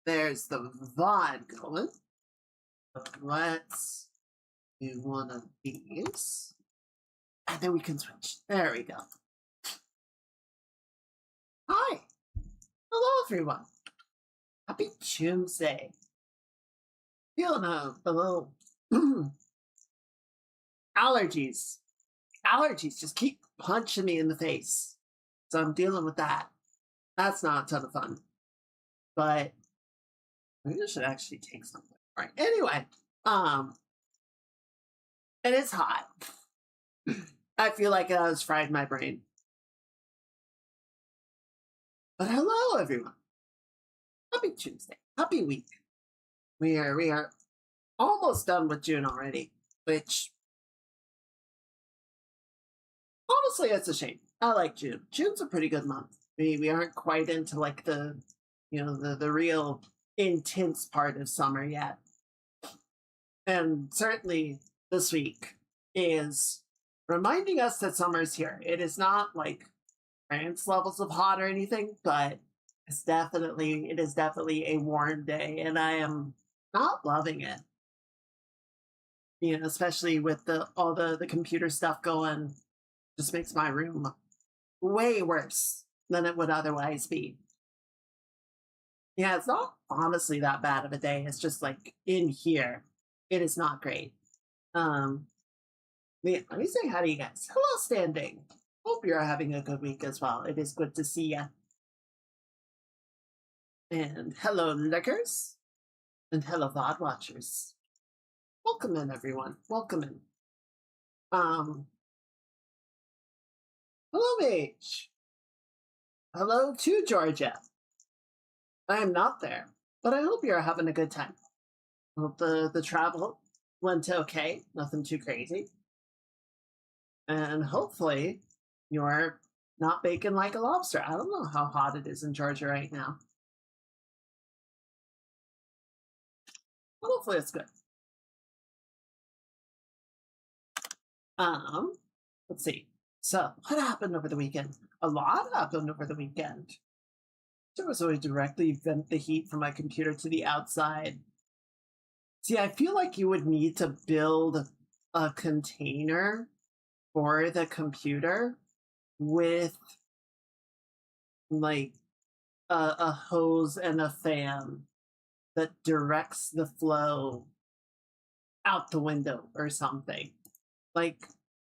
There's the VOD going. Let's do one of these. And then we can switch. There we go. Hi. Hello, everyone. Happy Choomsday. Feeling a little allergies. Allergies just keep punching me in the face. So I'm dealing with that. That's not a ton of fun. But maybe I should actually take something. Right. Anyway, and it's hot. I feel like I was fried my brain. But hello, everyone. Happy Tuesday. Happy week. We are almost done with June already, which honestly, it's a shame. I like June. June's a pretty good month. We aren't quite into like the real intense part of summer yet. And certainly this week is reminding us that summer's here. It is not like France levels of hot or anything, but it is definitely a warm day, and I am not loving it. Especially with all the computer stuff going, just makes my room way worse than it would otherwise be. Yeah, it's not honestly that bad of a day. It's just like in here, it is not great. Let me say hi to you guys. Hello, Standing. Hope you're having a good week as well. It is good to see you. And hello, Lickers. And hello, VOD watchers. Welcome in, everyone. Welcome in. Hello, Mage. Hello to Georgia. I am not there, but I hope you're having a good time. Hope the travel went okay. Nothing too crazy. And hopefully you're not baking like a lobster. I don't know how hot it is in Georgia right now. But hopefully it's good. Let's see. So what happened over the weekend? A lot happened over the weekend. There was always directly vent the heat from my computer to the outside. See, I feel like you would need to build a container for the computer with like a hose and a fan that directs the flow out the window or something. Like,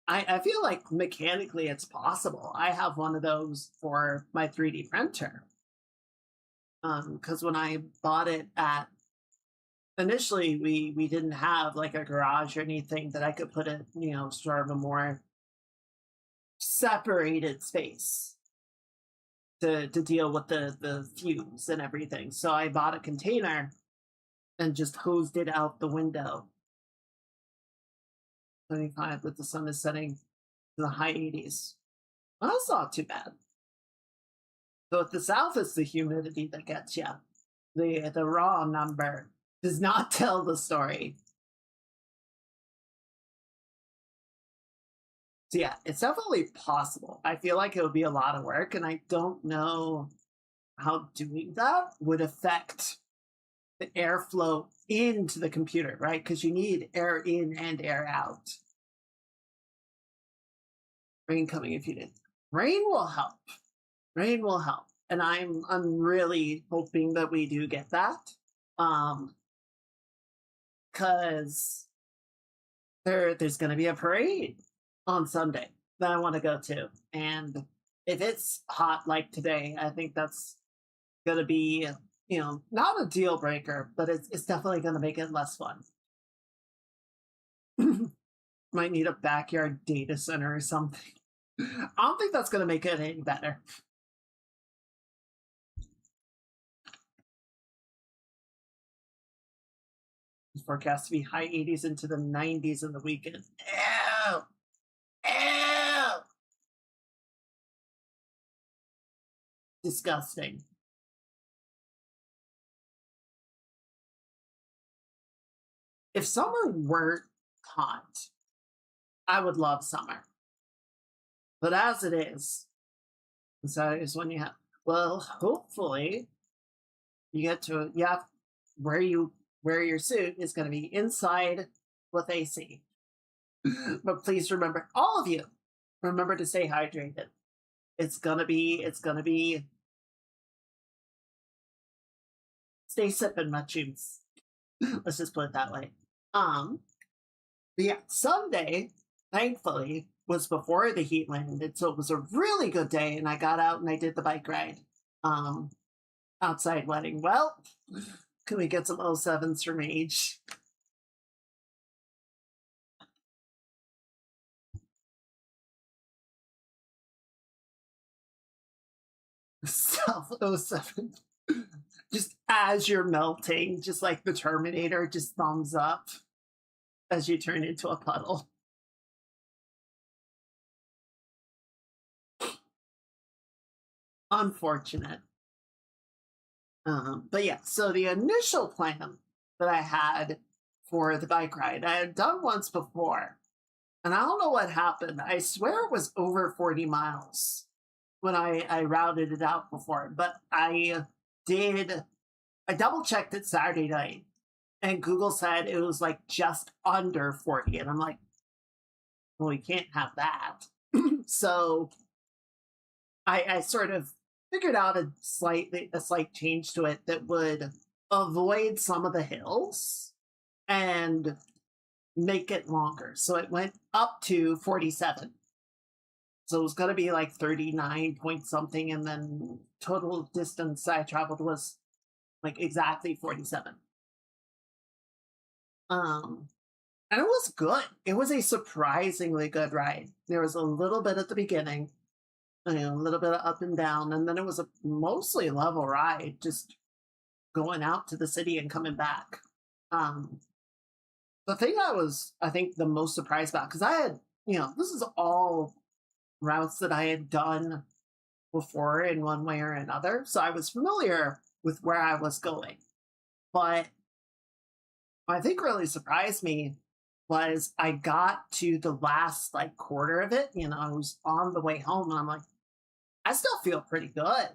I feel like mechanically it's possible. I have one of those for my 3D printer. Because when I bought it initially we didn't have like a garage or anything that I could put it, sort of a more separated space to deal with the fumes and everything. So I bought a container and just hosed it out the window. 75, but the sun is setting in the high 80s. Well, that's not too bad. So at the south, it's the humidity that gets you. The raw number does not tell the story. So yeah, it's definitely possible. I feel like it would be a lot of work, and I don't know how doing that would affect the airflow into the computer, right? Because you need air in and air out. Rain coming if you did. Rain will help. Rain will help. And I'm really hoping that we do get that. Because there's going to be a parade on Sunday that I want to go to. And if it's hot like today, I think that's going to be, not a deal breaker, but it's definitely going to make it less fun. Might need a backyard data center or something. I don't think that's going to make it any better. It's forecast to be high 80s into the 90s in the weekend. Ew! Ew! Disgusting. If summer weren't hot, I would love summer. But as it is, so is when you have, well, hopefully You have wear your suit is going to be inside with AC. But please remember, all of you, remember to stay hydrated. It's gonna be stay sipping my juice. Let's just put it that way. Um, but yeah, Sunday, thankfully, was before the heat landed, so it was a really good day, and I got out and I did the bike ride. Um, outside wedding. Well, can we get some 07s from age? Self 07. Just as you're melting, just like the Terminator, just thumbs up as you turn into a puddle. Unfortunate. But yeah, so the initial plan that I had for the bike ride, I had done once before, and I don't know what happened. I swear it was over 40 miles when I routed it out before, but did, I double checked it Saturday night, and Google said it was like just under 40. And I'm like, well, we can't have that. So I sort of figured out a slight change to it that would avoid some of the hills and make it longer. So it went up to 47. So it was going to be like 39 point something, and then total distance I traveled was like exactly 47. Um, and it was good. It was a surprisingly good ride. There was a little bit at the beginning, a little bit of up and down, and then it was a mostly level ride, just going out to the city and coming back. Um, the thing I think, the most surprised about, because I had, this is all routes that I had done before in one way or another, so I was familiar with where I was going. But what I think really surprised me was I got to the last like quarter of it. I was on the way home, and I'm like, I still feel pretty good.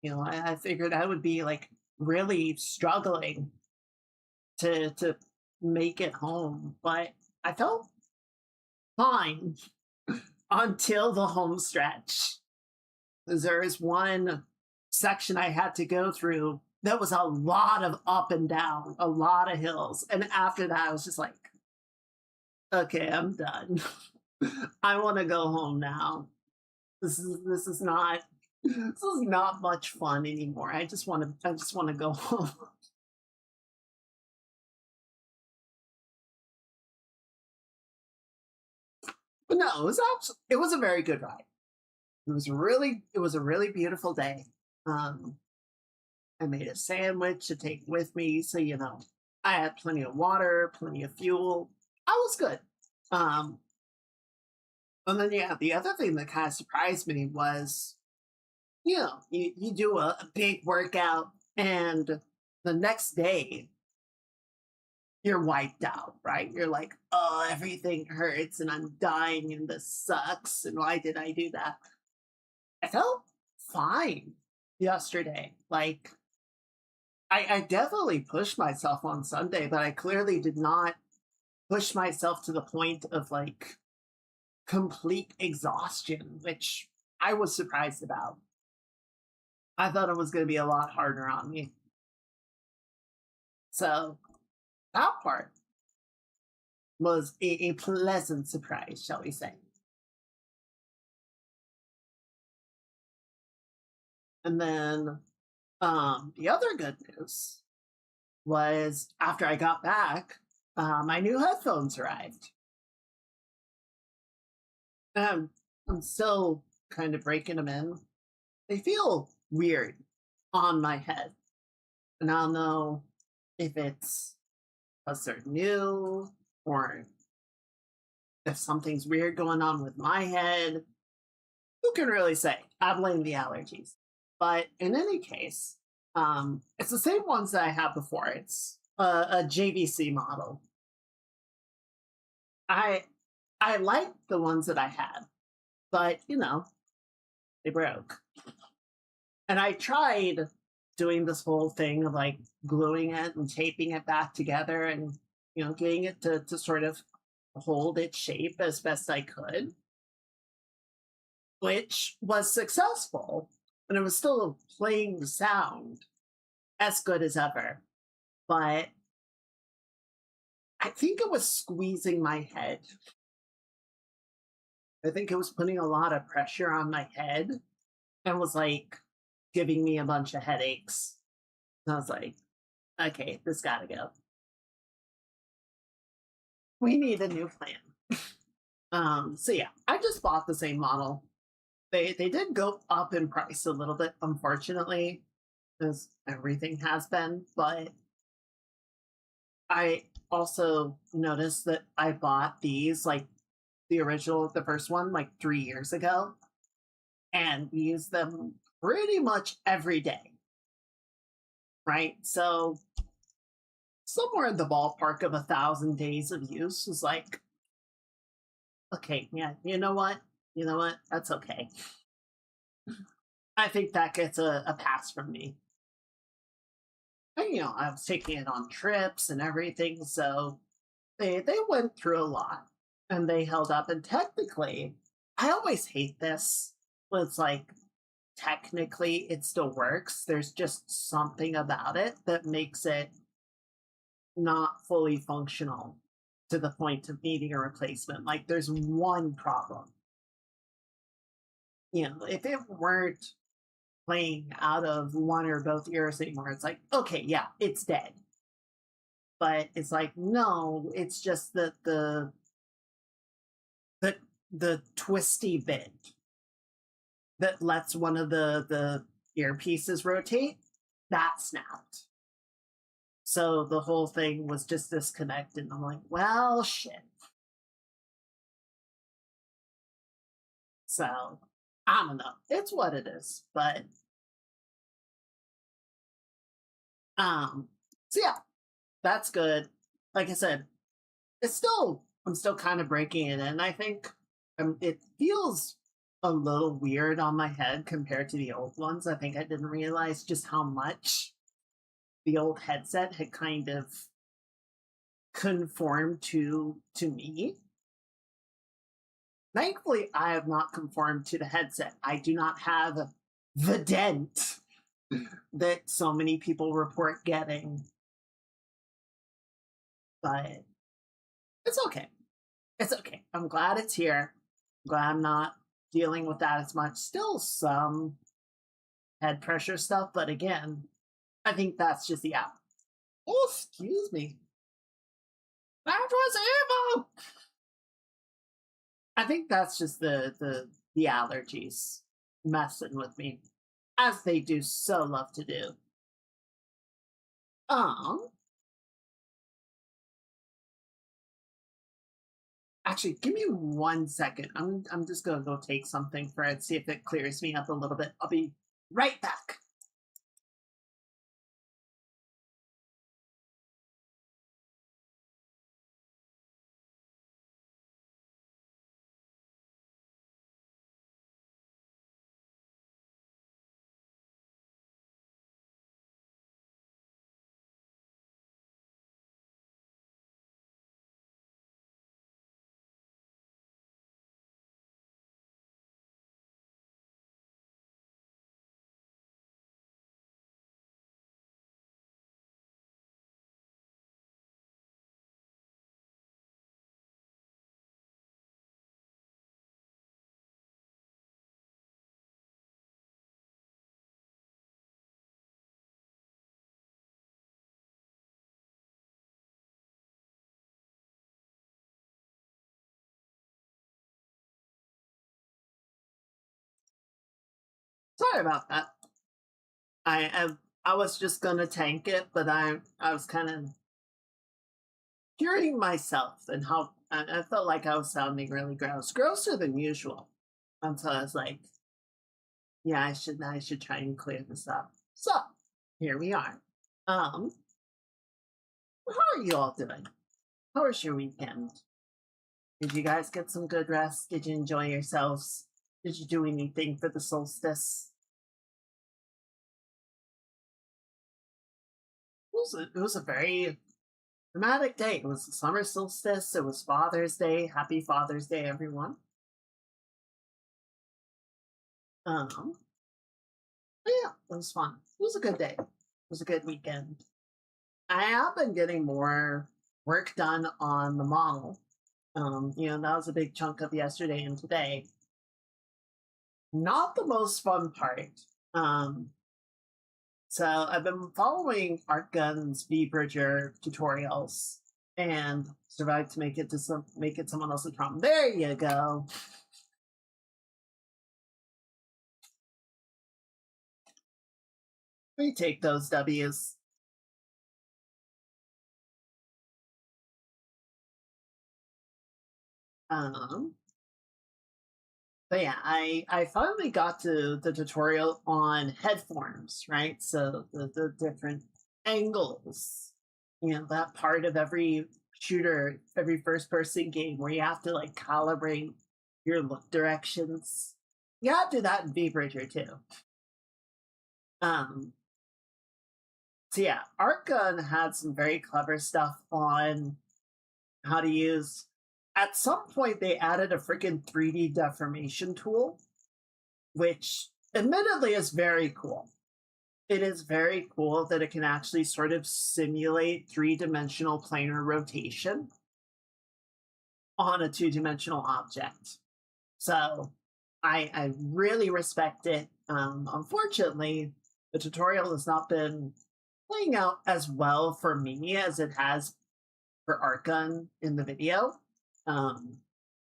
I figured I would be like really struggling to make it home, but I felt fine until the home stretch. There is one section I had to go through that was a lot of up and down, a lot of hills, and after that, I was just like, okay, I'm done. I want to go home now. This is not much fun anymore. I just want to go home. But no, it was a very good ride. It was a really beautiful day. Um, I made a sandwich to take with me, so I had plenty of water, plenty of fuel. I was good. Um, and then yeah, the other thing that kind of surprised me was, you do a big workout, and the next day you're wiped out, right? You're like, oh, everything hurts and I'm dying and this sucks. And why did I do that? I felt fine yesterday. Like, I definitely pushed myself on Sunday, but I clearly did not push myself to the point of like complete exhaustion, which I was surprised about. I thought it was going to be a lot harder on me. So that part was a pleasant surprise, shall we say. And then the other good news was after I got back, my new headphones arrived. I'm still kind of breaking them in. They feel weird on my head. And I don't know if it's because they're new or if something's weird going on with my head. Who can really say? I blame the allergies. But in any case, it's the same ones that I had before. It's a JVC model. I I liked the ones that I had, but they broke. And I tried doing this whole thing of like gluing it and taping it back together and, getting it to sort of hold its shape as best I could, which was successful. And it was still playing the sound as good as ever. But I think it was squeezing my head. I think it was putting a lot of pressure on my head and was like giving me a bunch of headaches. And I was like, okay, this gotta go. We need a new plan. So yeah, I just bought the same model. They did go up in price a little bit, unfortunately, as everything has been, but I also noticed that I bought these like the first one, like 3 years ago, and used them pretty much every day. Right. So somewhere in the ballpark of 1,000 days of use is like, okay, yeah, you know what? You know what? That's okay. I think that gets a pass from me. And, I was taking it on trips and everything, so they went through a lot and they held up. And technically, I always hate this. But it's like technically it still works. There's just something about it that makes it not fully functional to the point of needing a replacement. Like there's one problem. If it weren't playing out of one or both ears anymore, it's like, okay, yeah, it's dead. But it's like, no, it's just that the the twisty bit that lets one of the earpieces rotate, that snapped. So the whole thing was just disconnected. I'm like, well, shit. So I don't know. It's what it is. But um, so yeah, that's good. Like I said, I'm still kind of breaking it in. I think it feels a little weird on my head compared to the old ones. I think I didn't realize just how much the old headset had kind of conformed to me. Thankfully, I have not conformed to the headset. I do not have the dent that so many people report getting, but it's okay. It's okay. I'm glad it's here. I'm glad I'm not dealing with that as much. Still some head pressure stuff, but again, I think that's just the app. Oh, excuse me. That was evil. I think that's just the allergies messing with me, as they do so love to do. Um, Actually, give me 1 second. I'm just gonna go take something for it, see if it clears me up a little bit. I'll be right back. Sorry about that. I I was just gonna tank it, but I was kind of hearing myself and how I felt like I was sounding really gross, grosser than usual. Until I was like, yeah, I should try and clear this up. So here we are. Um, how are you all doing? How was your weekend? Did you guys get some good rest? Did you enjoy yourselves? Did you do anything for the solstice? it was a very dramatic day. It was the summer solstice. It was Father's Day. Happy Father's Day, everyone. Um, but yeah, it was fun. It was a good day. It was a good weekend. I have been getting more work done on the model. That was a big chunk of yesterday and today. Not the most fun part. Um, so I've been following Art Gun's V Bridger tutorials and survived to make it someone else's problem. There you go. We take those W's. Um, but yeah, I finally got to the tutorial on head forms, right? So the different angles, that part of every shooter, every first person game where you have to like calibrate your look directions. You have to do that in V Bridger too. Um, so yeah, Art Gun had some very clever stuff on how to use. At some point, they added a freaking 3D deformation tool, which admittedly is very cool. It is very cool that it can actually sort of simulate three-dimensional planar rotation on a two-dimensional object. So I really respect it. Unfortunately, the tutorial has not been playing out as well for me as it has for Art Gun in the video. Um,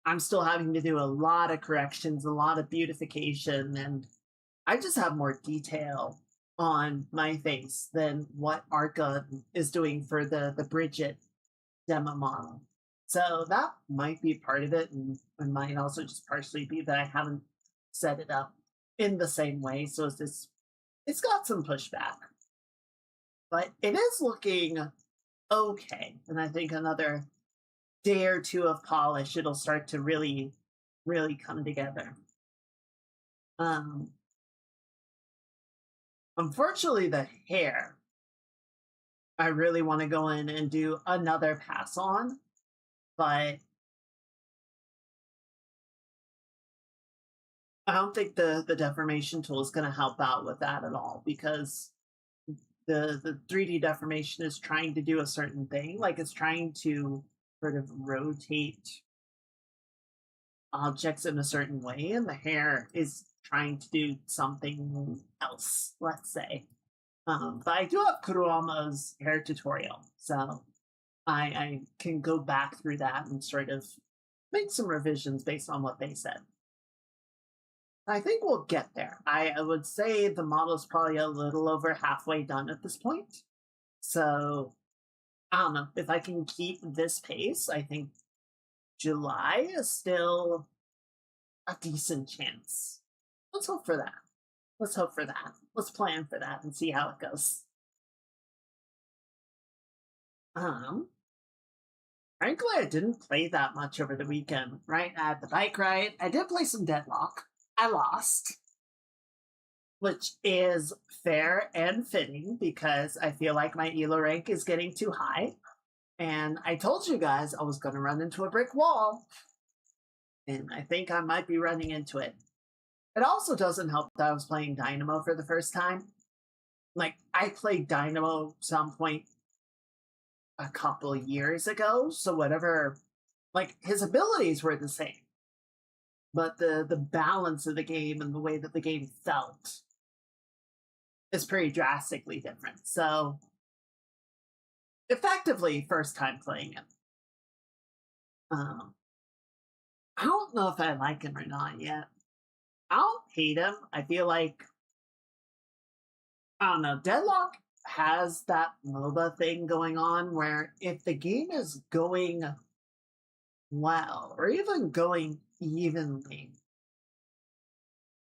I'm still having to do a lot of corrections, a lot of beautification, and I just have more detail on my face than what Art Gun is doing for the Bridget demo model. So that might be part of it, and it might also just partially be that I haven't set it up in the same way. So it's got some pushback, but it is looking okay. And I think another day or two of polish, it'll start to really, really come together. Um, Unfortunately, the hair, I really want to go in and do another pass on, but I don't think the deformation tool is going to help out with that at all because the 3D deformation is trying to do a certain thing, like it's trying to sort of rotate objects in a certain way, and the hair is trying to do something else, let's say. But I do have Kuruama's hair tutorial, so I can go back through that and sort of make some revisions based on what they said. I think we'll get there. I would say the model's probably a little over halfway done at this point. So I don't know. If I can keep this pace, I think July is still a decent chance. Let's hope for that. Let's hope for that. Let's plan for that and see how it goes. Um, Frankly, I didn't play that much over the weekend, right? I had the bike ride. I did play some Deadlock. I lost, which is fair and fitting because I feel like my ELO rank is getting too high. And I told you guys I was going to run into a brick wall. And I think I might be running into it. It also doesn't help that I was playing Dynamo for the first time. Like, I played Dynamo some point a couple years ago. So, whatever, like, his abilities were the same. But the balance of the game and the way that the game felt is pretty drastically different. So, effectively, first time playing it. I don't know if I like him or not yet. I don't hate him. I feel like, I don't know, Deadlock has that MOBA thing going on where if the game is going well or even going evenly,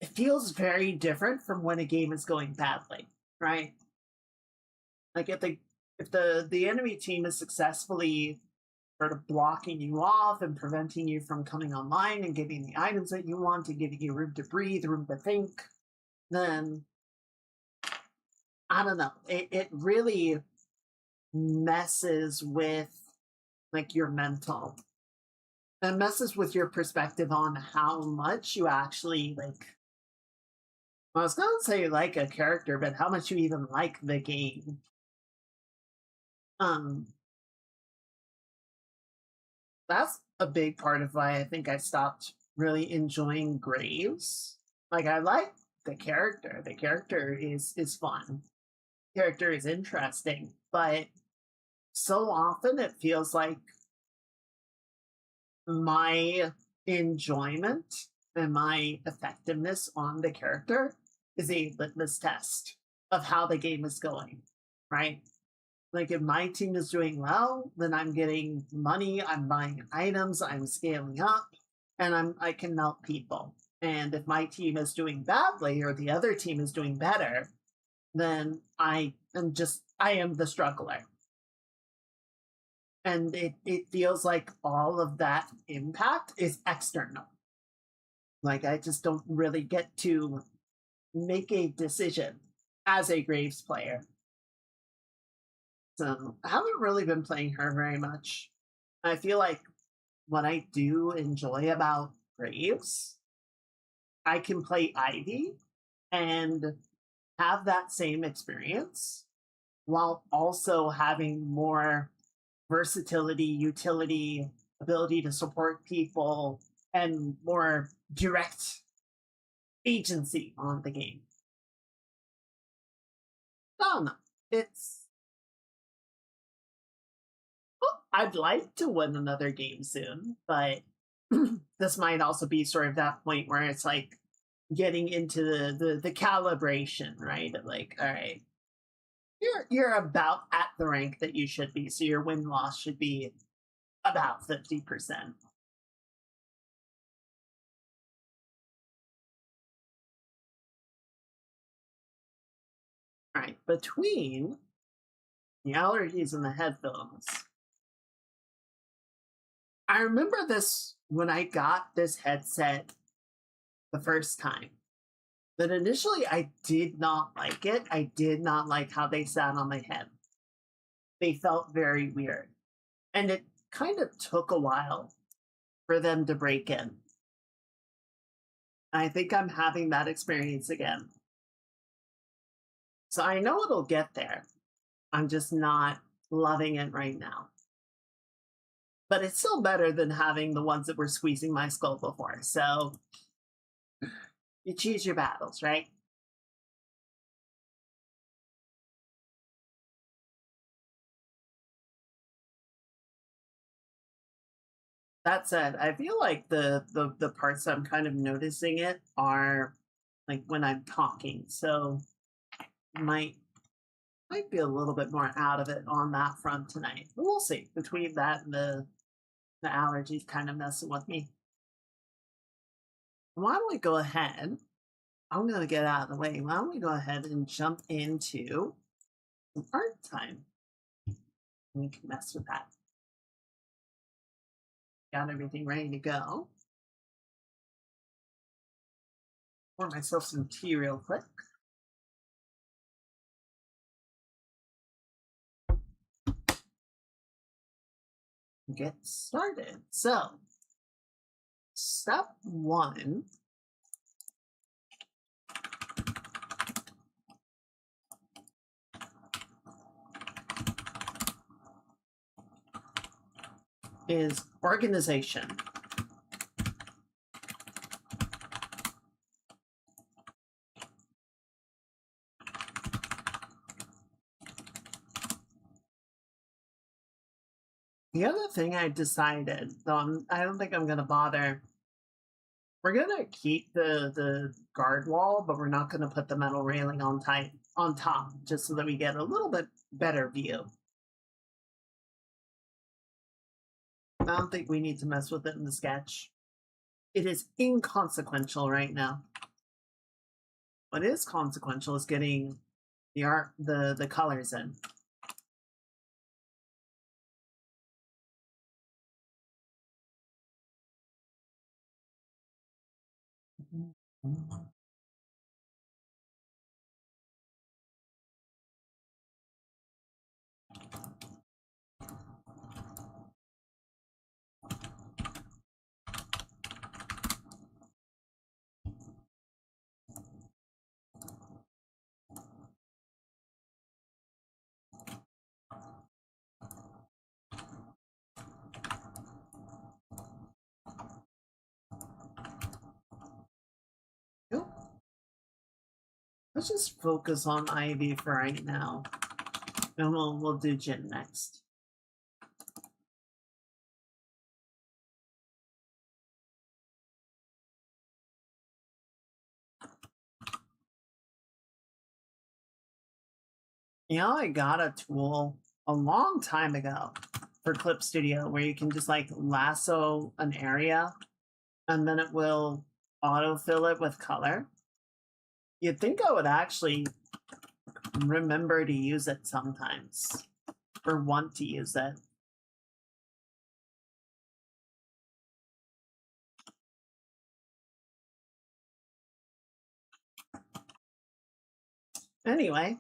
it feels very different from when a game is going badly, right? Like if the enemy team is successfully sort of blocking you off and preventing you from coming online and getting the items that you want and giving you room to breathe, room to think, then I don't know. It really messes with like your mental. It messes with your perspective on how much you actually like. I was gonna say like a character, but how much you even like the game. Um, that's a big part of why I think I stopped really enjoying Graves. Like I like the character. The character is fun. Character is interesting, but so often it feels like my enjoyment and my effectiveness on the character is a litmus test of how the game is going, right? Like if my team is doing well, then I'm getting money, I'm buying items, I'm scaling up, and I can melt people. And if my team is doing badly or the other team is doing better, then I am the struggler. And it feels like all of that impact is external. Like I just don't really get to make a decision as a Graves player. So I haven't really been playing her very much. I feel like what I do enjoy about Graves, I can play Ivy and have that same experience while also having more versatility, utility, ability to support people, and more direct agency on the game. I don't know. It's well, I'd like to win another game soon, but this might also be sort of that point where it's like getting into the calibration, right? Like, all right, you're about at the rank that you should be, so your win loss should be about 50%. All right, between the allergies and the headphones. I remember this when I got this headset the first time. But initially, I did not like it. I did not like how they sat on my head. They felt very weird. And it kind of took a while for them to break in. I think I'm having that experience again. So I know it'll get there. I'm just not loving it right now. But it's still better than having the ones that were squeezing my skull before. So you choose your battles, right? That said, I feel like the parts that I'm kind of noticing it are like when I'm talking. So might might be a little bit more out of it on that front tonight. But we'll see. Between that and the allergies kind of messing with me. Why don't we go ahead? I'm gonna get out of the way. Why don't we go ahead and jump into some art time? We can mess with that. Got everything ready to go. Pour myself some tea real quick. Get started. So, step one is organization. The other thing I decided, though I don't think I'm going to bother, we're going to keep the guard wall, but we're not going to put the metal railing on top, just so that we get a little bit better view. I don't think we need to mess with it in the sketch. It is inconsequential right now. What is consequential is getting the art, the colors in. Let's just focus on Ivy for right now. And we'll do Jin next. You know, I got a tool a long time ago for Clip Studio where you can just like lasso an area and then it will autofill it with color. You'd think I would actually remember to use it sometimes or want to use it. Anyway.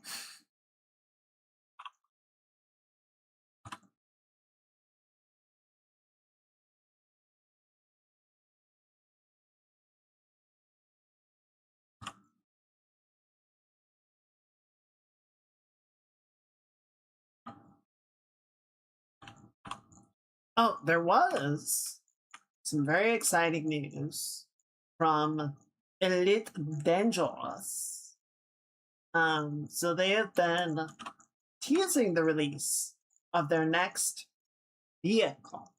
Oh, there was some very exciting news from Elite Dangerous. So they have been teasing the release of their next vehicle.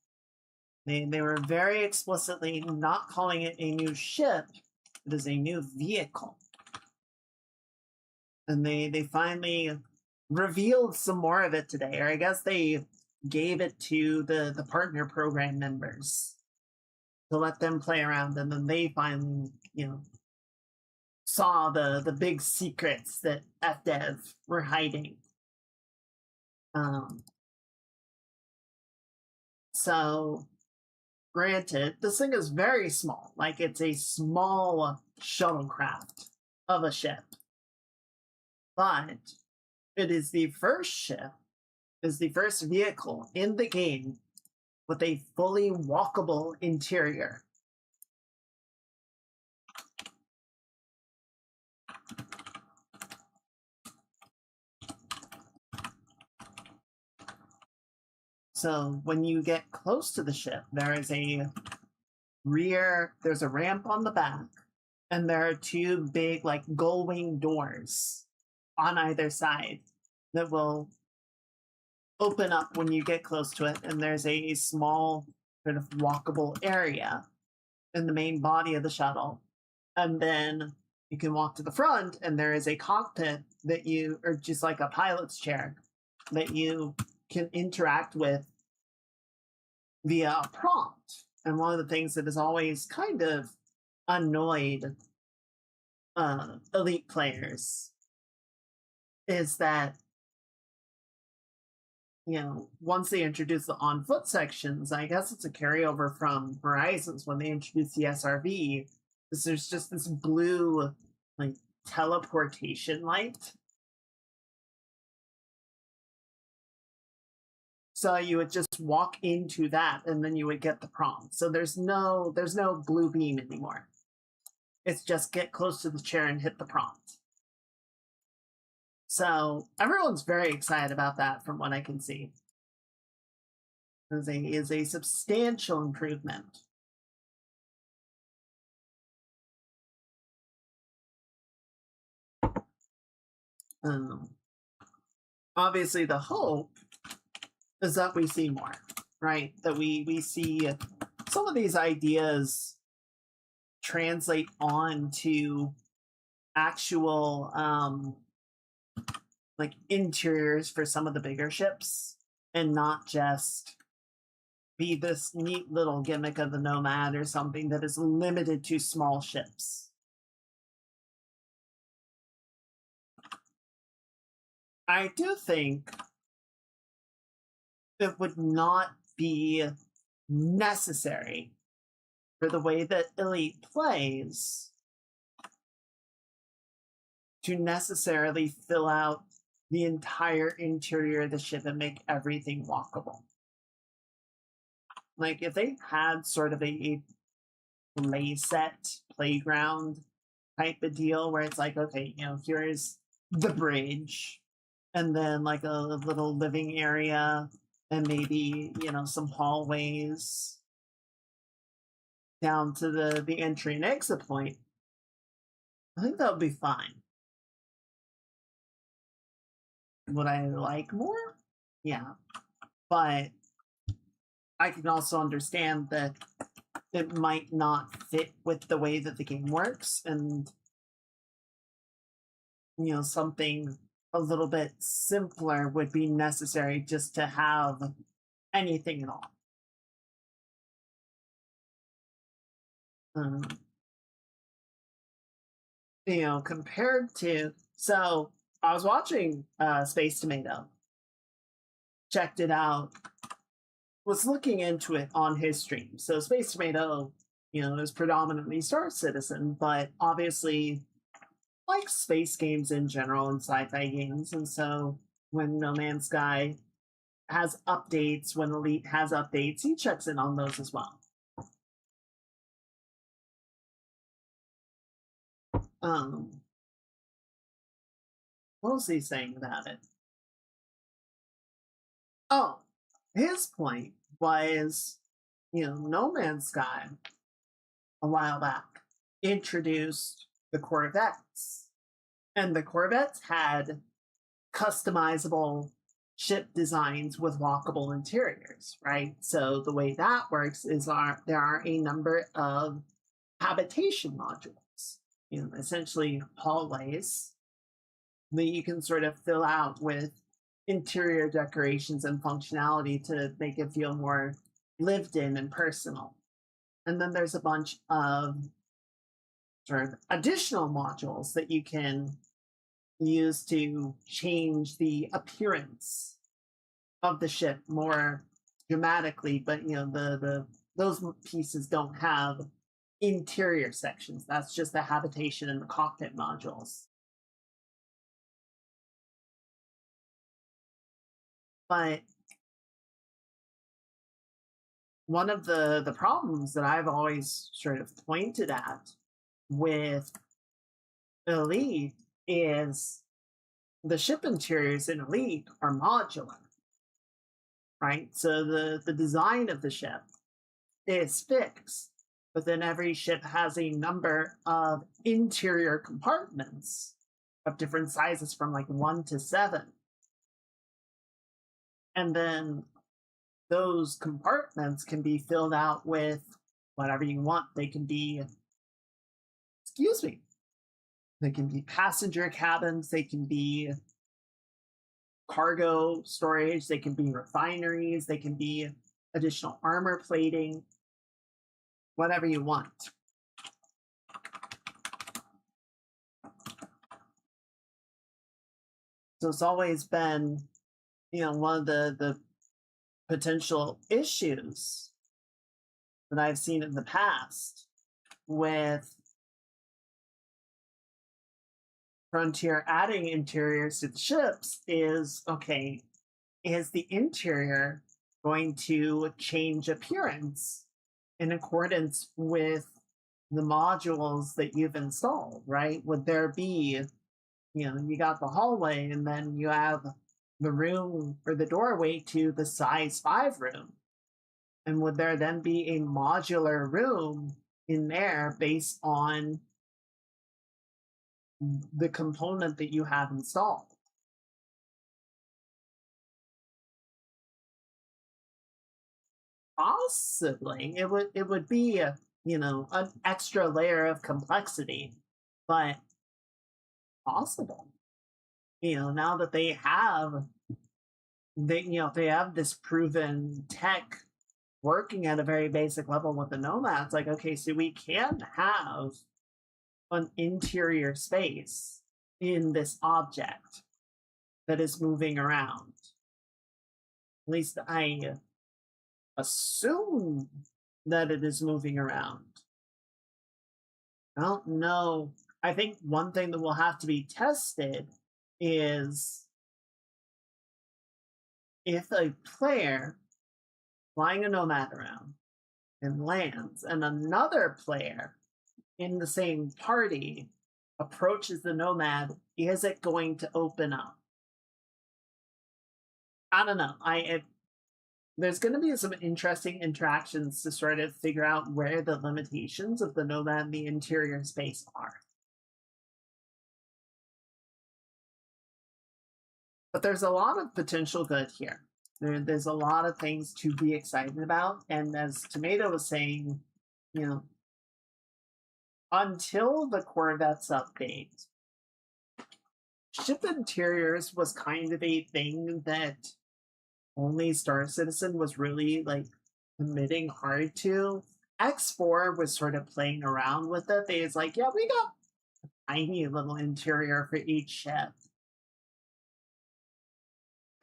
They were very explicitly not calling it a new ship, it is a new vehicle. And they finally revealed some more of it today, or I guess they gave it to the partner program members to let them play around, and then they finally, saw the big secrets that FDev were hiding. So granted, this thing is very small, like it's a small shuttlecraft of a ship, but it is the first ship, is the first vehicle in the game with a fully walkable interior. So when you get close to the ship, there is there's a ramp on the back, and there are two big like gull wing doors on either side that will open up when you get close to it, and there's a small sort of walkable area in the main body of the shuttle. And then you can walk to the front, and there is a cockpit that or just like a pilot's chair that you can interact with via a prompt. And one of the things that has always kind of annoyed elite players is that, once they introduce the on foot sections, I guess it's a carryover from Horizons when they introduced the SRV, is there's just this blue like teleportation light. So you would just walk into that and then you would get the prompt. So there's no blue beam anymore. It's just get close to the chair and hit the prompt. So everyone's very excited about that from what I can see. It is a substantial improvement. Obviously the hope is that we see more, right? That we see some of these ideas translate on to actual like interiors for some of the bigger ships, and not just be this neat little gimmick of the Nomad or something that is limited to small ships. I do think it would not be necessary for the way that Elite plays to necessarily fill out the entire interior of the ship and make everything walkable. Like if they had sort of a play set playground type of deal where it's like, okay, here's the bridge and then like a little living area and maybe, some hallways down to the entry and exit point, I think that would be fine. would I like more? Yeah. But I can also understand that it might not fit with the way that the game works, and something a little bit simpler would be necessary just to have anything at all. Um, compared to, so I was watching Space Tomato, checked it out, was looking into it on his stream. So Space Tomato, is predominantly Star Citizen, but obviously likes space games in general and sci-fi games. And so when No Man's Sky has updates, when Elite has updates, he checks in on those as well. What was he saying about it? Oh, his point was, No Man's Sky a while back introduced the Corvettes, and the Corvettes had customizable ship designs with lockable interiors, right? So the way that works is there are a number of habitation modules, essentially hallways that you can sort of fill out with interior decorations and functionality to make it feel more lived in and personal. And then there's a bunch of sort of additional modules that you can use to change the appearance of the ship more dramatically, but the those pieces don't have interior sections. That's just the habitation and the cockpit modules. But one of the problems that I've always sort of pointed at with Elite is the ship interiors in Elite are modular, right? So the design of the ship is fixed, but then every ship has a number of interior compartments of different sizes from like 1 to 7. And then those compartments can be filled out with whatever you want. They can be, excuse me, they can be passenger cabins, they can be cargo storage, they can be refineries, they can be additional armor plating, whatever you want. So it's always been, one of the potential issues that I've seen in the past with Frontier adding interiors to the ships is, okay, is the interior going to change appearance in accordance with the modules that you've installed, right? Would there be, you got the hallway and then you have the room or the doorway to the size 5 room? And would there then be a modular room in there based on the component that you have installed? Possibly. It would be an extra layer of complexity, but possible. Now that they have this proven tech working at a very basic level with the nomads, like, okay, so we can have an interior space in this object that is moving around. At least I assume that it is moving around. I don't know. I think one thing that will have to be tested is if a player flying a nomad around and lands, and another player in the same party approaches the nomad, is it going to open up? I don't know. There's going to be some interesting interactions to sort of figure out where the limitations of the nomad and the interior space are. But there's a lot of potential good here. There's a lot of things to be excited about. And as Tomato was saying, you know, until the Corvettes update, ship interiors was kind of a thing that only Star Citizen was really like committing hard to. X4 was sort of playing around with it. They was like, yeah, we got a tiny little interior for each ship.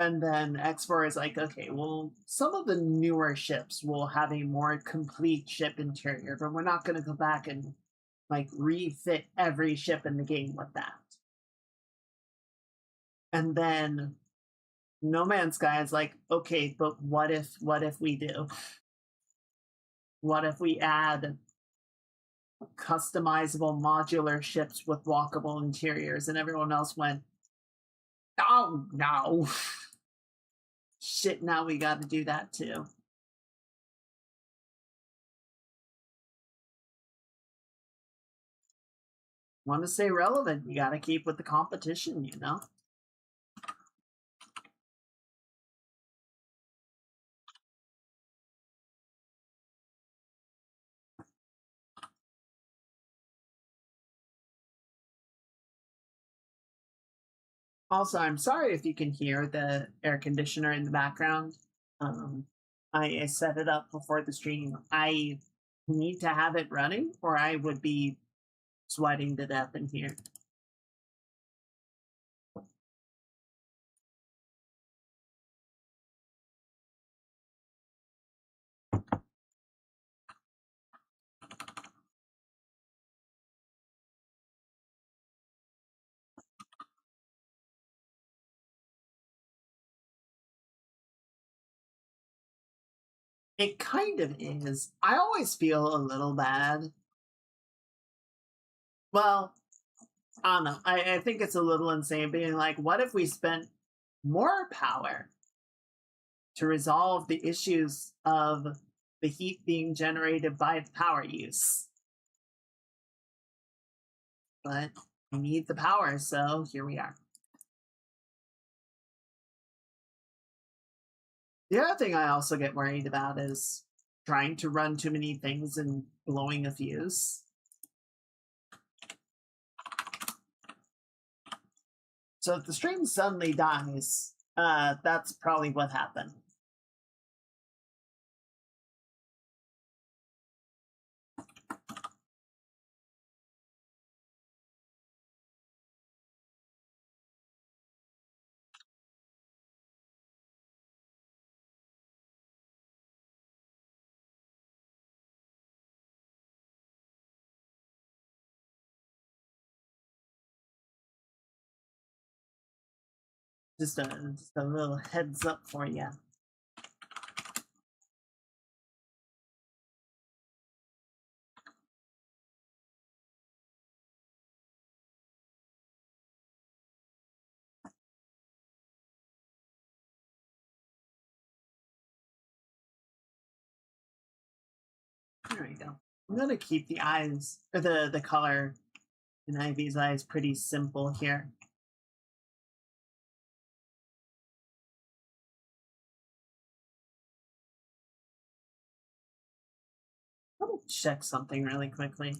And then X4 is like, okay, well, some of the newer ships will have a more complete ship interior, but we're not going to go back and like refit every ship in the game with that. And then No Man's Sky is like, okay, but what if we do? What if we add customizable modular ships with walkable interiors? And everyone else went, oh no. Shit, now we got to do that too. Want to stay relevant, you got to keep with the competition, you know? Also, I'm sorry if you can hear the air conditioner in the background. Um, I set it up before the stream. I need to have it running, or I would be sweating to death in here. It kind of is. I always feel a little bad. Well, I don't know. I think it's a little insane being like, what if we spent more power to resolve the issues of the heat being generated by the power use? But we need the power, so here we are. The other thing I also get worried about is trying to run too many things and blowing a fuse. So if the stream suddenly dies, that's probably what happened. Just a little heads up for you. There we go. I'm gonna keep the eyes, or the color in Ivy's eyes pretty simple here. Let me check something really quickly.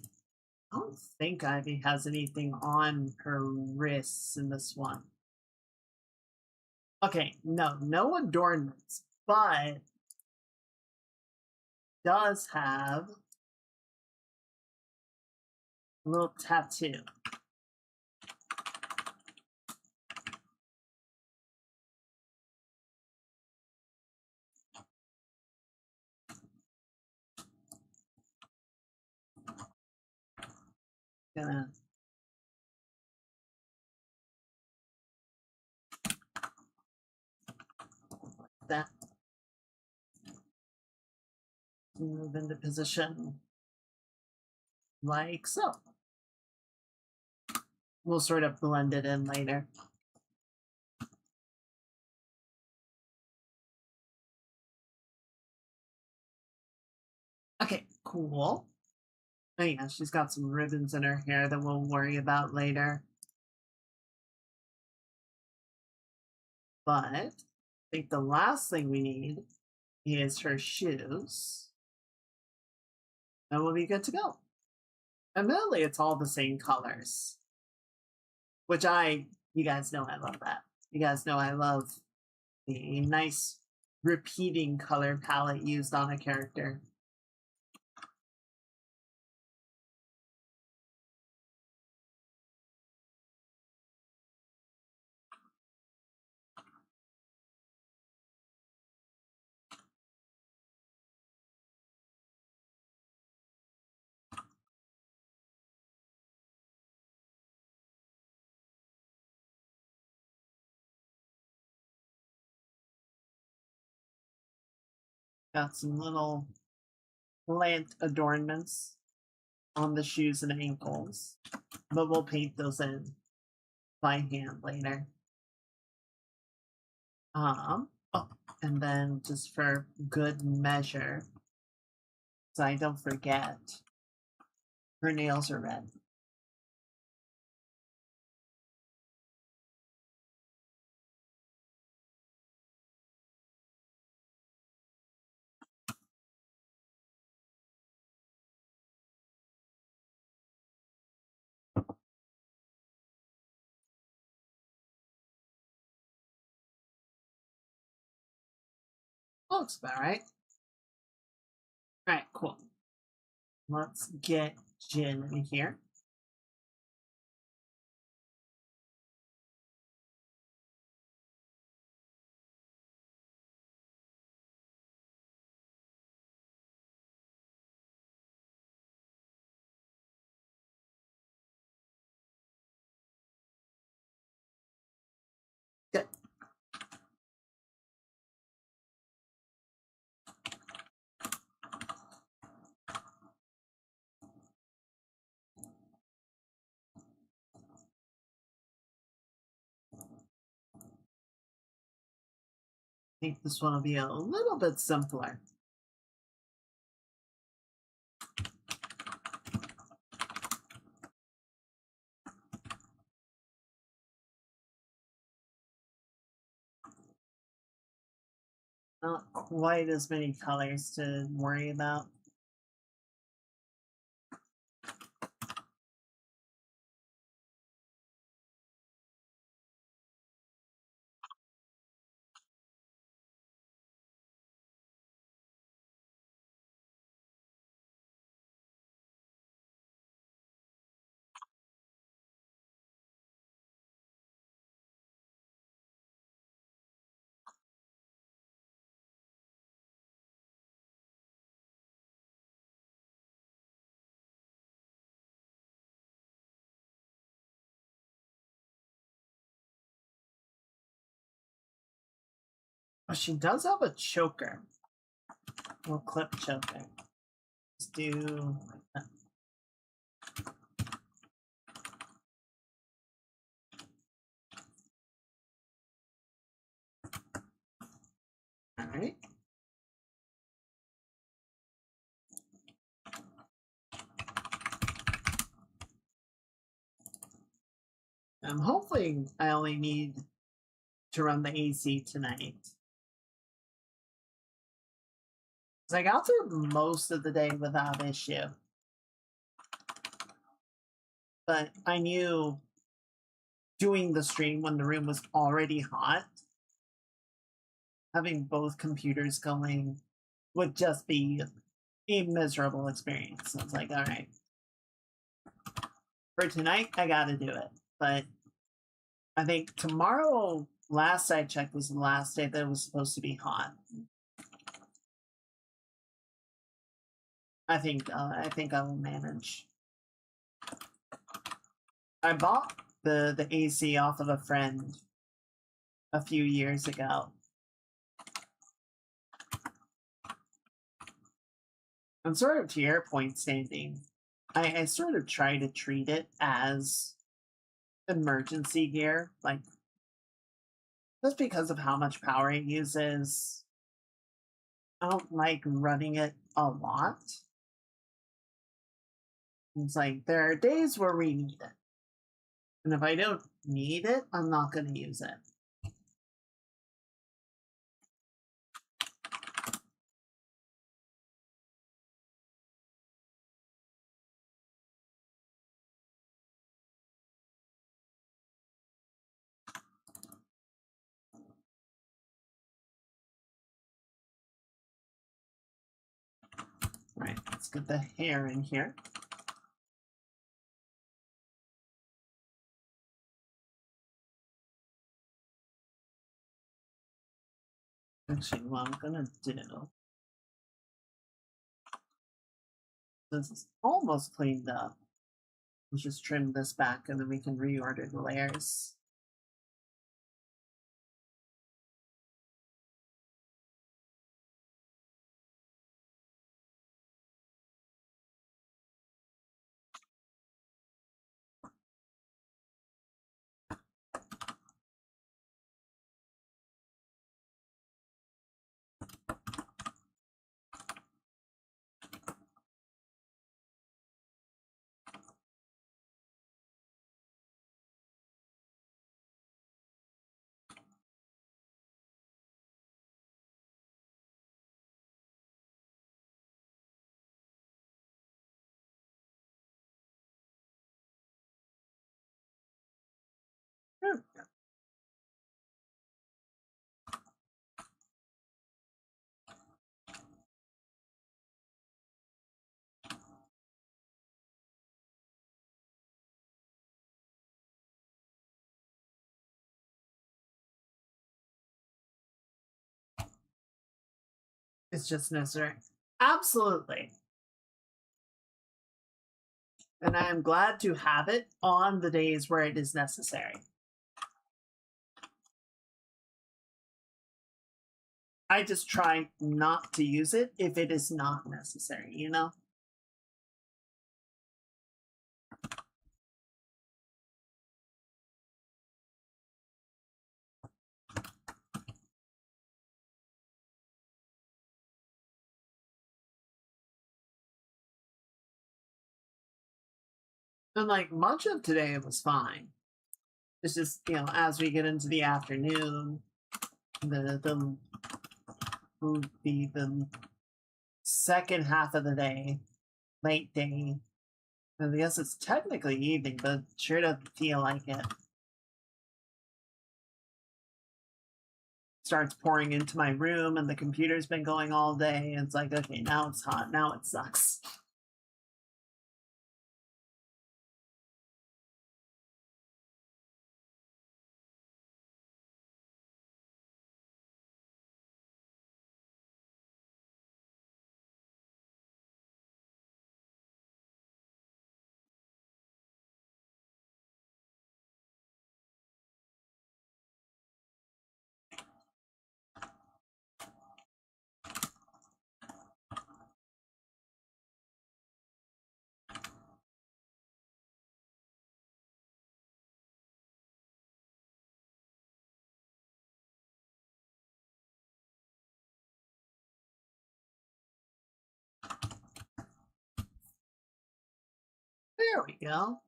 I don't think Ivy has anything on her wrists in this one. Okay, no adornments, but does have a little tattoo. Gonna that move into position like so. We'll sort of blend it in later. Okay, cool. Oh yeah, she's got some ribbons in her hair that we'll worry about later. But I think the last thing we need is her shoes. And we'll be good to go. Admittedly, it's all the same colors, which you guys know I love that. You guys know I love a nice repeating color palette used on a character. Got some little plant adornments on the shoes and ankles, but we'll paint those in by hand later. Oh, and then just for good measure, so I don't forget, her nails are red. Looks about right. All right, cool. Let's get Jin in here. Good. I think this one will be a little bit simpler. Not quite as many colors to worry about. Oh, she does have a choker. We'll clip choker. Let's do like that. All right. Hopefully I only need to run the AC tonight. Because I got through most of the day without issue. But I knew doing the stream when the room was already hot, having both computers going would just be a miserable experience. So it's like, all right, for tonight, I got to do it. But I think tomorrow, last I checked, was the last day that it was supposed to be hot. I think I will manage. I bought the AC off of a friend a few years ago. I'm sort of to your point, standing. I sort of try to treat it as emergency gear, like just because of how much power it uses. I don't like running it a lot. It's like there are days where we need it. And if I don't need it, I'm not going to use it. All right, let's get the hair in here. Actually, what I'm gonna do, this is almost cleaned up. Let's just trim this back and then we can reorder the layers. It's just necessary. Absolutely. And I am glad to have it on the days where it is necessary. I just try not to use it if it is not necessary, you know? And like much of today was fine. It's just, you know, as we get into the afternoon, the the second half of the day, late day. I guess it's technically evening, but sure doesn't feel like it. Starts pouring into my room, and the computer's been going all day. And it's like, okay, now it's hot. Now it sucks. There we go.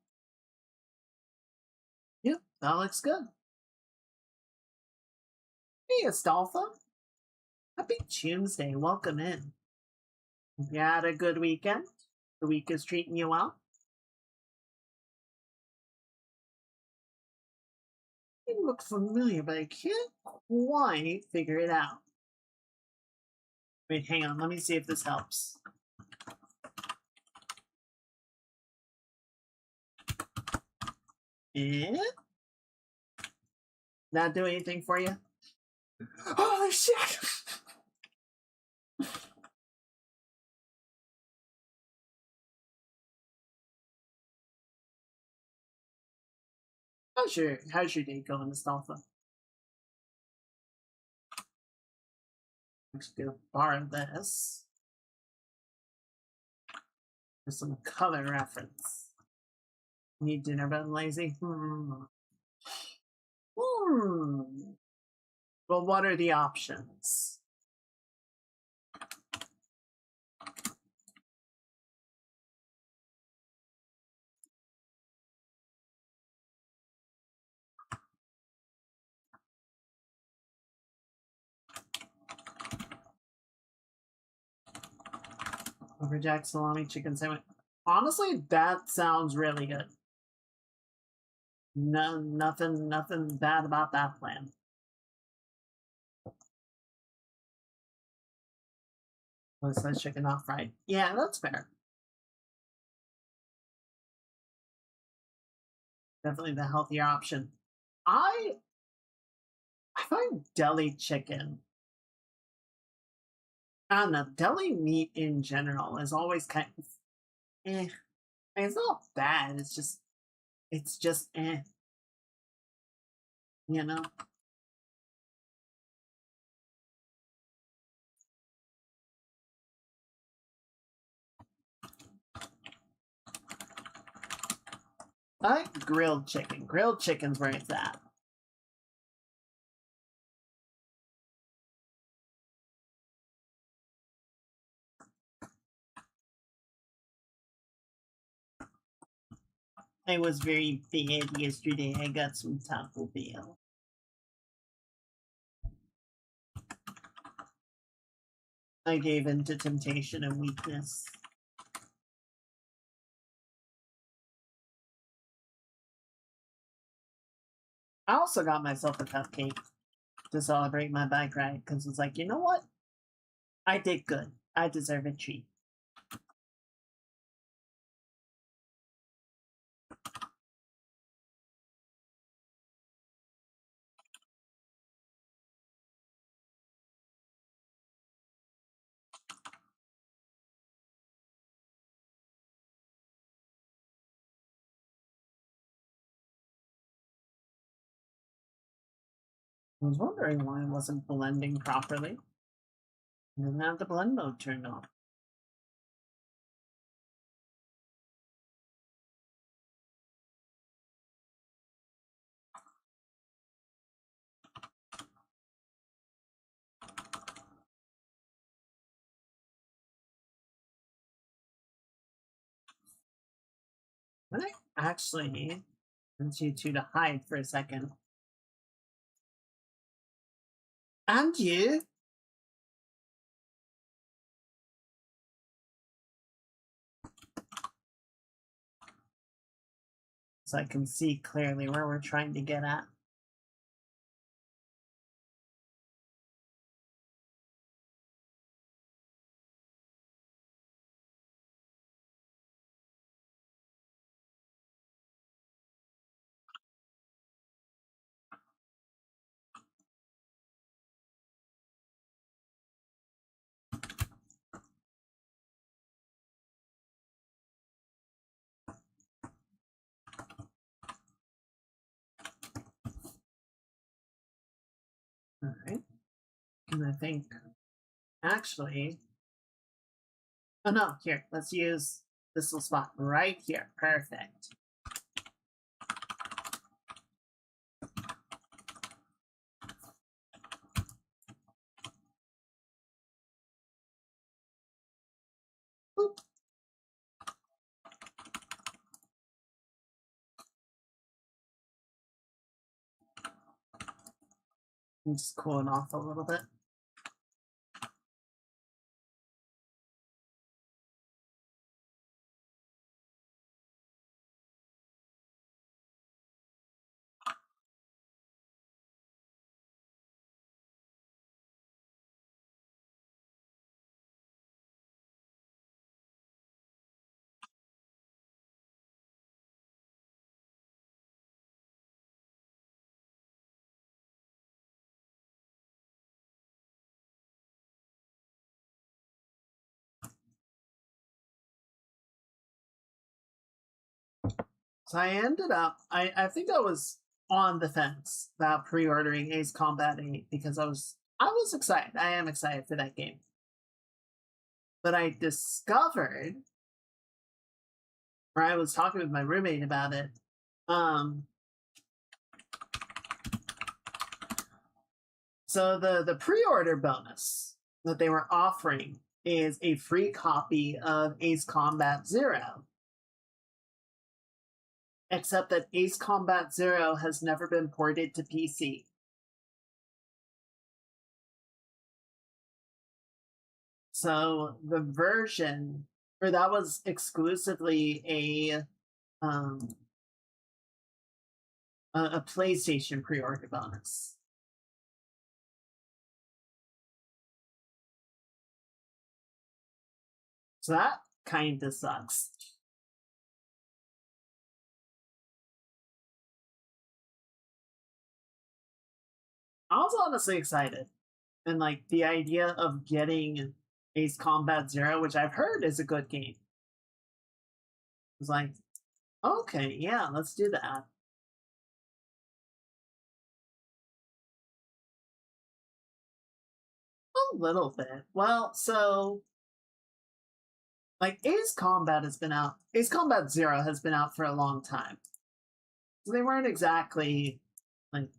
Yep, that looks good. Hey, Astolfo. Happy Choomsday. Welcome in. You had a good weekend? The week is treating you well? You look familiar, but I can't quite figure it out. Wait, hang on. Let me see if this helps. Eh? Not do anything for you? Holy shit! How's your day going, Astolfo? I'm just gonna borrow this for some color reference. Need dinner but I'm lazy? Hmm. Well, what are the options? Lumberjack salami chicken sandwich. Honestly, that sounds really good. No, nothing bad about that plan. Oh, sliced chicken not fried. Yeah, that's fair. Definitely the healthier option. I I find deli chicken. I don't know. Deli meat in general is always kind of eh. It's not bad. It's just eh. You know. I like grilled chicken. Grilled chicken's where it's at. I was very bad yesterday. I got some Taco Bell. I gave in to temptation and weakness. I also got myself a cupcake to celebrate my bike ride because it's like, you know what? I did good. I deserve a treat. I was wondering why I wasn't blending properly. I didn't have the blend mode turned on. I actually want you two to hide for a second. And you. So I can see clearly where we're trying to get at. All right. And I think actually, oh no, here, let's use this little spot right here. Perfect. Boop. I'm just cooling off a little bit. So I ended up, I think I was on the fence about pre-ordering Ace Combat 8 because I was excited. I am excited for that game. But I discovered, or I was talking with my roommate about it, um, so the pre-order bonus that they were offering is a free copy of Ace Combat Zero. Except that Ace Combat Zero has never been ported to PC. So the version, or that was exclusively um, a PlayStation pre-order bonus. So that kind of sucks. I was honestly excited. And like the idea of getting Ace Combat Zero, which I've heard is a good game, was like, okay, yeah, let's do that. A little bit. Well, so like Ace Combat Zero has been out for a long time. So they weren't exactly like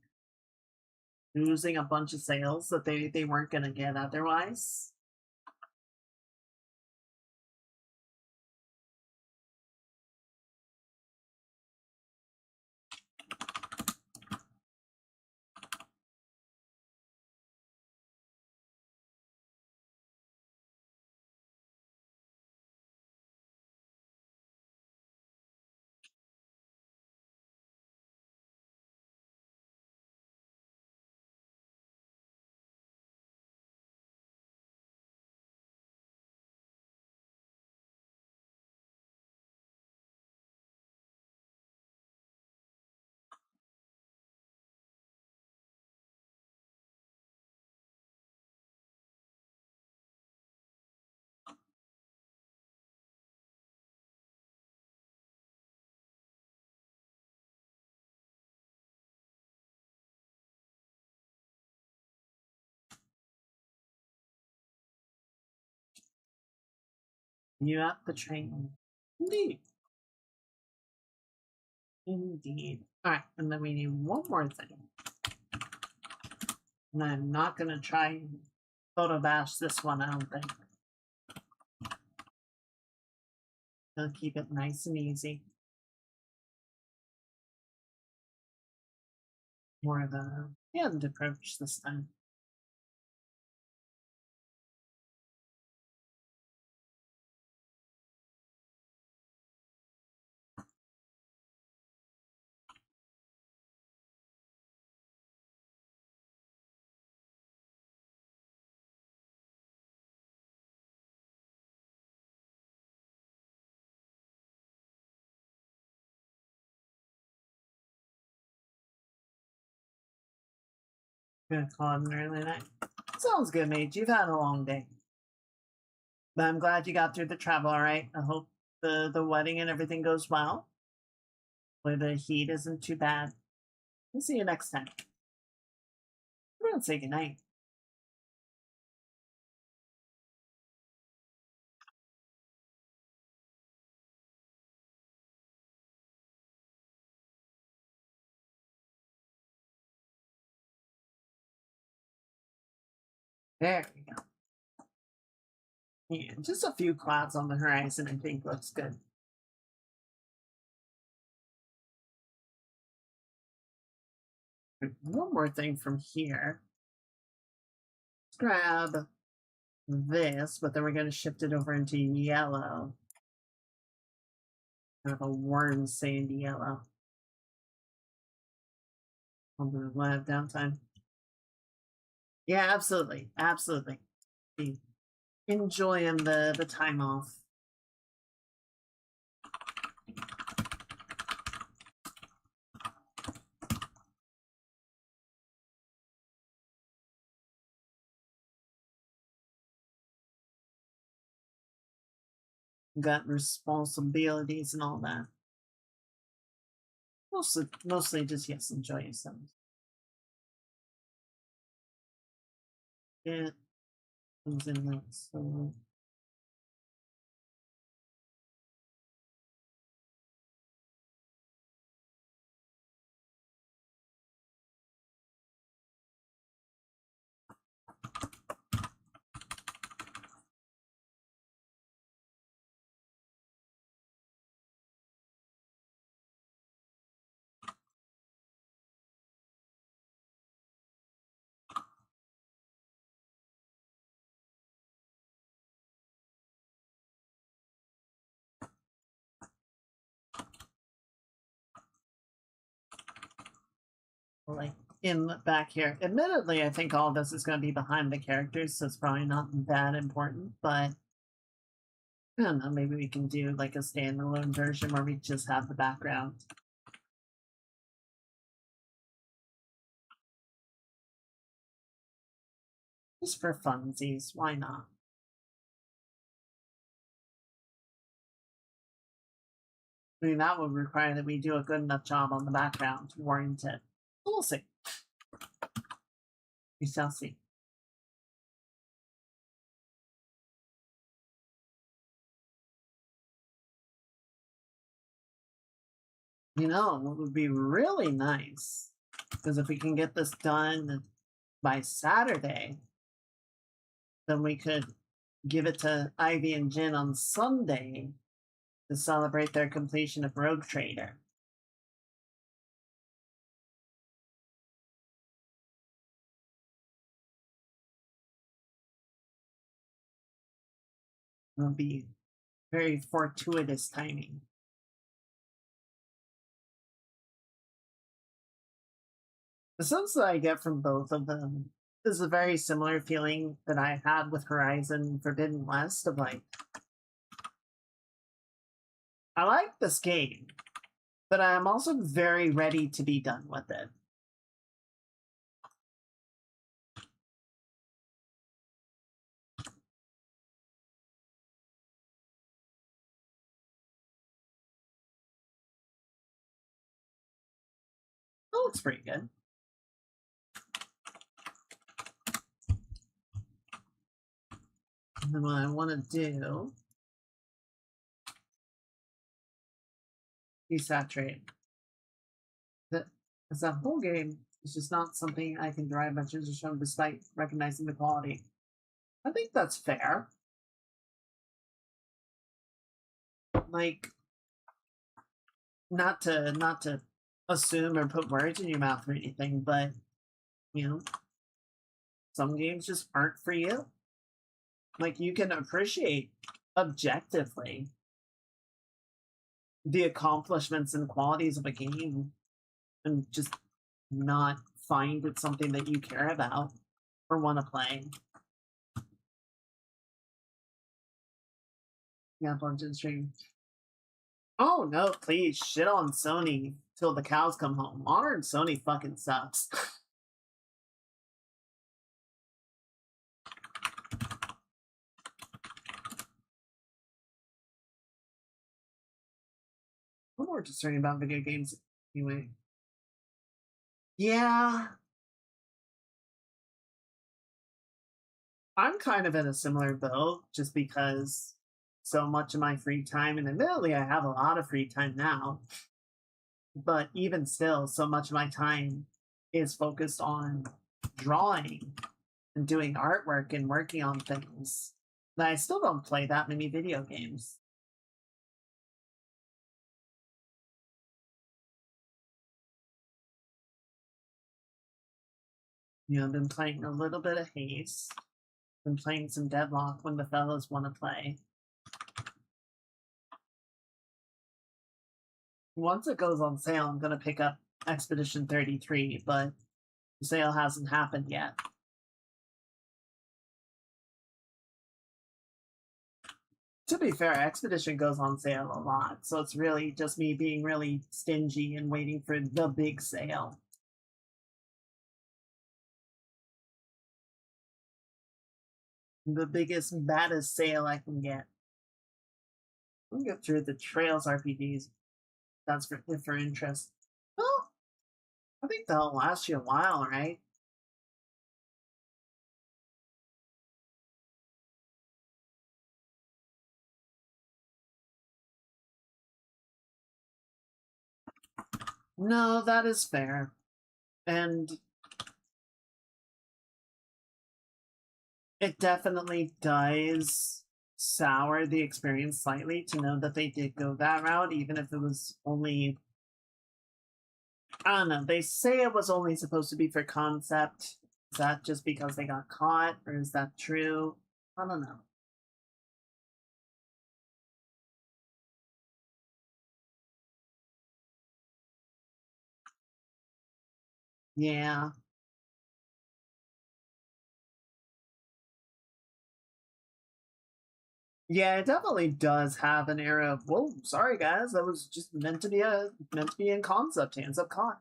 losing a bunch of sales that they weren't going to get otherwise. You at the train. Indeed. Indeed. All right, and then we need one more thing. And I'm not going to try and photo bash this one, I don't think. I'll keep it nice and easy. More of a hand approach this time. Gonna call it an early night. Sounds good, mate. You've had a long day. But I'm glad you got through the travel all right. I hope the wedding and everything goes well. Where the heat isn't too bad. We'll see you next time. We're gonna say goodnight. There we go. Yeah, just a few clouds on the horizon, I think looks good. One more thing from here. Let's grab this, but then we're going to shift it over into yellow. Kind of a warm sandy yellow. We'll have downtime. Yeah, absolutely. Absolutely. Be enjoying the time off. Got responsibilities and all that. Mostly just yes, enjoy yourself. It comes in like so. Like in the back here. Admittedly, I think all this is going to be behind the characters, so it's probably not that important. But I don't know, maybe we can do like a standalone version where we just have the background. Just for funsies, why not? I mean, that would require that we do a good enough job on the background to warrant it. We'll see. We shall see. You know, what would be really nice is if we can get this done by Saturday, then we could give it to Ivy and Jin on Sunday to celebrate their completion of Rogue Trader. It would be very fortuitous timing. The sense that I get from both of them is a very similar feeling that I had with Horizon Forbidden West of like, I like this game, but I'm also very ready to be done with it. That looks pretty good. And then what I want to do, desaturate. That as that whole game is just not something I can derive much interest from despite recognizing the quality. I think that's fair. Like, not to assume or put words in your mouth or anything, but you know, some games just aren't for you. Like you can appreciate objectively the accomplishments and qualities of a game and just not find it something that you care about or want to play. Yeah, Bungeon stream. Oh no, please shit on Sony till the cows come home. Modern Sony fucking sucks. I'm more concerned about video games anyway. Yeah, I'm kind of in a similar boat just because so much of my free time, and admittedly, I have a lot of free time now, but even still, so much of my time is focused on drawing and doing artwork and working on things that I still don't play that many video games. You know, I've been playing a little bit of Haze, been playing some Deadlock when the fellas want to play. Once it goes on sale, I'm going to pick up Expedition 33, but the sale hasn't happened yet. To be fair, Expedition goes on sale a lot, so it's really just me being really stingy and waiting for the big sale. The biggest, baddest sale I can get. I'll get through the Trails RPGs. That's for interest. Well, I think they'll last you a while, right? No, that is fair. And it definitely does sour the experience slightly to know that they did go that route, even if it was only. I don't know. They say it was only supposed to be for concept. Is that just because they got caught, or is that true? I don't know. Yeah. Yeah, it definitely does have an era of, whoa, sorry guys, that was just meant to be in concept, hands up caught.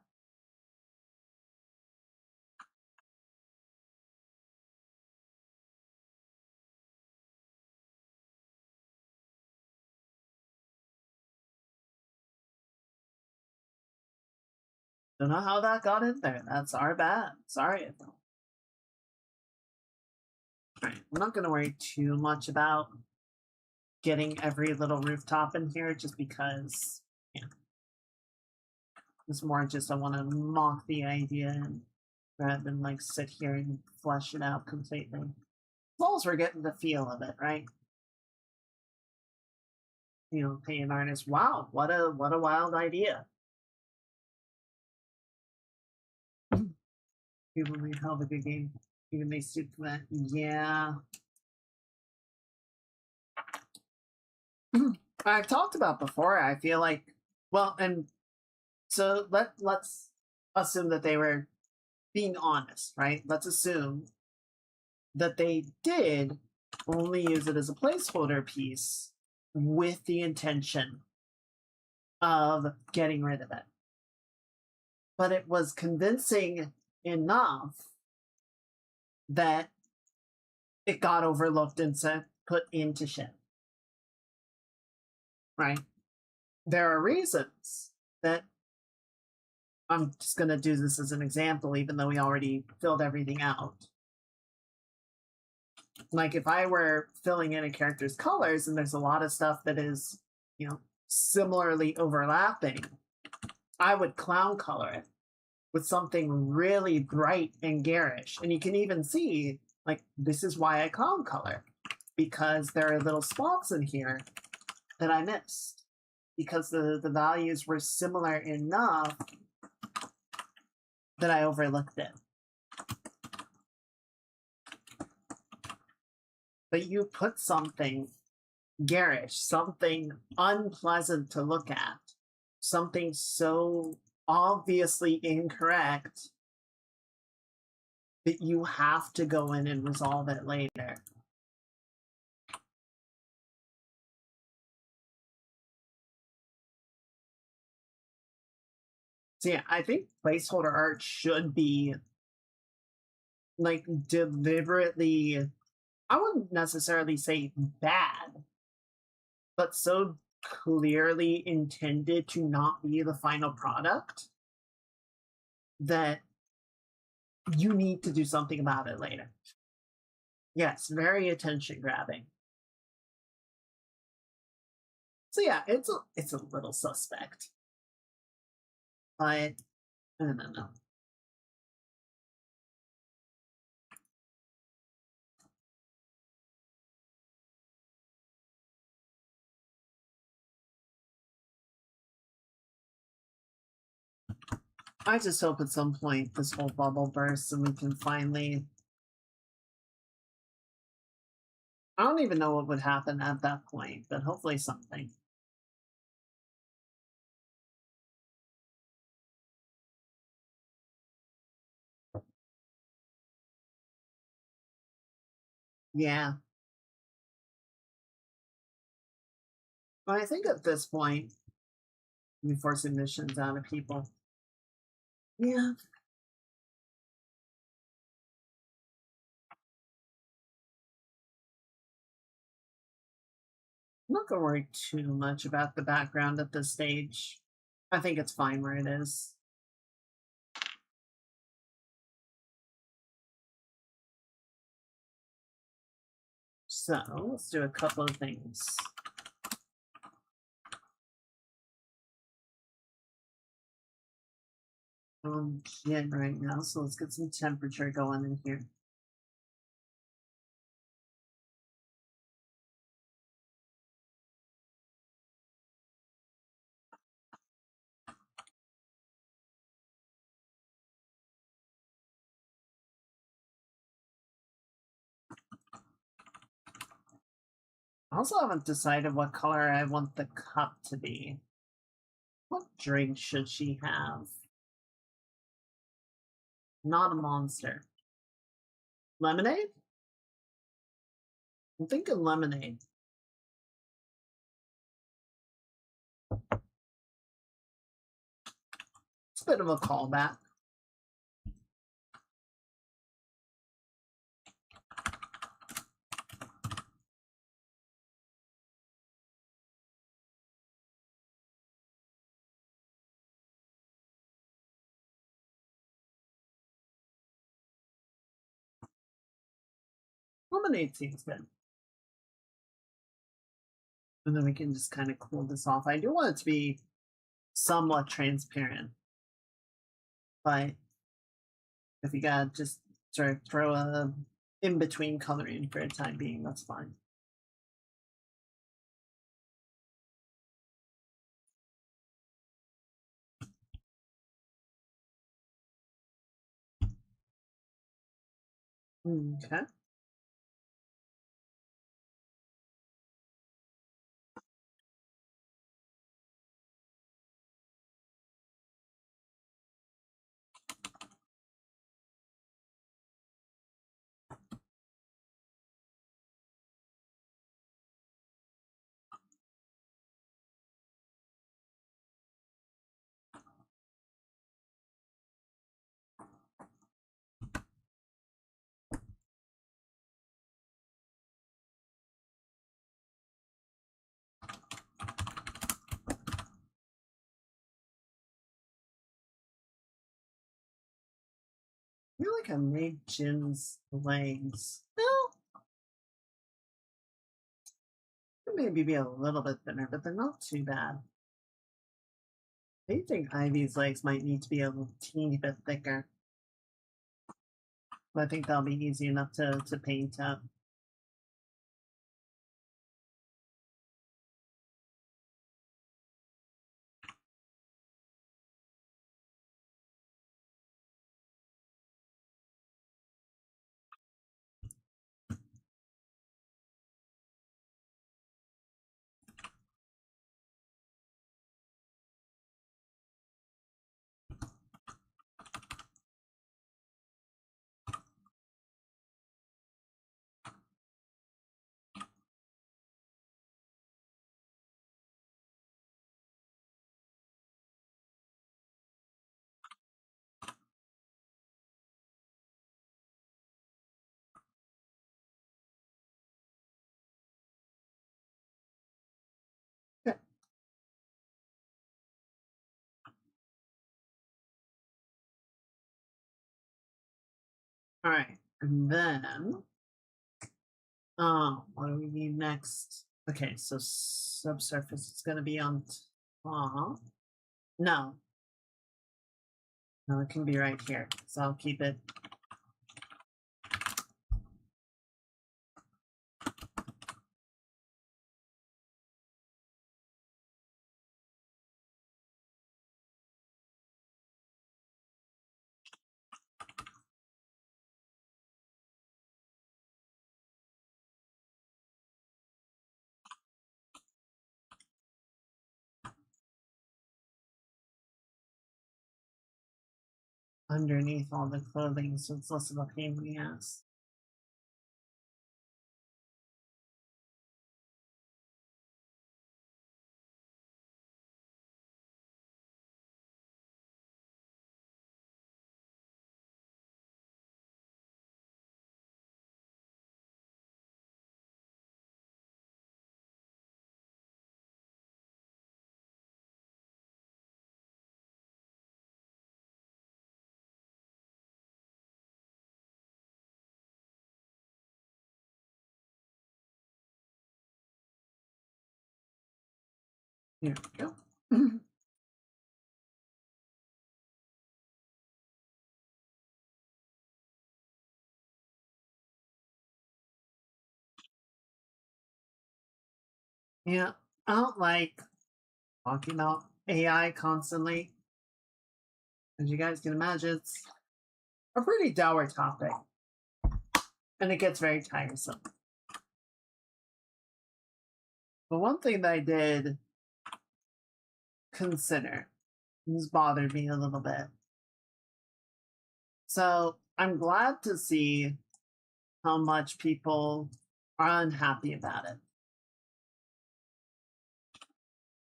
Don't know how that got in there. That's our bad. Sorry. Right. I'm not gonna worry too much about getting every little rooftop in here just because yeah. It's more just I want to mock the idea and rather than like sit here and flesh it out completely. As long as we're getting the feel of it, right? You know, pay an artist, wow, what a wild idea. People may have a good game. Even they suit that. Yeah. I've talked about before, I feel like well, and so let's assume that they were being honest, right? Let's assume that they did only use it as a placeholder piece with the intention of getting rid of it. But it was convincing enough that it got overlooked and put into shit. Right? There are reasons that I'm just going to do this as an example, even though we already filled everything out. Like if I were filling in a character's colors and there's a lot of stuff that is, you know, similarly overlapping, I would clown color it with something really bright and garish. And you can even see, like, this is why I clown color, because there are little spots in here that I missed because the values were similar enough that I overlooked it. But you put something garish, something unpleasant to look at, something so obviously incorrect that you have to go in and resolve it later. So yeah, I think placeholder art should be like deliberately, I wouldn't necessarily say bad, but so clearly intended to not be the final product that you need to do something about it later. Yes, very attention grabbing. So yeah, it's a little suspect, but I don't know. I just hope at some point this whole bubble bursts and we can finally. I don't even know what would happen at that point, but hopefully something. Yeah. But I think at this point, we force emissions out of people. Yeah. I'm not going to worry too much about the background at this stage. I think it's fine where it is. So let's do a couple of things. Shit right now, so let's get some temperature going in here. I also haven't decided what color I want the cup to be. What drink should she have? Not a monster. Lemonade? I'm thinking lemonade. It's a bit of a callback. Lemonade seems good. And then we can just kind of cool this off. I do want it to be somewhat transparent, but if you gotta just sort of throw a in between coloring for a time being, that's fine. Okay. I feel like I made Jim's legs. Well, maybe be a little bit thinner, but they're not too bad. I think Ivy's legs might need to be a little teeny bit thicker. But I think that'll be easy enough to paint up. Okay. All right. And then, what do we need next? Okay, so subsurface is going to be on top. No. No, it can be right here. So I'll keep it. Underneath all the clothing, so it's less of a pain in the ass. Here we go. Yeah, I don't like talking about AI constantly. As you guys can imagine, it's a pretty dour topic. And it gets very tiresome. But one thing that I did consider has bothered me a little bit. So I'm glad to see how much people are unhappy about it.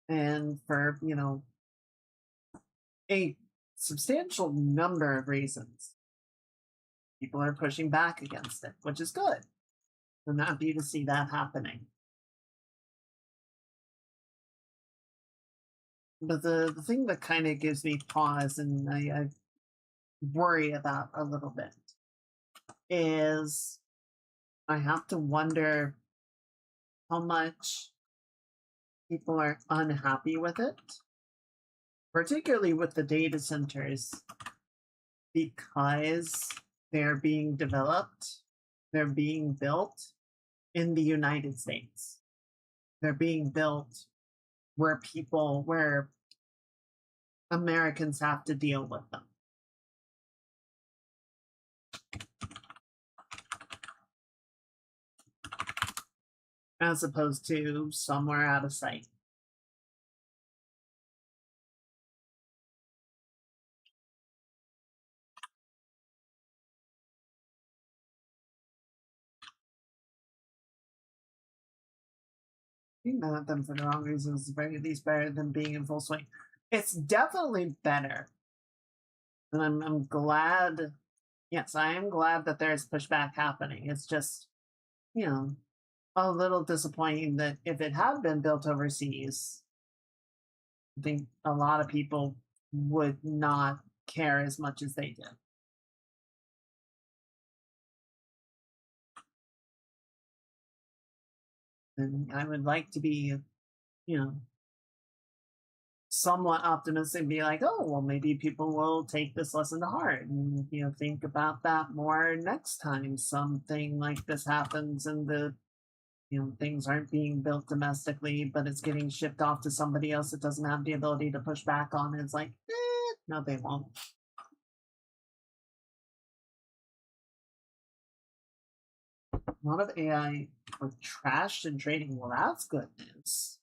And for, a substantial number of reasons people are pushing back against it, which is good. I'm happy to see that happening. But the thing that kind of gives me pause and I worry about a little bit is I have to wonder how much people are unhappy with it, particularly with the data centers, because they're being developed, they're being built in the United States. They're being built where Americans have to deal with them. As opposed to somewhere out of sight. Being mad at them for the wrong reasons is at the very least better than being in full swing. It's definitely better. And I'm glad, yes, I am glad that there's pushback happening. It's just, you know, a little disappointing that if it had been built overseas, I think a lot of people would not care as much as they did. And I would like to be, you know, somewhat optimistic and be like, oh, well, maybe people will take this lesson to heart and, you know, think about that more next time something like this happens and things aren't being built domestically, but it's getting shipped off to somebody else that doesn't have the ability to push back on it. It's like, no, they won't. A lot of AI was trashed in trading. Well, that's good news.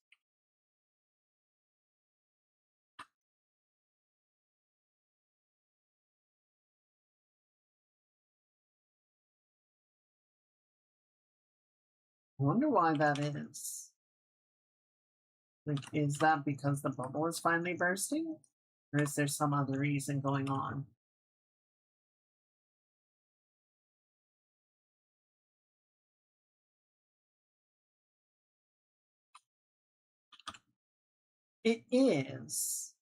I wonder why that is. Like, is that because the bubble is finally bursting? Or is there some other reason going on? It is.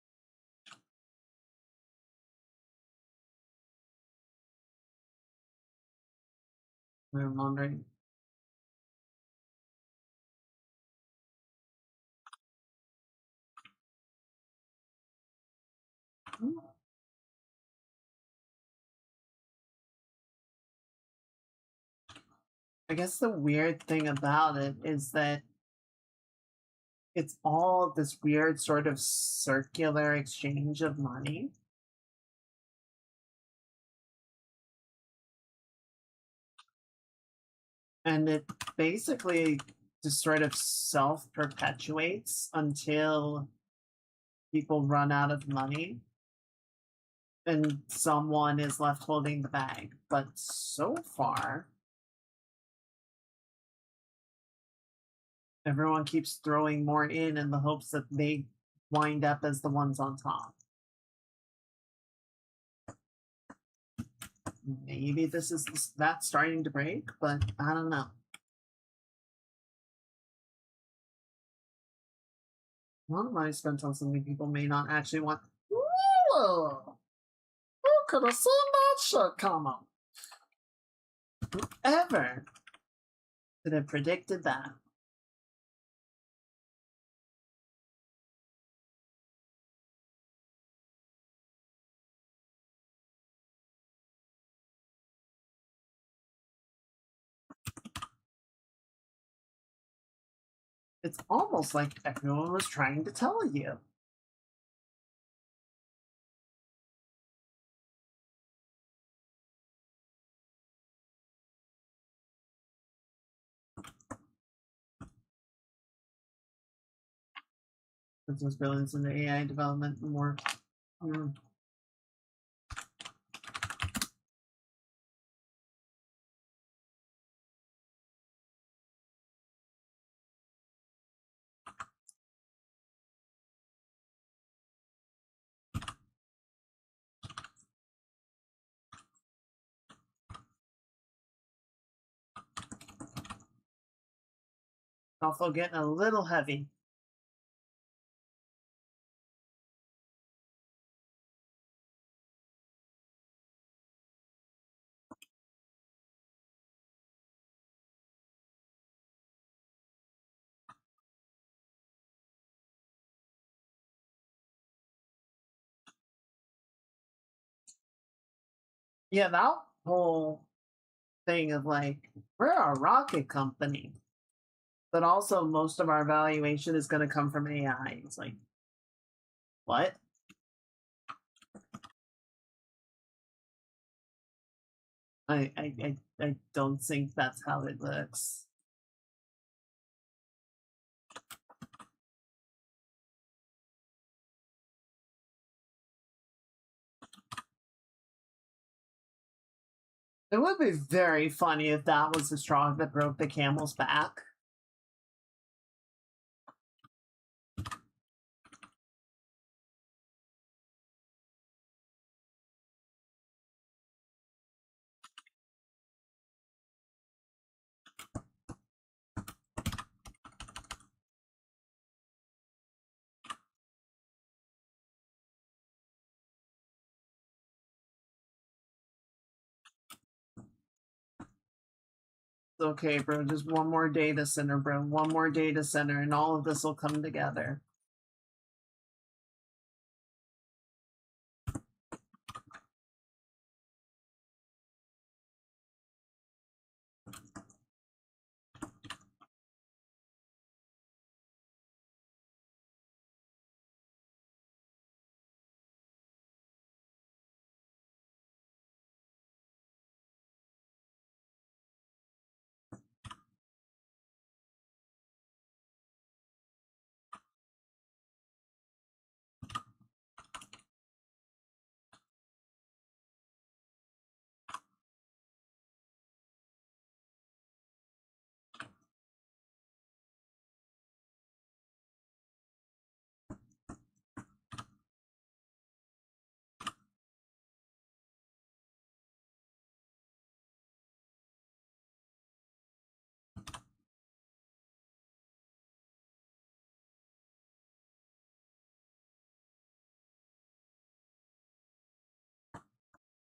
I'm wondering. I guess the weird thing about it is that it's all this weird sort of circular exchange of money. And it basically just sort of self perpetuates until people run out of money and someone is left holding the bag. But so far, everyone keeps throwing more in the hopes that they wind up as the ones on top. Maybe this is that starting to break, but I don't know. A lot of money spent on something people may not actually want. Ooh, who could have seen that shit coming? Whoever could have predicted that? It's almost like everyone was trying to tell you. That there's billions in the AI development and more. Also getting a little heavy. Yeah, that whole thing of like, we're a rocket company, but also most of our valuation is going to come from AI. It's like, what? I don't think that's how it looks. It would be very funny if that was the straw that broke the camel's back. Okay, bro, just one more data center, bro. One more data center, and all of this will come together.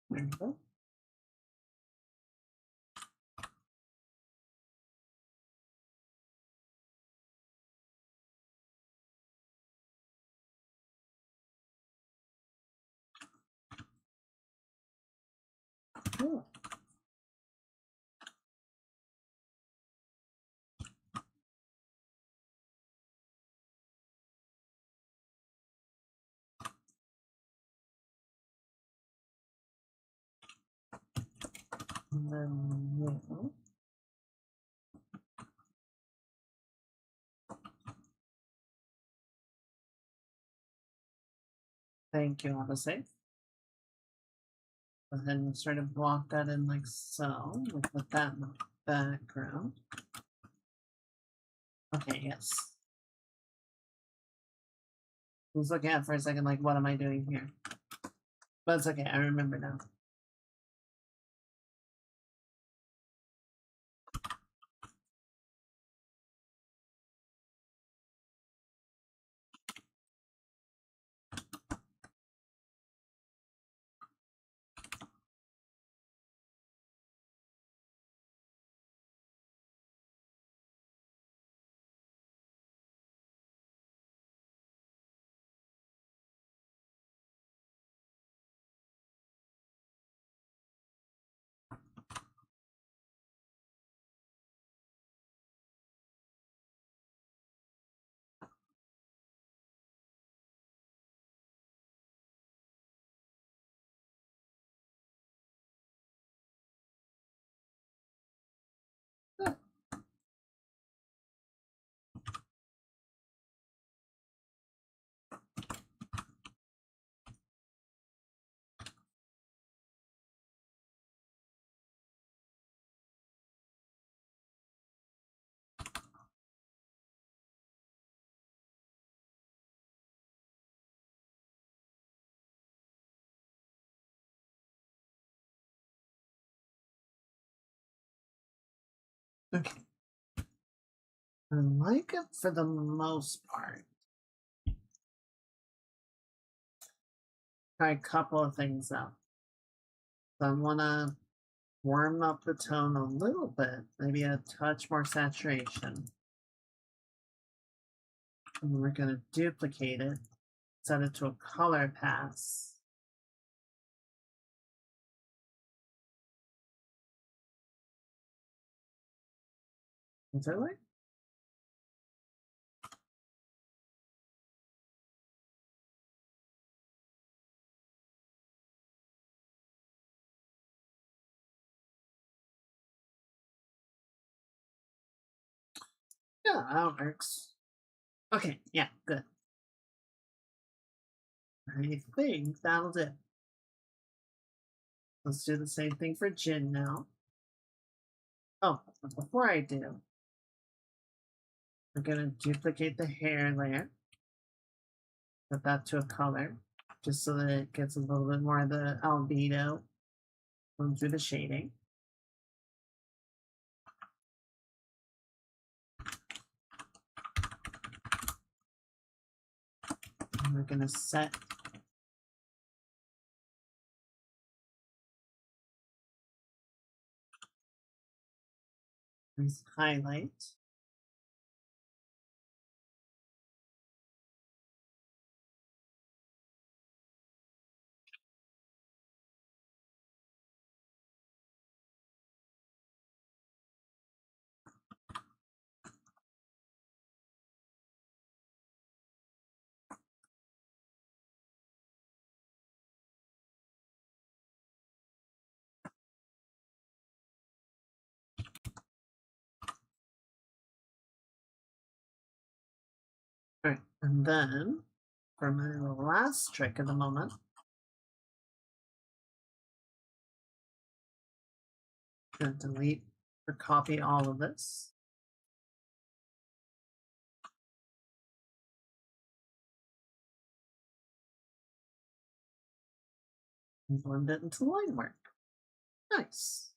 There you go. Cool. And then, yeah. Thank you, Odyssey. Go ahead and sort of block that in like so. We'll put that in the background. Okay, yes. I was looking at it for a second, like, what am I doing here? But it's okay, I remember now. Okay. I like it for the most part. Try a couple of things out. So I want to warm up the tone a little bit, maybe a touch more saturation. And we're going to duplicate it, set it to a color pass. Is that right? Yeah, that works. Okay, yeah, good. I think that'll do. Let's do the same thing for Jin now. Oh, but before I do, we're going to duplicate the hair layer, set that to a color, just so that it gets a little bit more of the albedo going through the shading. And we're going to set this highlight. All right, and then for my last trick of the moment, I'm going to delete or copy all of this. And blend it into line work. Nice.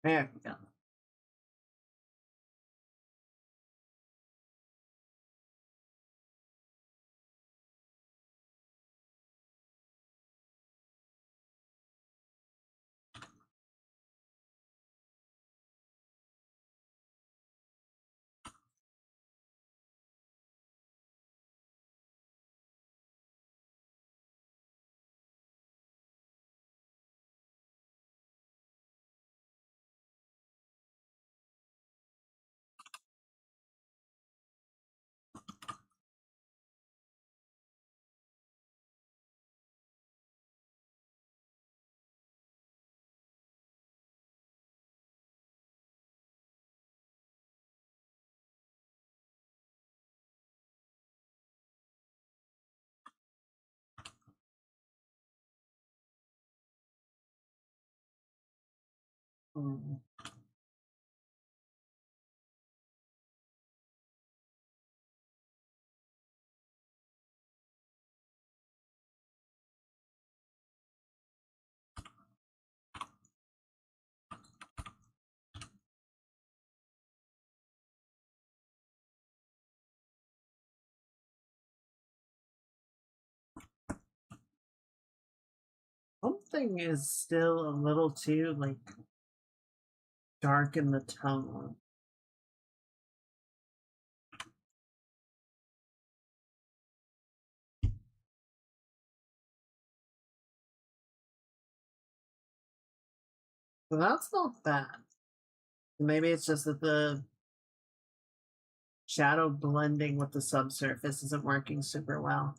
There we go. Mm. Something is still a little too like dark in the tone. So that's not bad. Maybe it's just that Shadow blending with the subsurface isn't working super well.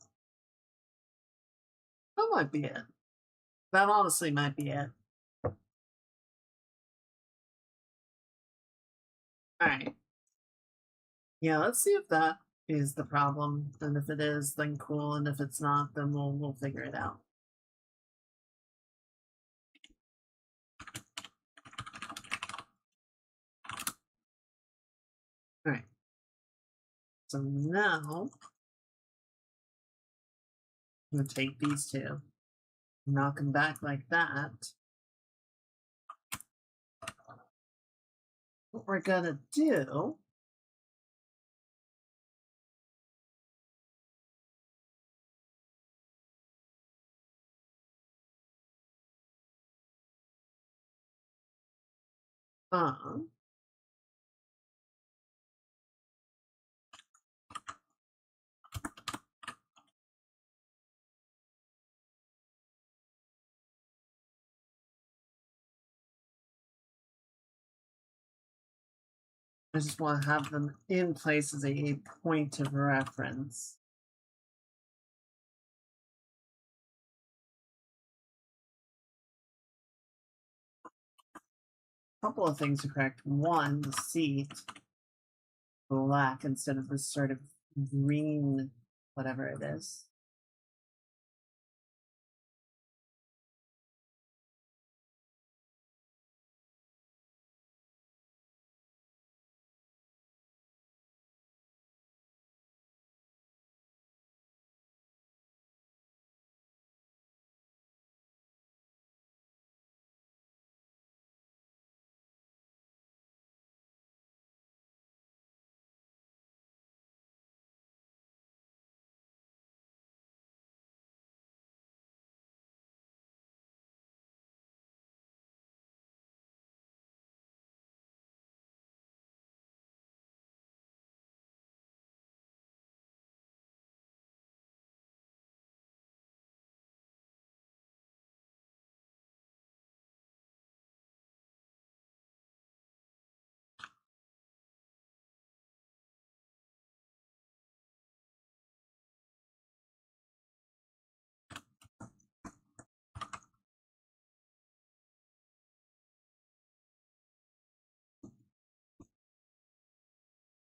That might be it. That honestly might be it. All right. Yeah, let's see if that is the problem. And if it is, then cool. And if it's not, then we'll figure it out. All right. So now I'm gonna take these two, knock them back like that. What we're gonna do um I just want to have them in place as a point of reference. Couple of things to correct. One, the seat black instead of this sort of green, whatever it is.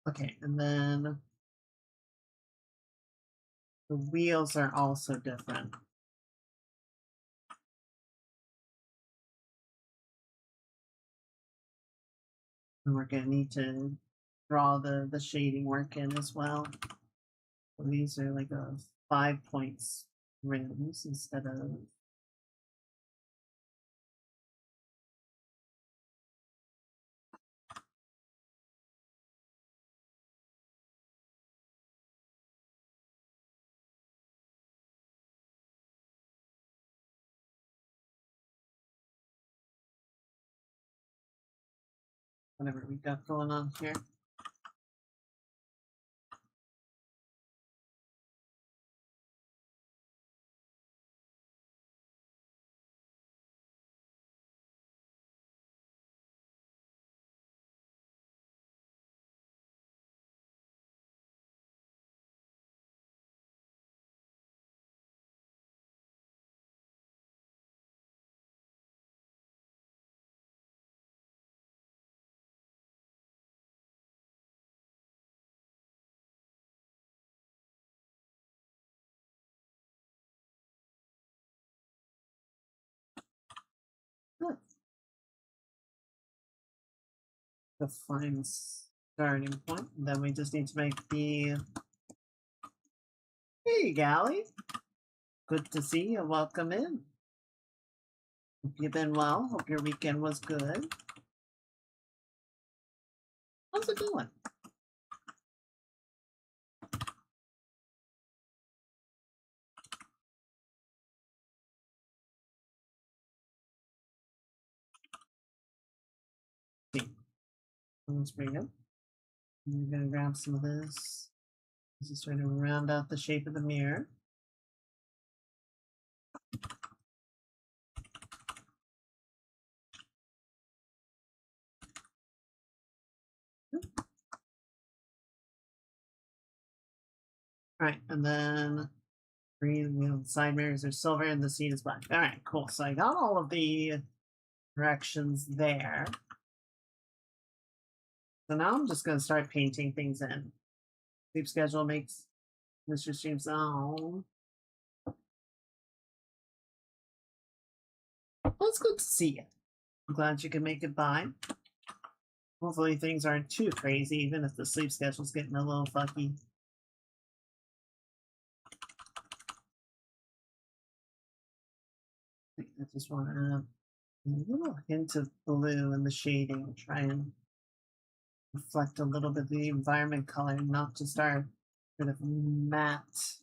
Okay, and then the wheels are also different. And we're gonna need to draw the shading work in as well. So these are like a 5 points rims instead of whatever we got going on here. Good. The fine starting point. Then we just need to make the. Hey, Gally. Good to see you. Welcome in. Hope you've been well. Hope your weekend was good. How's it going? See, that's pretty good. I'm gonna grab some of this. This is trying to round out the shape of the mirror. All right, and then green, the side mirrors are silver and the seat is black. All right, cool. So I got all of the directions there. So now I'm just going to start painting things in. Sleep schedule makes Mr. Streams. Oh, well, it's good to see you. I'm glad you can make it by. Hopefully things aren't too crazy, even if the sleep schedule's getting a little funky. I just want to add a little hint of blue in the shading, try and reflect a little bit of the environment color, not just our sort of matte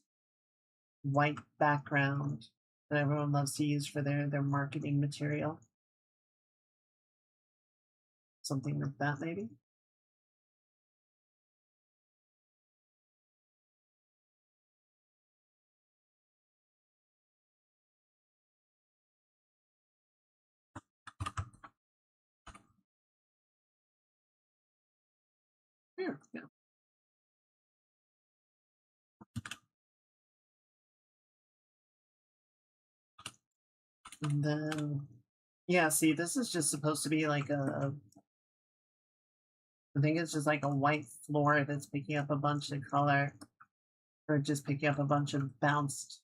white background that everyone loves to use for their marketing material. Something like that, maybe. There we go. And then, yeah, see, this is just supposed to be like I think it's just like a white floor that's picking up a bunch of color, or just picking up a bunch of bounced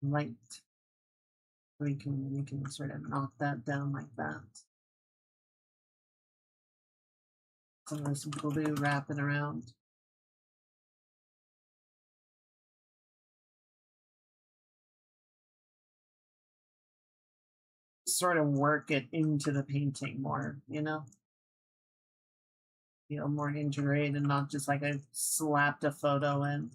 light. We can sort of knock that down like that. So there's some blue wrapping around. Sort of work it into the painting more, you know? Feel more integrated and not just like I slapped a photo in.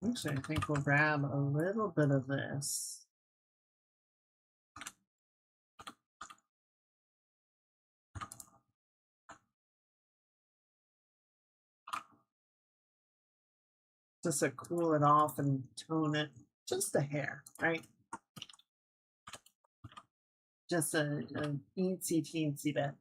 Actually, I think we'll grab a little bit of this. Just to cool it off and tone it just a hair, right? Just a teensy teensy bit.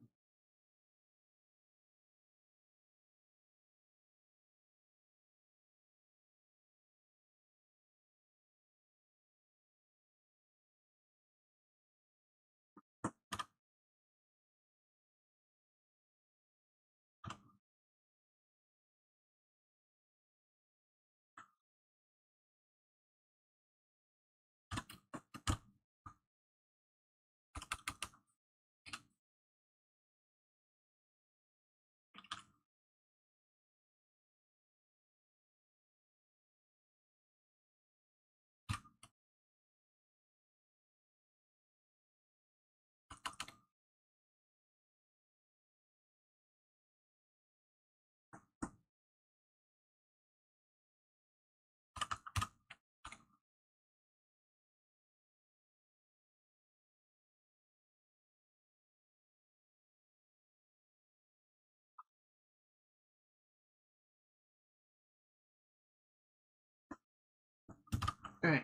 All right.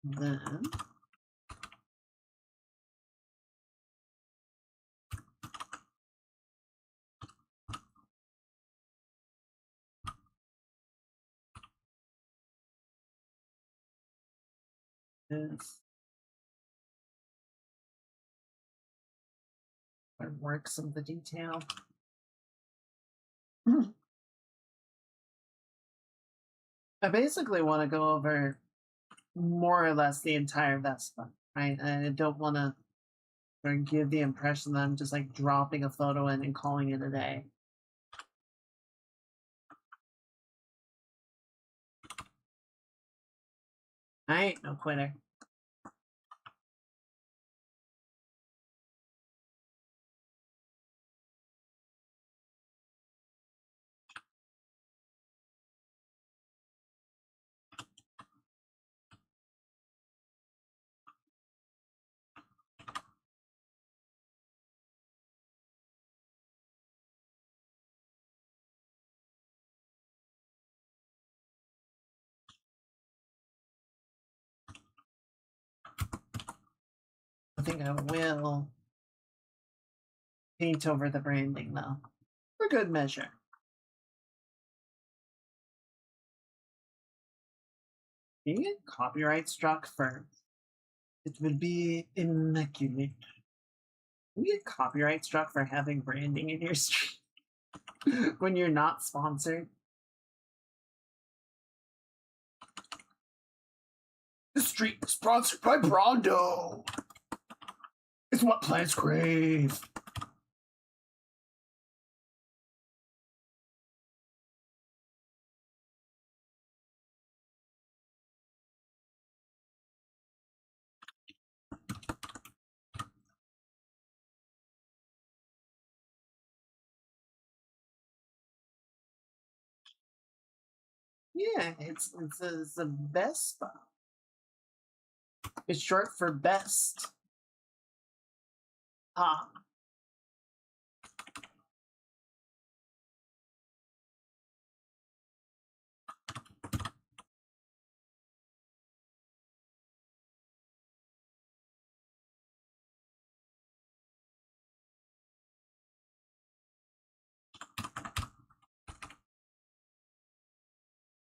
Then this work some of the detail. I basically want to go over more or less the entire Vespa, right? And I don't want to give the impression that I'm just like dropping a photo in and calling it a day. I ain't no quitter. think I will paint over the branding though, for good measure. Being get copyright struck for it would be immaculate. You get copyright struck for having branding in your stream when you're not sponsored. The stream is sponsored by Brondo. It's what plants crave. Yeah, it's the best. It's short for best.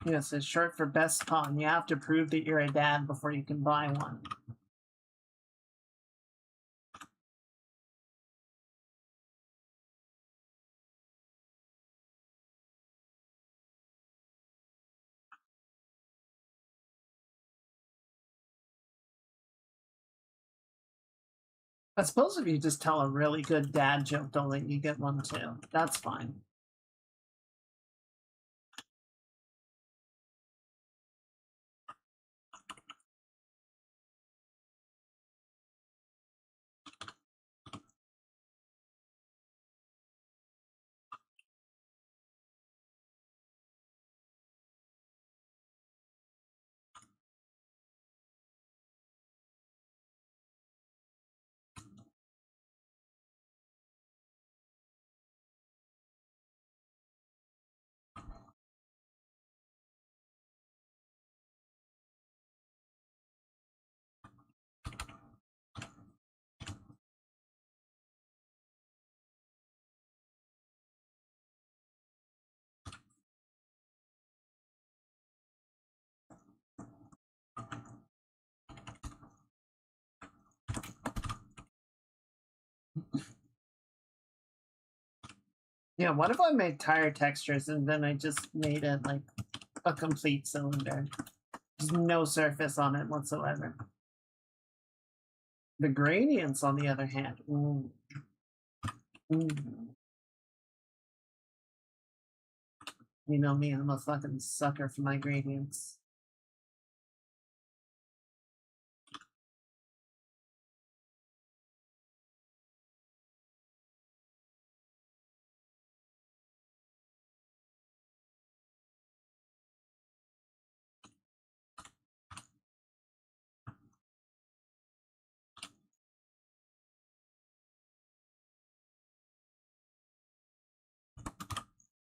Yes, it's short for best pawn. You have to prove that you're a dad before you can buy one. I suppose if you just tell a really good dad joke, they'll let you get one too. That's fine. Yeah, what if I made tire textures and then I just made it like a complete cylinder? There's no surface on it whatsoever. The gradients, on the other hand, ooh. Ooh. You know me, I'm a fucking sucker for my gradients.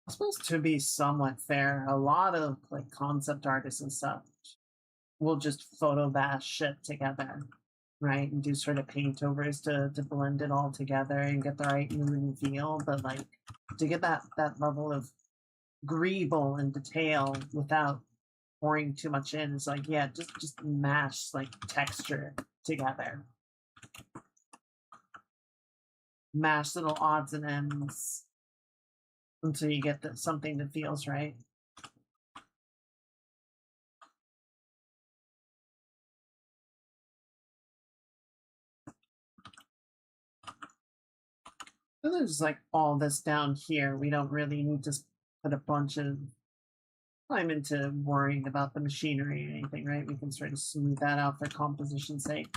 Supposed to be somewhat fair. A lot of like concept artists and stuff will just photo bash shit together, right? And do sort of paint overs to blend it all together and get the right mood and feel. But like to get that level of greeble and detail without pouring too much in is like, yeah, just mash like texture together. Mash little odds and ends until you get something that feels right. And there's like all this down here. We don't really need to put a bunch of time into worrying about the machinery or anything, right? We can sort of smooth that out for composition's sake.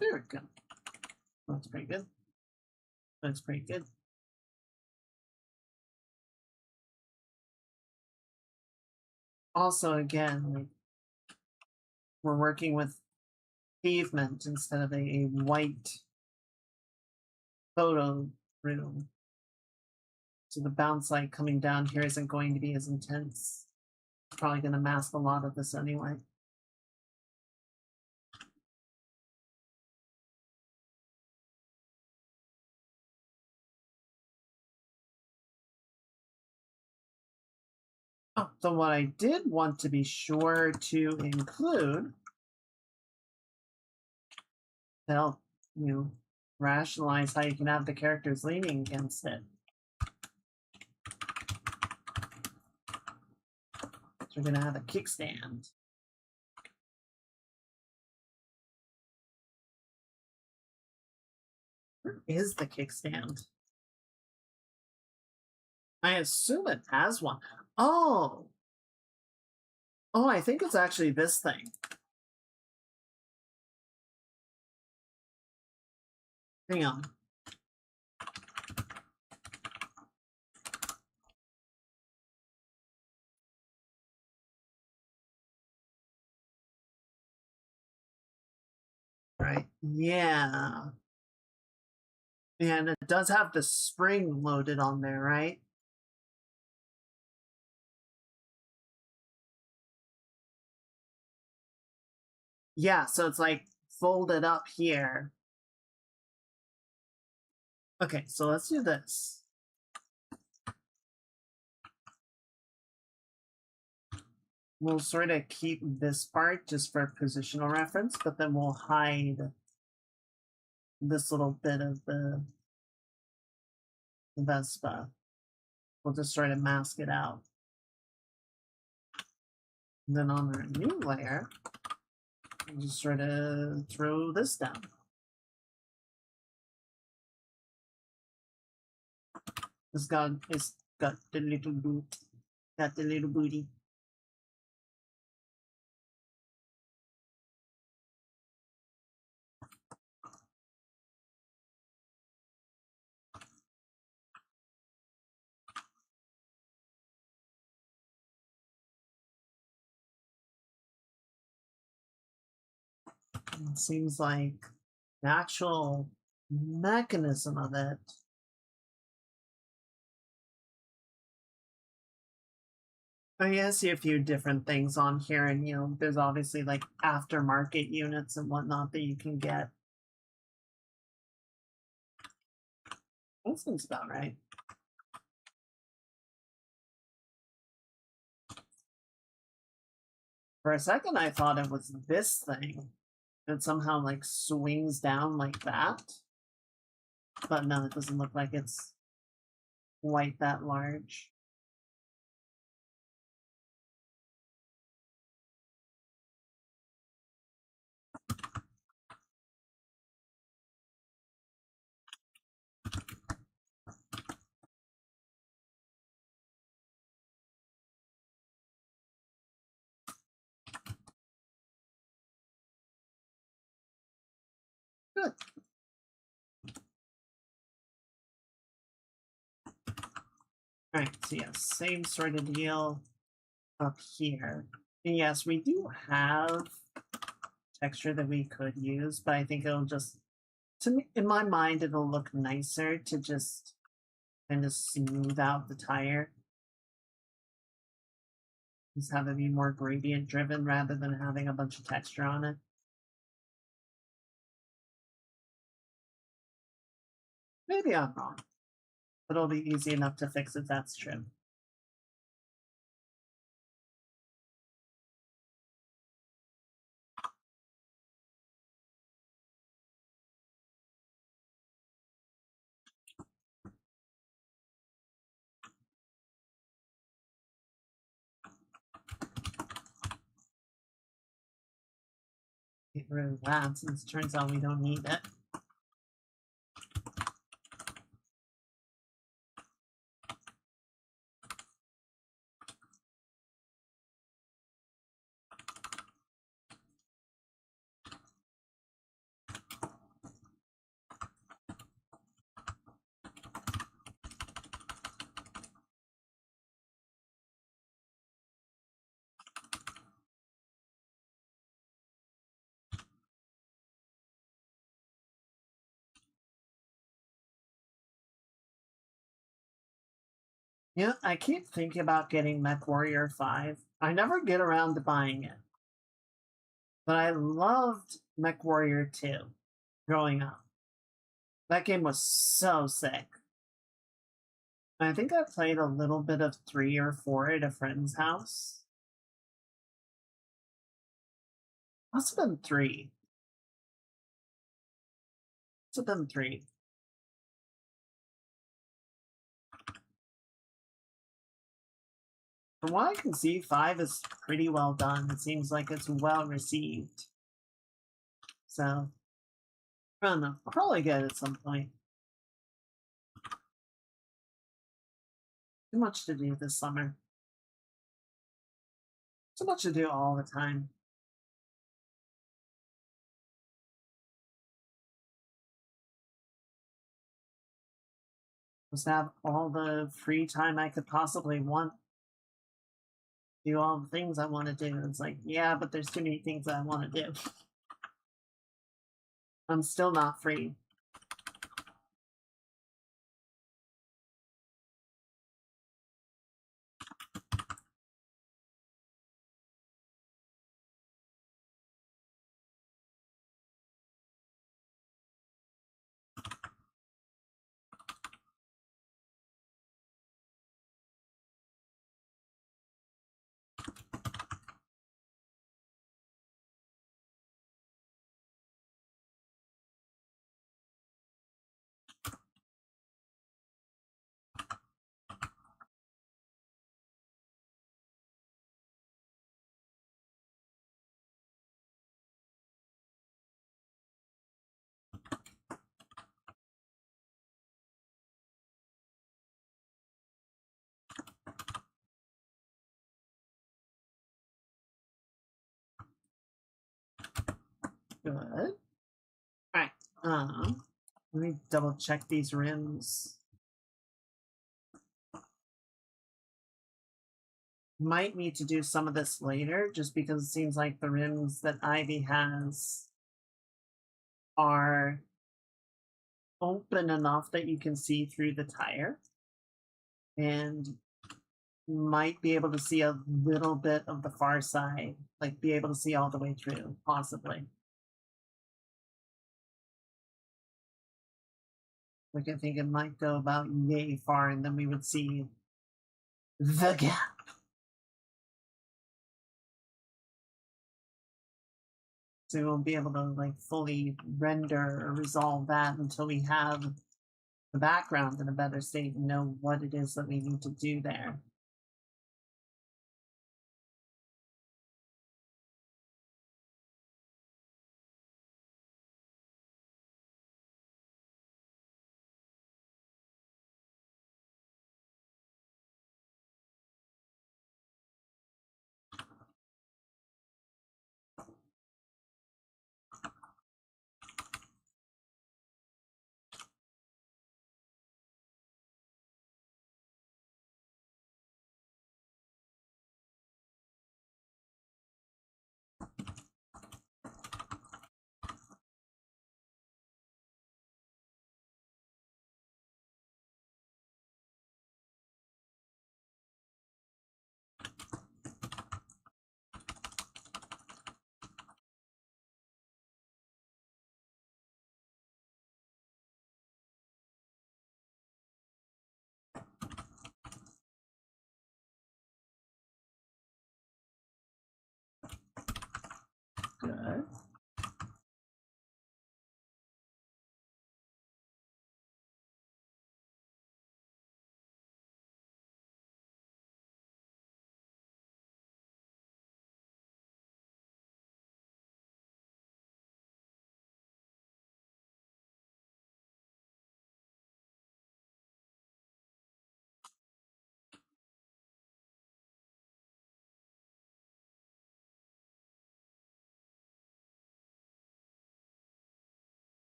There we go. That's pretty good. That's pretty good. Also, again, like we're working with pavement instead of a white photo room. So the bounce light coming down here isn't going to be as intense. It's probably going to mask a lot of this anyway. Oh, so what I did want to be sure to include to help you rationalize how you can have the characters leaning against it. So we're going to have a kickstand. Where is the kickstand? I assume it has one. Oh. Oh, I think it's actually this thing. Hang on. Right. Yeah. And it does have the spring loaded on there, right? Yeah, so it's like folded up here. Okay, so let's do this. We'll sort of keep this part just for positional reference, but then we'll hide this little bit of the Vespa. We'll just sort of mask it out. And then on our new layer, we'll just sort of throw this down. It's got the little boot. Got the little booty. It seems like the actual mechanism of it. I see a few different things on here, and there's obviously like aftermarket units and whatnot that you can get. That seems about right. For a second, I thought it was this thing that somehow like swings down like that. But no, it doesn't look like it's quite that large. Good. All right, so yeah, same sort of deal up here. And yes, we do have texture that we could use, but I think it'll just, to me, in my mind, it'll look nicer to just kind of smooth out the tire. Just have it be more gradient driven rather than having a bunch of texture on it. Maybe I'm wrong, but it'll be easy enough to fix if that's true. Get rid of that since it turns out we don't need it. Yeah, I keep thinking about getting Mech Warrior 5. I never get around to buying it, but I loved Mech Warrior 2 growing up. That game was so sick. I think I played a little bit of 3 or 4 at a friend's house. Must have been 3. Must have been 3. From what I can see, 5 is pretty well done. It seems like it's well received. So, I don't know. I'll probably get it at some point. Too much to do this summer. Too much to do all the time. Just have all the free time I could possibly want. Do all the things I want to do. It's like, yeah, but there's too many things I want to do. I'm still not free. Good. All right. Let me double check these rims. Might need to do some of this later just because it seems like the rims that Ivy has are open enough that you can see through the tire and might be able to see a little bit of the far side, like be able to see all the way through, possibly. Like I think it might go about yay far and then we would see the gap. So we won't be able to like fully render or resolve that until we have the background in a better state and know what it is that we need to do there.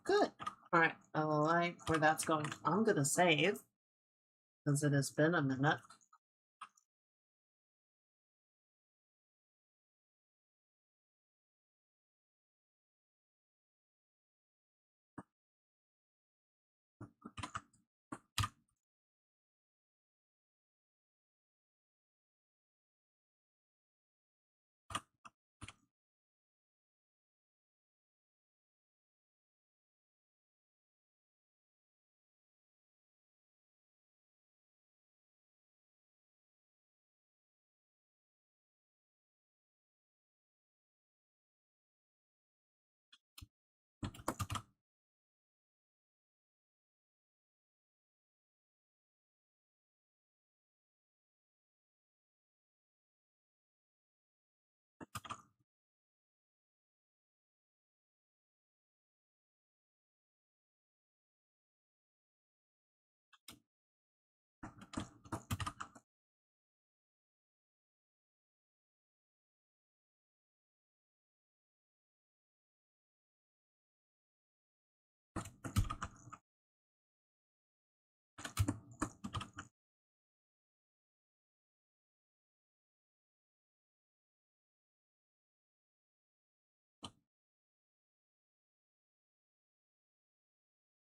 Good. All right. I like where that's going. I'm going to save because it has been a minute.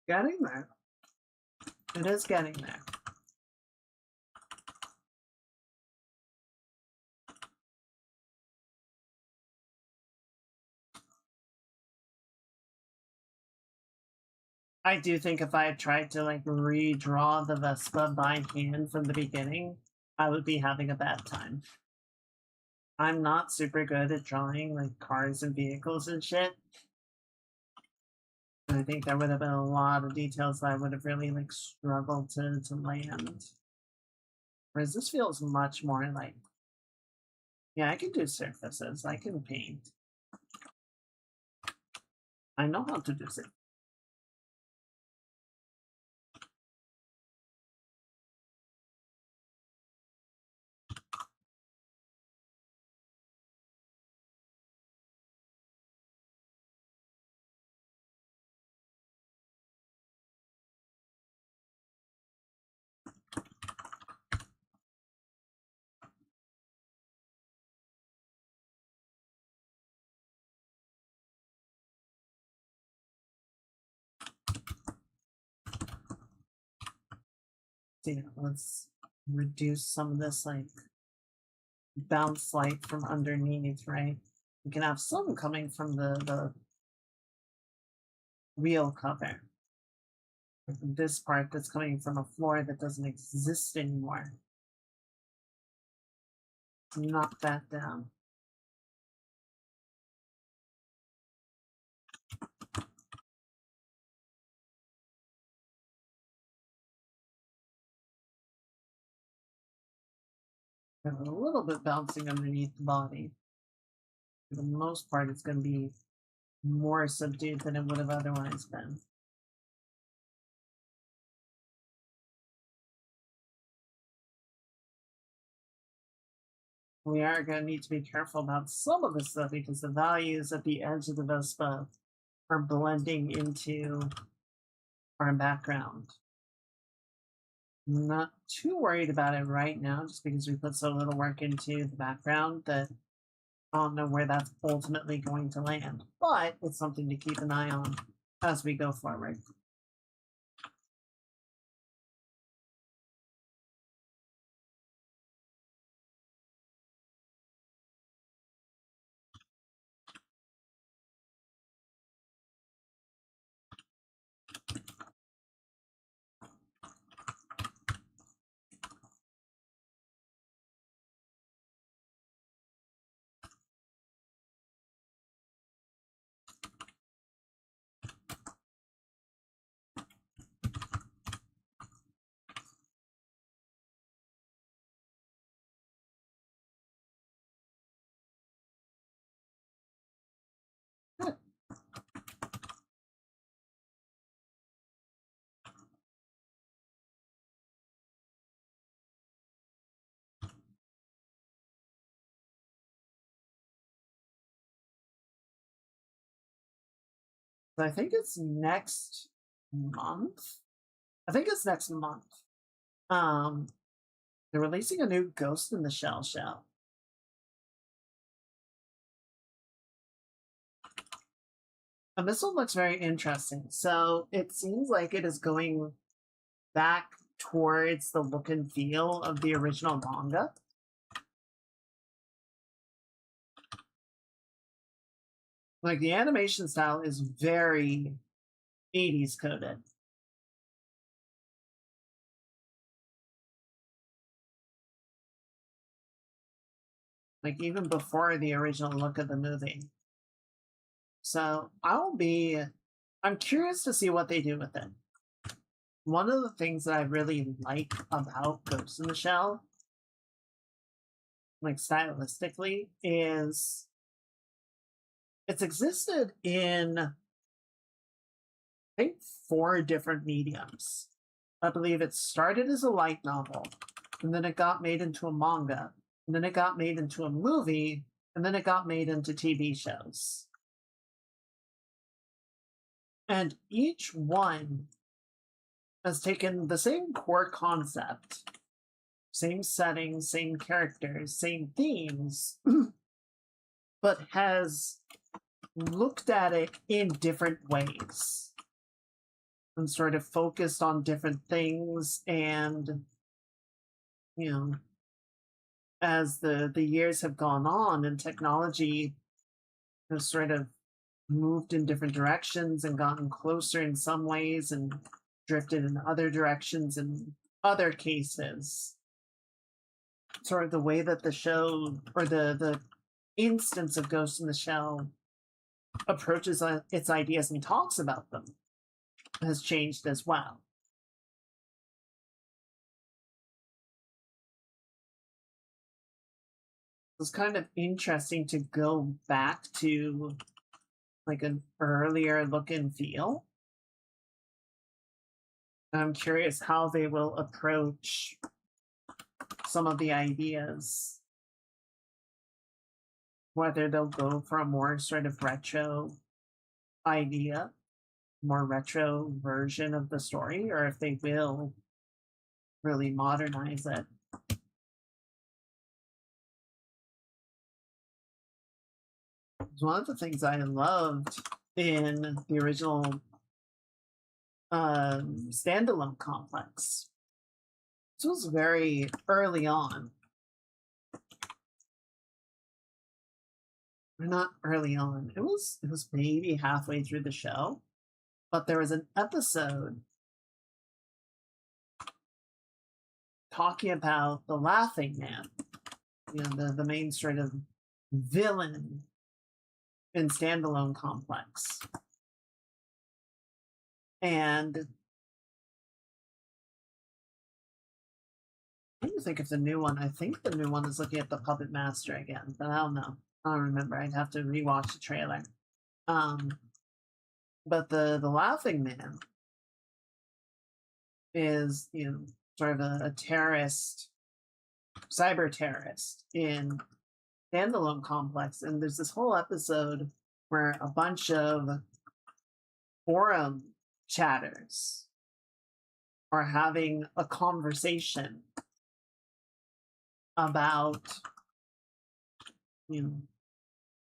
Getting there. It is getting there. I do think if I had tried to like redraw the Vespa by hand from the beginning, I would be having a bad time. I'm not super good at drawing like cars and vehicles and shit. And I think there would have been a lot of details that I would have really like struggled to land. Whereas this feels much more like, yeah, I can do surfaces. I can paint. I know how to do it. So, yeah, let's reduce some of this like bounce light from underneath, right? We can have some coming from the wheel cover. This part that's coming from a floor that doesn't exist anymore. Knock that down. And a little bit bouncing underneath the body. For the most part, it's going to be more subdued than it would have otherwise been. We are going to need to be careful about some of this stuff because the values at the edge of the Vespa are blending into our background. I'm not too worried about it right now just because we put so little work into the background that I don't know where that's ultimately going to land. But it's something to keep an eye on as we go forward. I think it's next month. I think it's next month. Um, they're releasing a new Ghost in the Shell show. And this one looks very interesting. So it seems like it is going back towards the look and feel of the original manga. Like the animation style is very 80s coded. Like even before the original look of the movie. So I'm curious to see what they do with it. One of the things that I really like about Ghost in the Shell, like stylistically, is it's existed in I think 4 different mediums. I believe it started as a light novel, and then it got made into a manga, and then it got made into a movie, and then it got made into TV shows. And each one has taken the same core concept, same setting, same characters, same themes, but has looked at it in different ways and sort of focused on different things. And, you know, as the years have gone on and technology has sort of moved in different directions and gotten closer in some ways and drifted in other directions in other cases, sort of the way that the show or the instance of Ghost in the Shell approaches its ideas and talks about them has changed as well. It's kind of interesting to go back to like an earlier look and feel. I'm curious how they will approach some of the ideas, whether they'll go for a more sort of retro idea, more retro version of the story, or if they will really modernize it. One of the things I loved in the original standalone complex, this was very early on. Or not early on. It was maybe halfway through the show, but there was an episode talking about the Laughing Man, you know, the main sort of villain in standalone complex. And I don't think of the new one. I think the new one is looking at the Puppet Master again, but I don't know. I don't remember. I'd have to rewatch the trailer. But the Laughing Man is, you know, sort of a terrorist, cyber terrorist in standalone complex, and there's this whole episode where a bunch of forum chatters are having a conversation about, you know,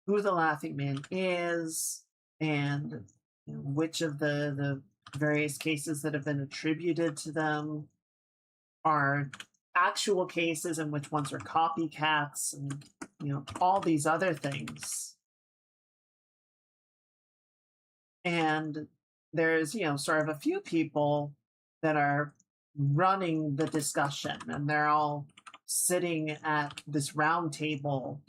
who the Laughing Man is and, you know, which of the various cases that have been attributed to them are actual cases and which ones are copycats, and, you know, all these other things. And there's, you know, sort of a few people that are running the discussion, and they're all sitting at this round table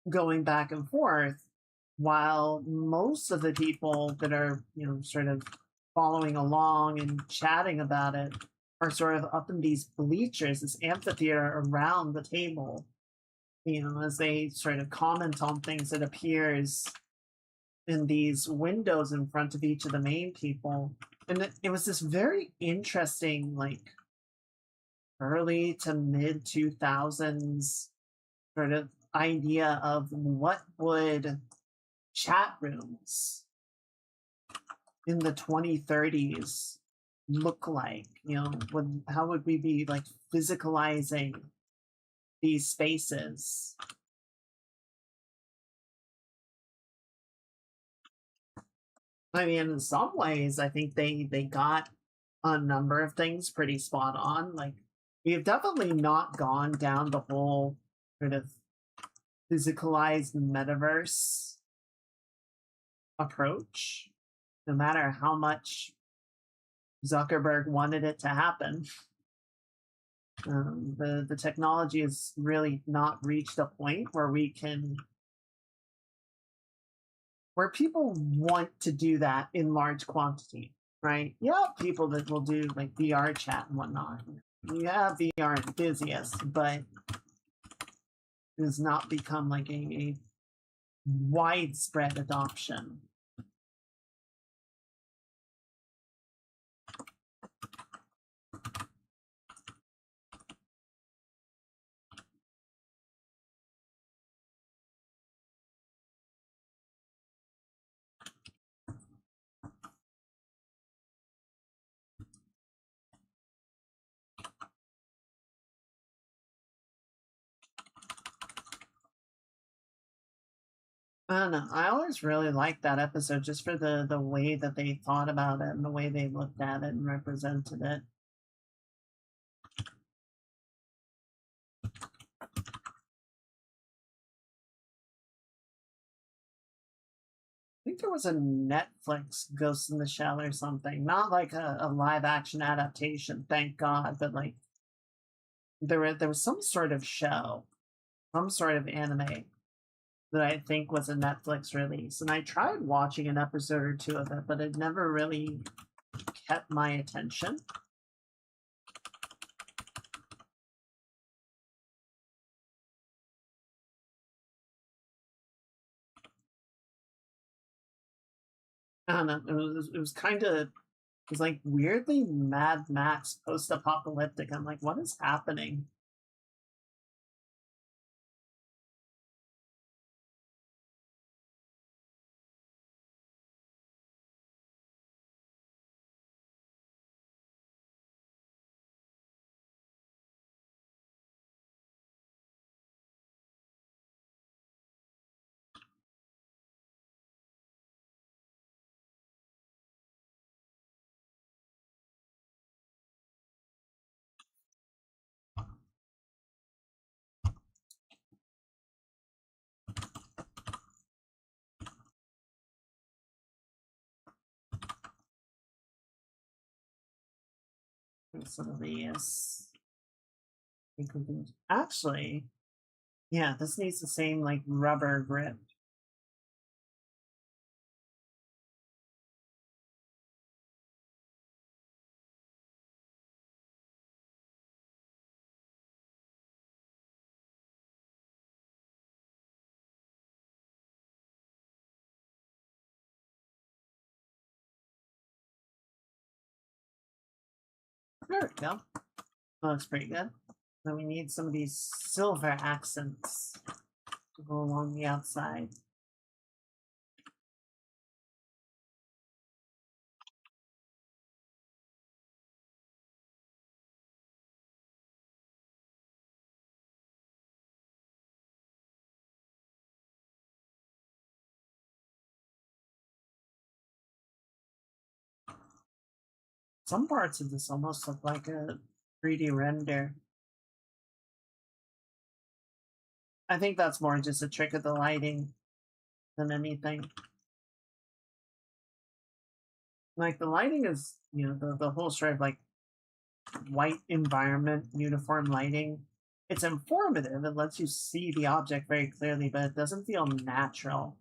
going back and forth, while most of the people that are, you know, sort of following along and chatting about it are sort of up in these bleachers, this amphitheater around the table, you know, as they sort of comment on things that appears in these windows in front of each of the main people. And it was this very interesting, like early to mid 2000s sort of idea of what would chat rooms in the 2030s look like? How would we be like physicalizing these spaces? I mean, in some ways, I think they got a number of things pretty spot on. Like, we've definitely not gone down the whole sort of physicalized metaverse approach, no matter how much Zuckerberg wanted it to happen. The technology has really not reached a point where people want to do that in large quantity, right? You have people that will do like VR chat and whatnot. You have VR enthusiasts, but it has not become like a widespread adoption. I don't know. I always really liked that episode just for the way that they thought about it and the way they looked at it and represented it. I think there was a Netflix Ghost in the Shell or something. Not like a live action adaptation, thank God, but like there was some sort of show, some sort of anime that I think was a Netflix release. And I tried watching an episode or two of it, but it never really kept my attention. I don't know. It was kind of, it was like weirdly Mad Max post apocalyptic. I'm like, what is happening? Some of these. Actually, yeah, this needs the same like rubber grip. There we go. That looks pretty good. Then we need some of these silver accents to go along the outside. Some parts of this almost look like a 3D render. I think that's more just a trick of the lighting than anything. Like the lighting is, the whole sort of like white environment, uniform lighting. It's informative. It lets you see the object very clearly, but it doesn't feel natural.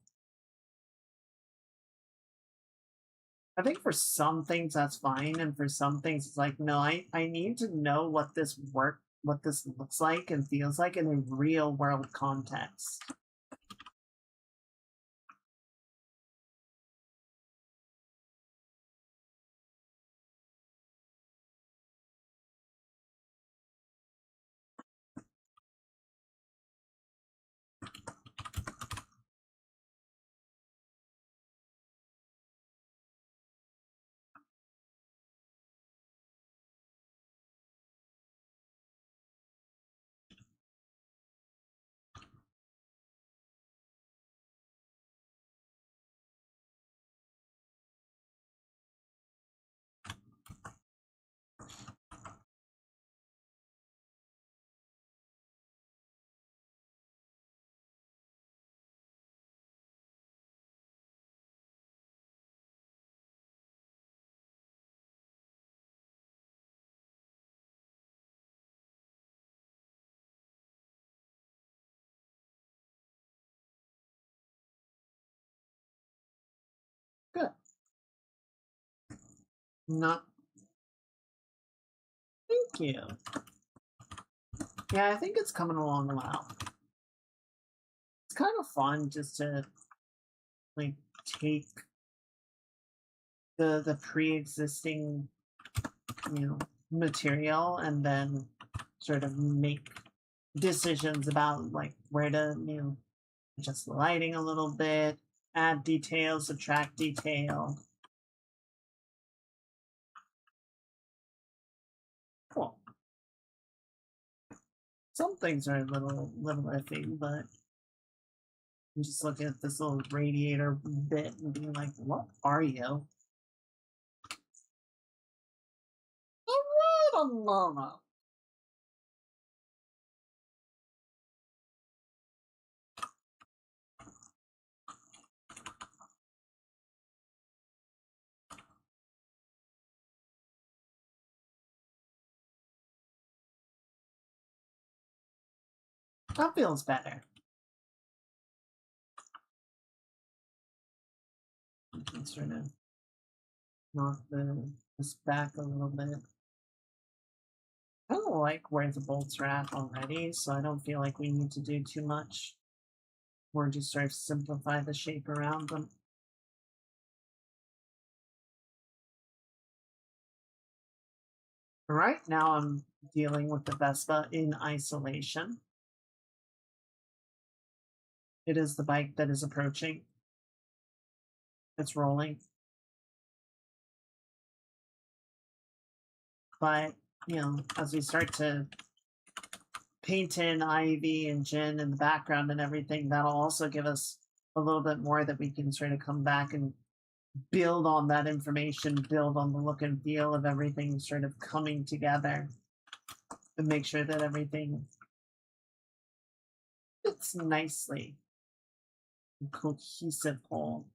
I think for some things that's fine, and for some things it's like, no, I need to know what this looks like and feels like in a real world context. Not thank you. Yeah, I think it's coming along well. It's kind of fun just to like take the pre-existing, material and then sort of make decisions about like where to, adjust the lighting a little bit, add detail, subtract detail. Cool. Some things are a little iffy, but I'm just looking at this little radiator bit and being like, what are you? Wait a moment. That feels better. You can sort of knock this back a little bit. I don't like where the bolts are at already, so I don't feel like we need to do too much. Or just sort of simplify the shape around them. Right now I'm dealing with the Vespa in isolation. It is the bike that is approaching. It's rolling. But, as we start to paint in Ivy and Jen in the background and everything, that'll also give us a little bit more that we can sort of come back and build on that information, build on the look and feel of everything sort of coming together and make sure that everything fits nicely and cohesive whole.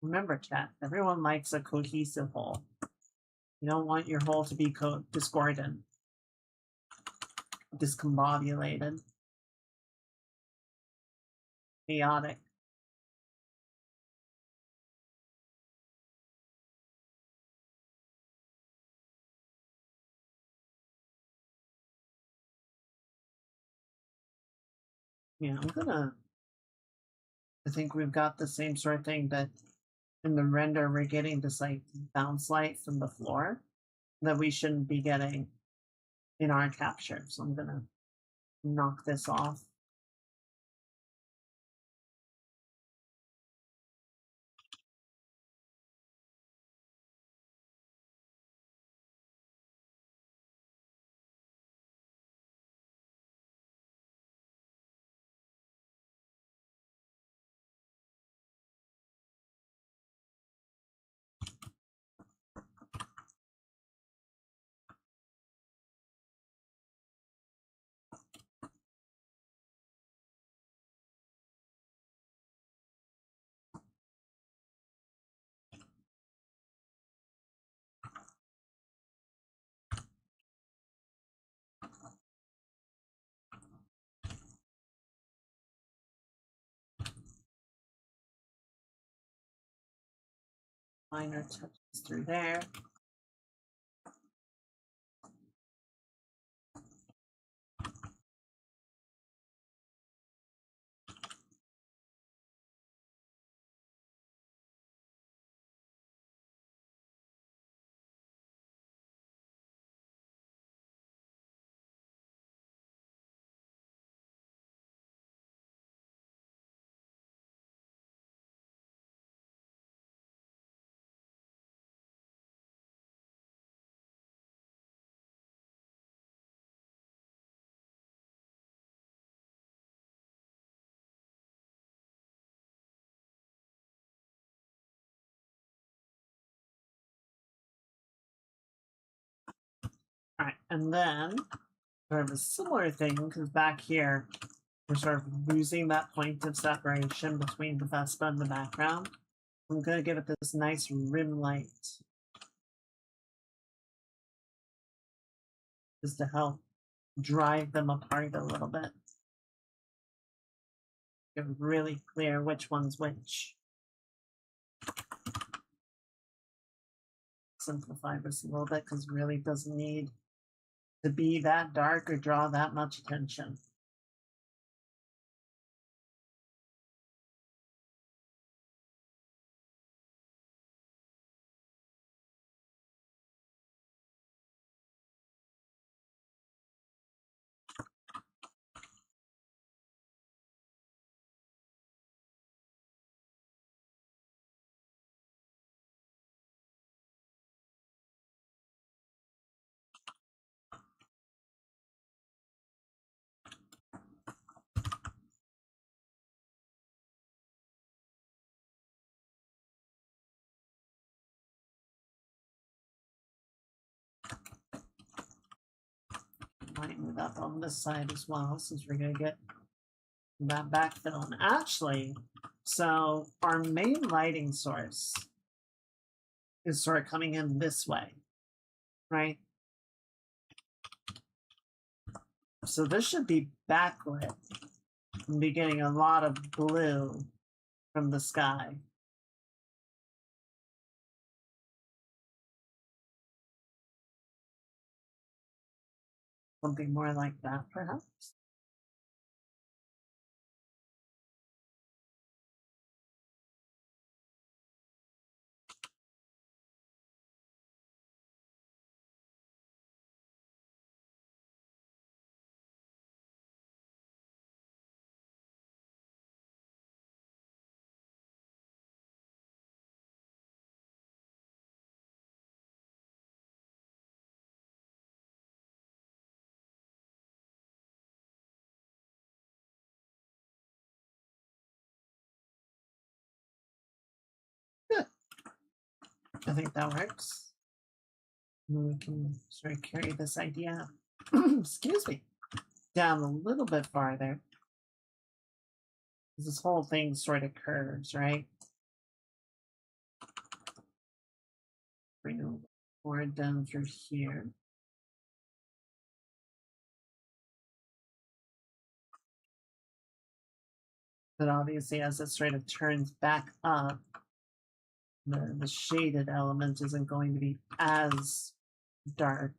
Remember, chat, everyone likes a cohesive whole. You don't want your whole to be discordant, discombobulated, chaotic. Yeah, I think we've got the same sort of thing that in the render we're getting this like bounce light from the floor that we shouldn't be getting in our capture. So I'm gonna knock this off. Minor touches through there. All right, and then sort of a similar thing because back here we're sort of losing that point of separation between the Vespa and the background. I'm gonna give it this nice rim light just to help drive them apart a little bit. Get really clear which one's which. Simplify this a little bit because it really doesn't need to be that dark or draw that much attention. Might move up on this side as well, since we're going to get that backfill. And actually, so our main lighting source is sort of coming in this way, right? So this should be backlit and be getting a lot of blue from the sky. Something more like that, perhaps. Good. I think that works. And we can sort of carry this idea, excuse me, down a little bit farther. This whole thing sort of curves, right? Bring a board down through here. But obviously, as it sort of turns back up, the shaded element isn't going to be as dark.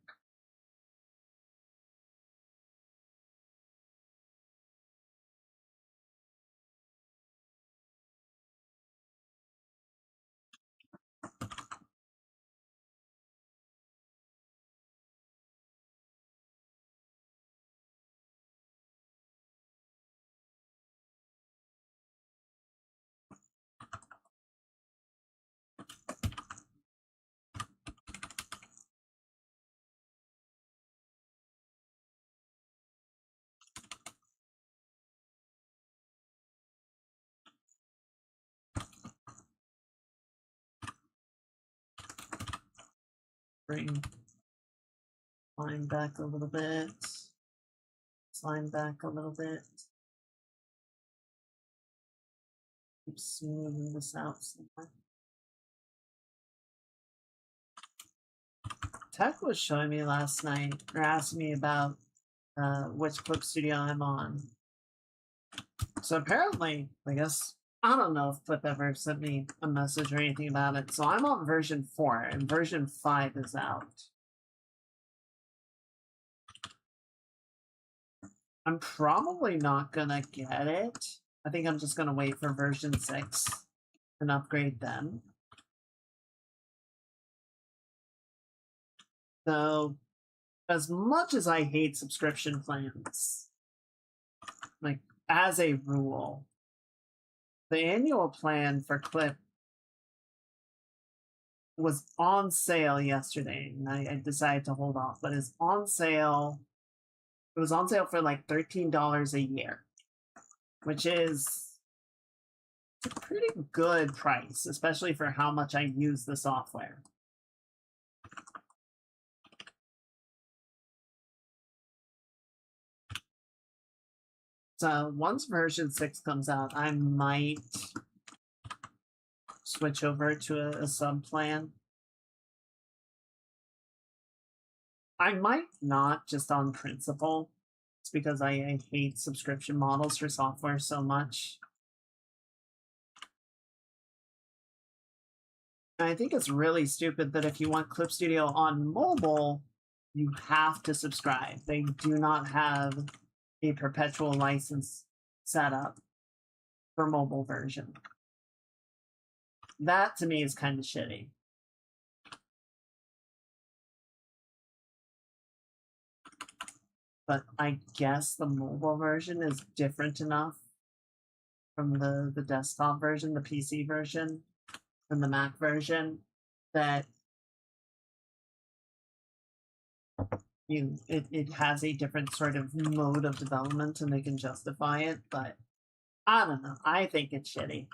Bring line back a little bit. Line back a little bit. Keep smoothing this out. Tech was showing me last night, or asking me about which clip studio I'm on. So apparently, I guess, I don't know if Clip ever sent me a message or anything about it. So I'm on version 4, and version 5 is out. I'm probably not gonna get it. I think I'm just gonna wait for version 6 and upgrade then. So, as much as I hate subscription plans, like, as a rule, the annual plan for Clip was on sale yesterday, and I decided to hold off, but it's on sale. It was on sale for like $13 a year, which is a pretty good price, especially for how much I use the software. So once version 6 comes out, I might switch over to a sub plan. I might not just on principle. It's because I hate subscription models for software so much. And I think it's really stupid that if you want Clip Studio on mobile, you have to subscribe. They do not have a perpetual license set up for mobile version. That to me is kind of shitty. But I guess the mobile version is different enough from the desktop version, the PC version, and the Mac version that it has a different sort of mode of development and they can justify it. But I don't know. I think it's shitty.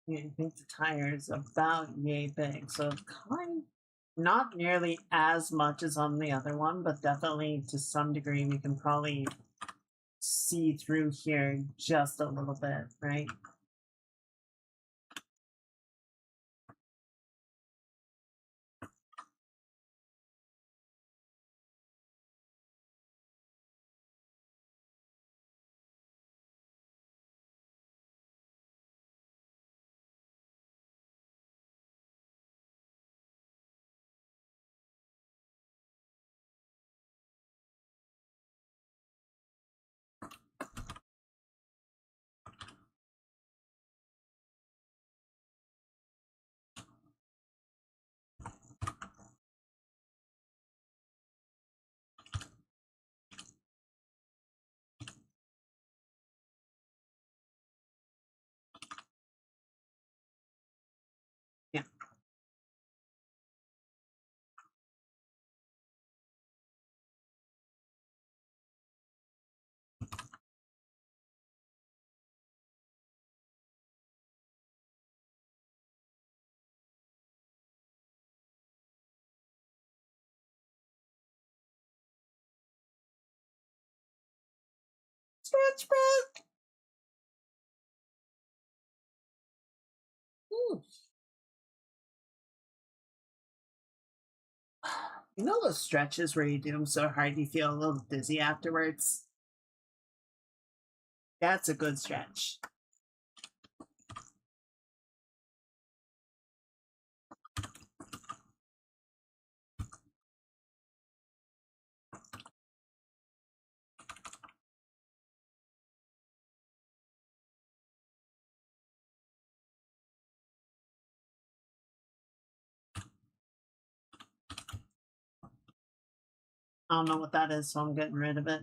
Yeah, I think the tire is about yay big, so kind not nearly as much as on the other one, but definitely to some degree we can probably see through here just a little bit, right? Yeah. Stretch break. Ooh. You know those stretches where you do them so hard you feel a little dizzy afterwards? That's a good stretch. I don't know what that is, so I'm getting rid of it.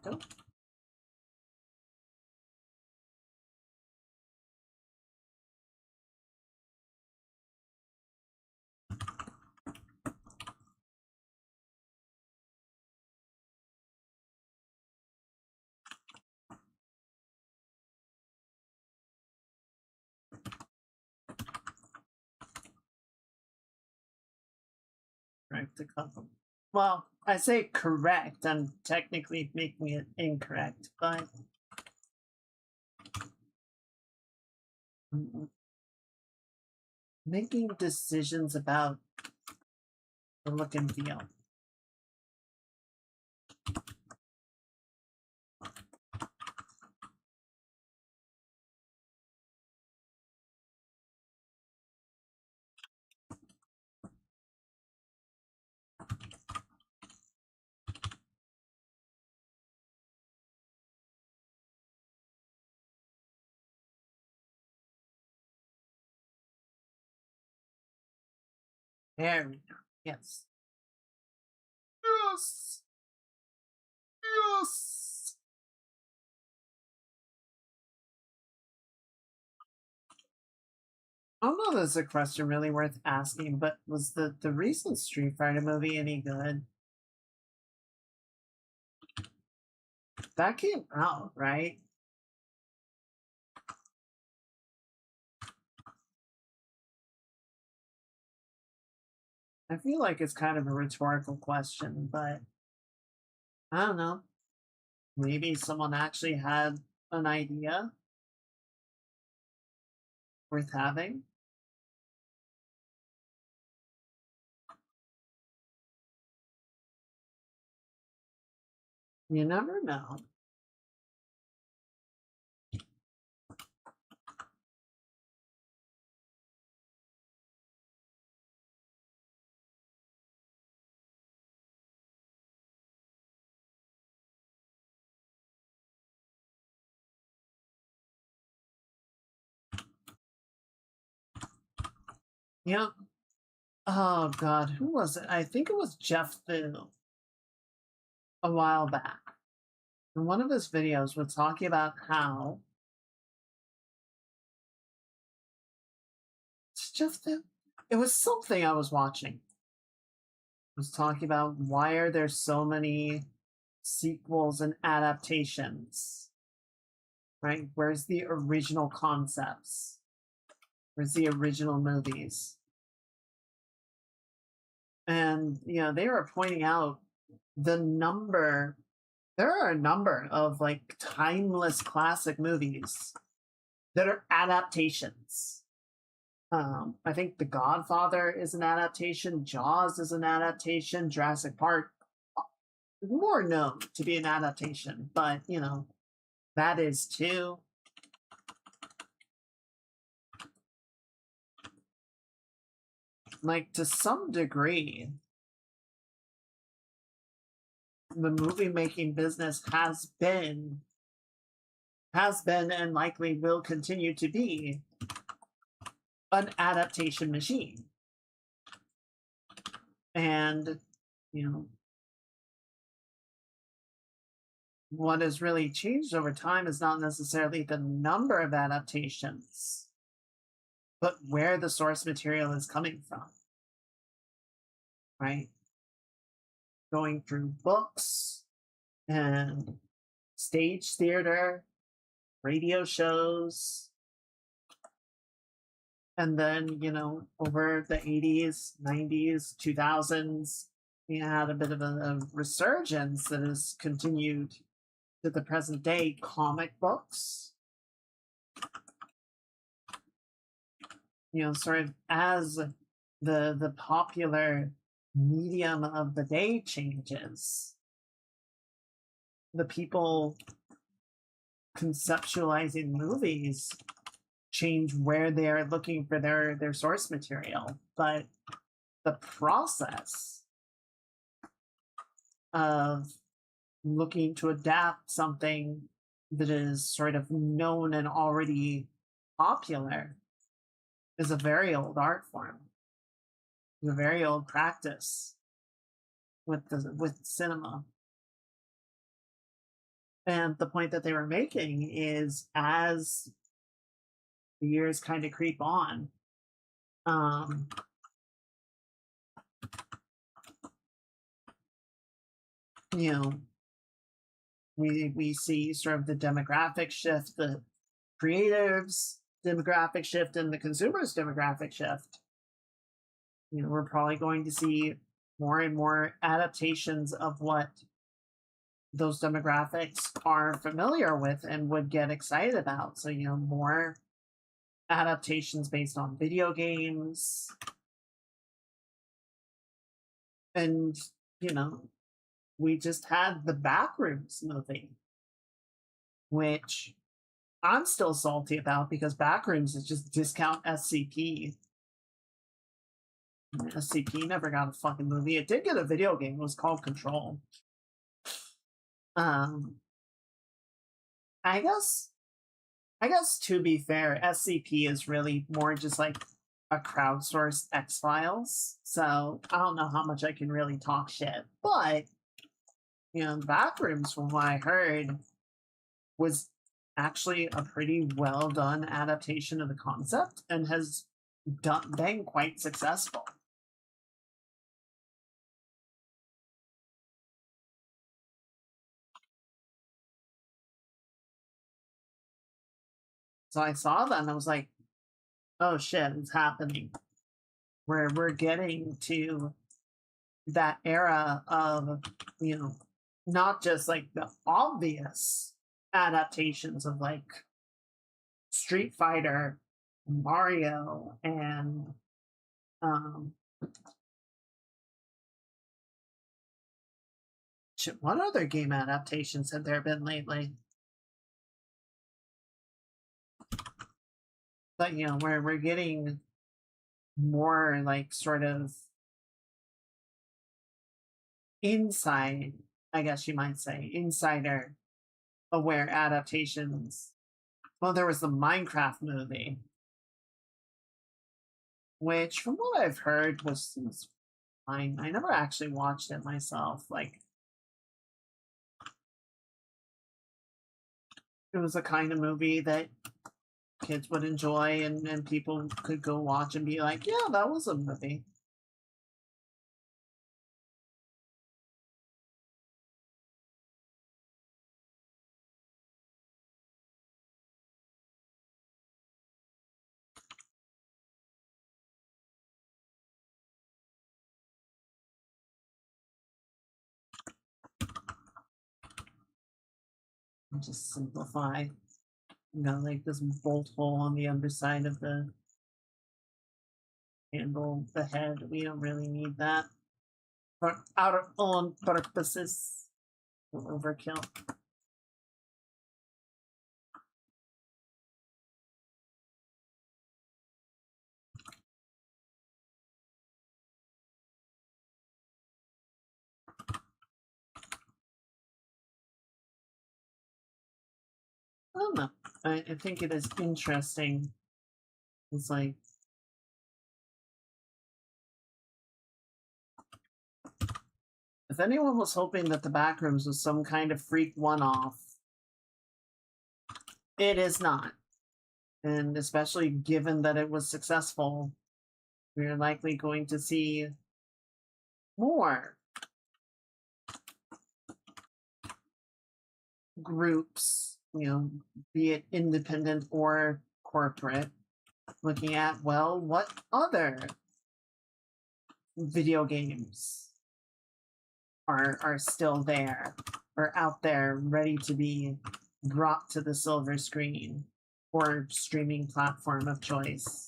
Nope. Correct a couple. Well, I say correct. I'm technically making it incorrect, but making decisions about the look and feel. There we go. Yes. Yes. Yes. I don't know if this is a question really worth asking, but was the recent Street Fighter movie any good? That came out, right? I feel like it's kind of a rhetorical question, but I don't know. Maybe someone actually had an idea worth having. You never know. Yep. Oh God, who was it? I think it was Jeff Fu a while back. In one of his videos was talking about how it's Jeff Fu. It was something I was watching. It was talking about why are there so many sequels and adaptations? Right? Where's the original concepts? Where's the original movies? And they were pointing out the number there are a number of like timeless classic movies that are adaptations. I think The Godfather is an adaptation, Jaws is an adaptation, Jurassic Park more known to be an adaptation, but that is too. Like to some degree, the movie making business has been and likely will continue to be an adaptation machine. And what has really changed over time is not necessarily the number of adaptations, but where the source material is coming from, right? Going through books and stage theater, radio shows, and then, over the 80s, 90s, 2000s, we had a bit of a resurgence that has continued to the present day. Comic books, sort of as the popular medium of the day changes, the people conceptualizing movies change where they're looking for their source material, but the process of looking to adapt something that is sort of known and already popular is a very old art form. It's a very old practice with cinema. And the point that they were making is as the years kind of creep on, um, you know, we see sort of the demographic shift, the creatives demographic shift, and the consumers demographic shift. We're probably going to see more and more adaptations of what those demographics are familiar with and would get excited about. So, more adaptations based on video games. And, you know, we just had the Backrooms movie, which I'm still salty about because Backrooms is just discount SCP. SCP never got a fucking movie. It did get a video game. It was called Control. Um, I guess to be fair, SCP is really more just like a crowdsourced X Files. So I don't know how much I can really talk shit. But the Backrooms, from what I heard, was actually a pretty well done adaptation of the concept and has been quite successful. So I saw that and I was like, oh shit, it's happening. Where we're getting to that era of, not just like the obvious adaptations of like Street Fighter, Mario, and shit, what other game adaptations have there been lately? But where we're getting more like sort of inside, I guess you might say, insider aware adaptations. Well, there was the Minecraft movie, which, from what I've heard, was fine. I never actually watched it myself. Like, it was a kind of movie that kids would enjoy and people could go watch and be like, yeah, that was a movie. Just simplify. Like this bolt hole on the underside of the handle, the head. We don't really need that for our own purposes. Overkill. I don't know. I think it is interesting. It's like, if anyone was hoping that the Backrooms was some kind of freak one-off, it is not. And especially given that it was successful, we're likely going to see more groups, be it independent or corporate, looking at, well, what other video games are still there or out there ready to be brought to the silver screen or streaming platform of choice.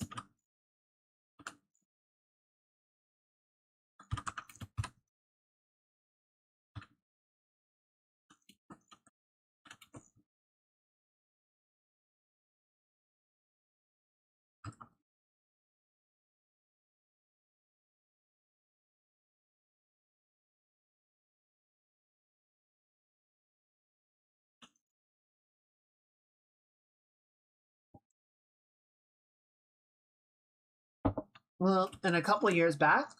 Well, in a couple years back,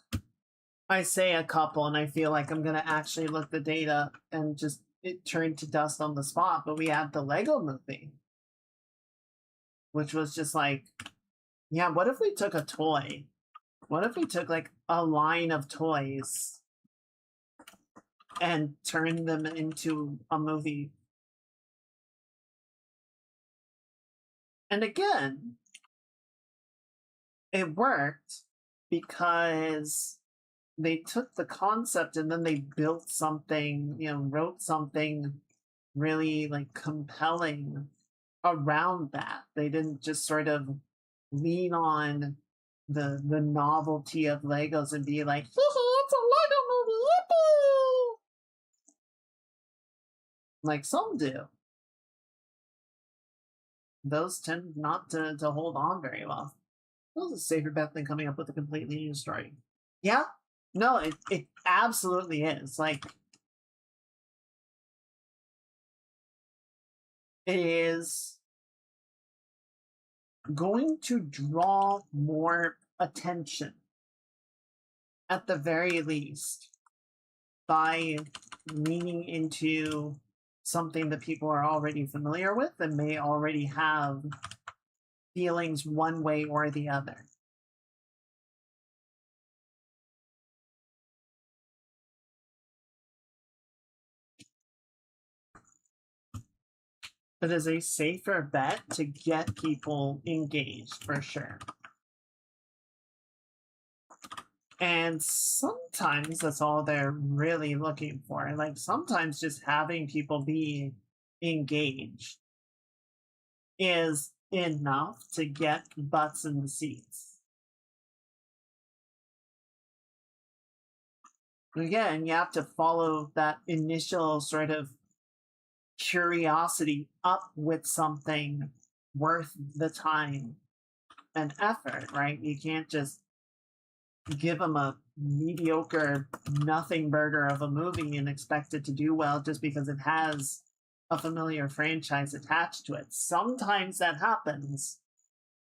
I say a couple, and I feel like I'm going to actually look the data and just it turned to dust on the spot. But we had the Lego movie, which was just like, yeah, what if we took a toy? What if we took like a line of toys and turned them into a movie? And again, it worked because they took the concept and then they built something, wrote something really like compelling around that. They didn't just sort of lean on the novelty of Legos and be like, it's a Lego movie, yippee! Like some do. Those tend not to hold on very well. That was a safer bet than coming up with a completely new story. Yeah, no, it absolutely is. Like, it is going to draw more attention, at the very least, by leaning into something that people are already familiar with and may already have feelings one way or the other. It is a safer bet to get people engaged for sure. And sometimes that's all they're really looking for. Like sometimes just having people be engaged is enough to get butts in the seats. Again, you have to follow that initial sort of curiosity up with something worth the time and effort, right? You can't just give them a mediocre nothing burger of a movie and expect it to do well just because it has a familiar franchise attached to it. Sometimes that happens,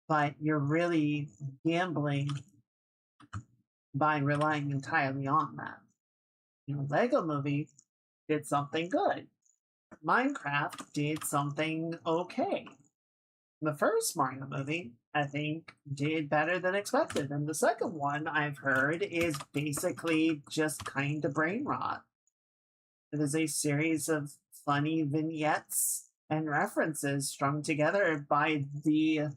but you're really gambling by relying entirely on that. Lego movie did something good. Minecraft did something okay. The first Mario movie, I think, did better than expected. And the second one, I've heard, is basically just kind of brain rot. It is a series of funny vignettes and references strung together by the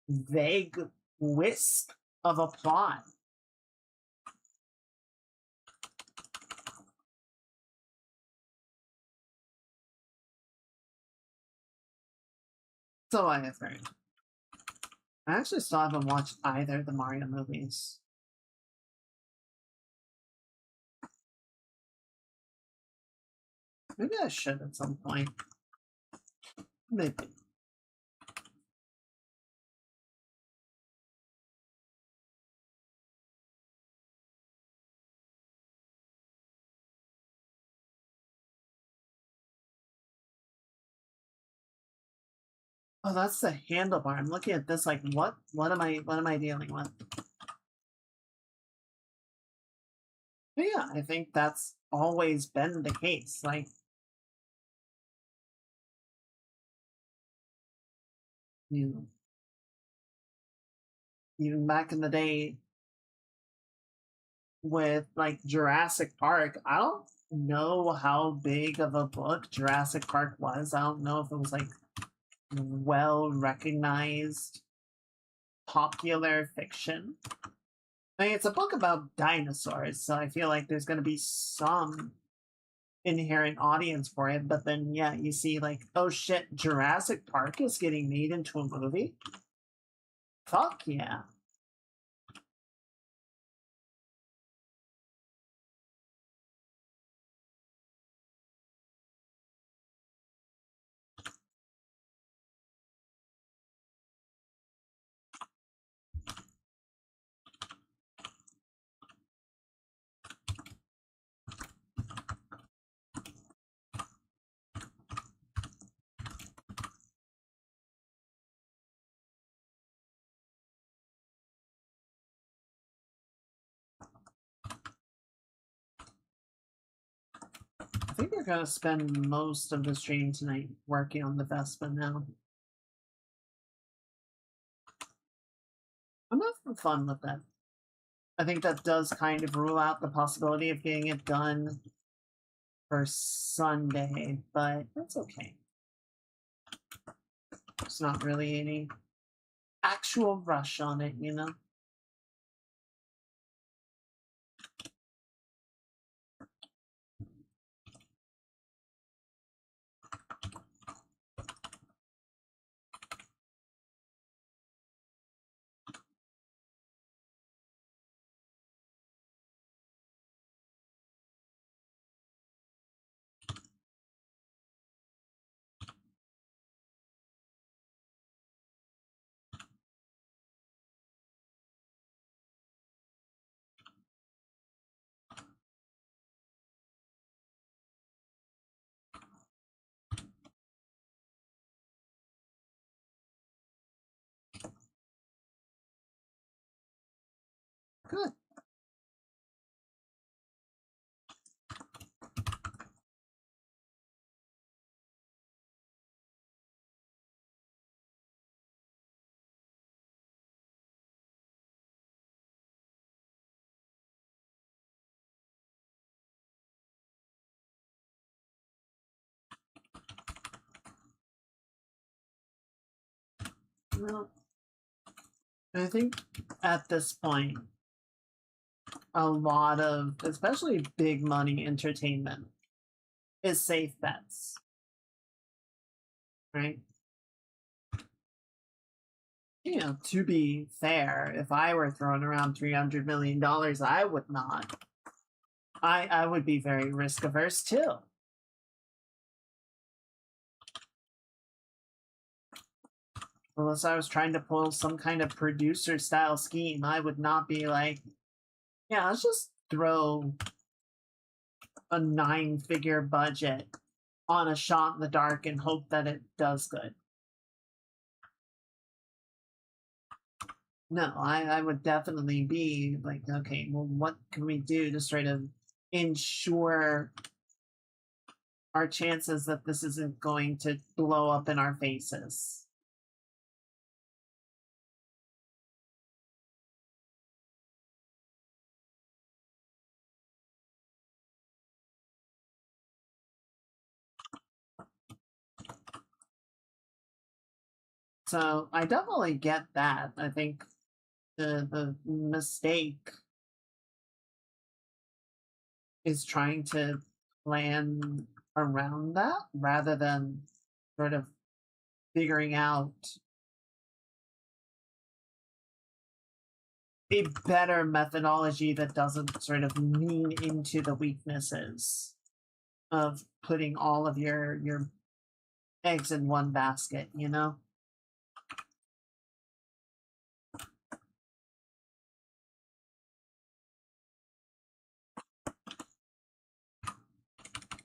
vague wisp of a plot. So I have heard. I actually still haven't watched either of the Mario movies. Maybe I should at some point. Maybe. Oh, that's the handlebar. I'm looking at this like, what am I dealing with? But yeah, I think that's always been the case. Like, you even back in the day with like Jurassic Park, I don't know how big of a book Jurassic Park was. I don't know if it was like well recognized popular fiction. I mean, it's a book about dinosaurs, so I feel like there's going to be some inherent audience for it. But then, yeah, you see, like, oh shit, Jurassic Park is getting made into a movie? Fuck yeah. gonna spend most of the stream tonight working on the Vespa now. I'm having fun with that. I think that does kind of rule out the possibility of getting it done for Sunday, but that's okay. There's not really any actual rush on it, you know? Good. Well, I think at this point, a lot of, especially big money entertainment, is safe bets, right? You know, to be fair, if I were throwing around $300 million, I would not. I would be very risk averse too. Unless I was trying to pull some kind of producer style scheme, I would not be like, yeah, let's just throw a 9-figure budget on a shot in the dark and hope that it does good. No, I would definitely be like, okay, well, what can we do to sort of ensure our chances that this isn't going to blow up in our faces? So I definitely get that. I think the mistake is trying to plan around that rather than sort of figuring out a better methodology that doesn't sort of lean into the weaknesses of putting all of your eggs in one basket, you know?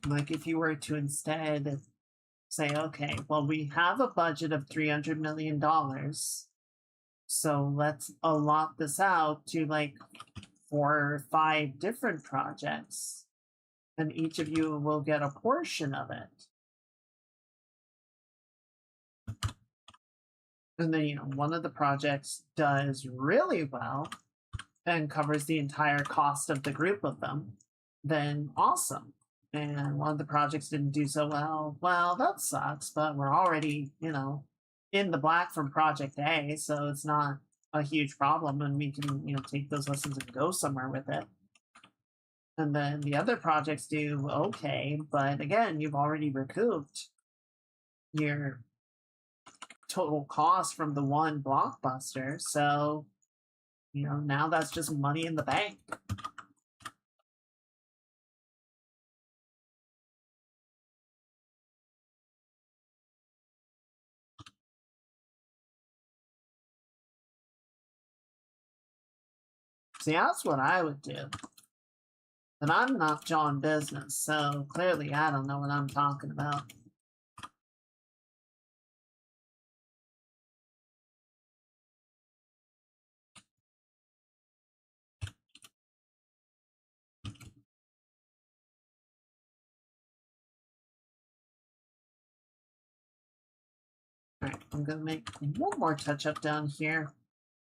Like if you were to instead say, okay, well, we have a budget of $300 million, so let's allot this out to like 4 or 5 different projects, and each of you will get a portion of it. And then, you know, one of the projects does really well and covers the entire cost of the group of them, then awesome. And one of the projects didn't do so well. Well, that sucks, but we're already, you know, in the black from project A, so it's not a huge problem, and we can, you know, take those lessons and go somewhere with it. And then the other projects do okay, but again, you've already recouped your total cost from the one blockbuster, so you know, now that's just money in the bank. See, that's what I would do. But I'm not John Business, so clearly I don't know what I'm talking about. All right, I'm gonna make one more touch up down here.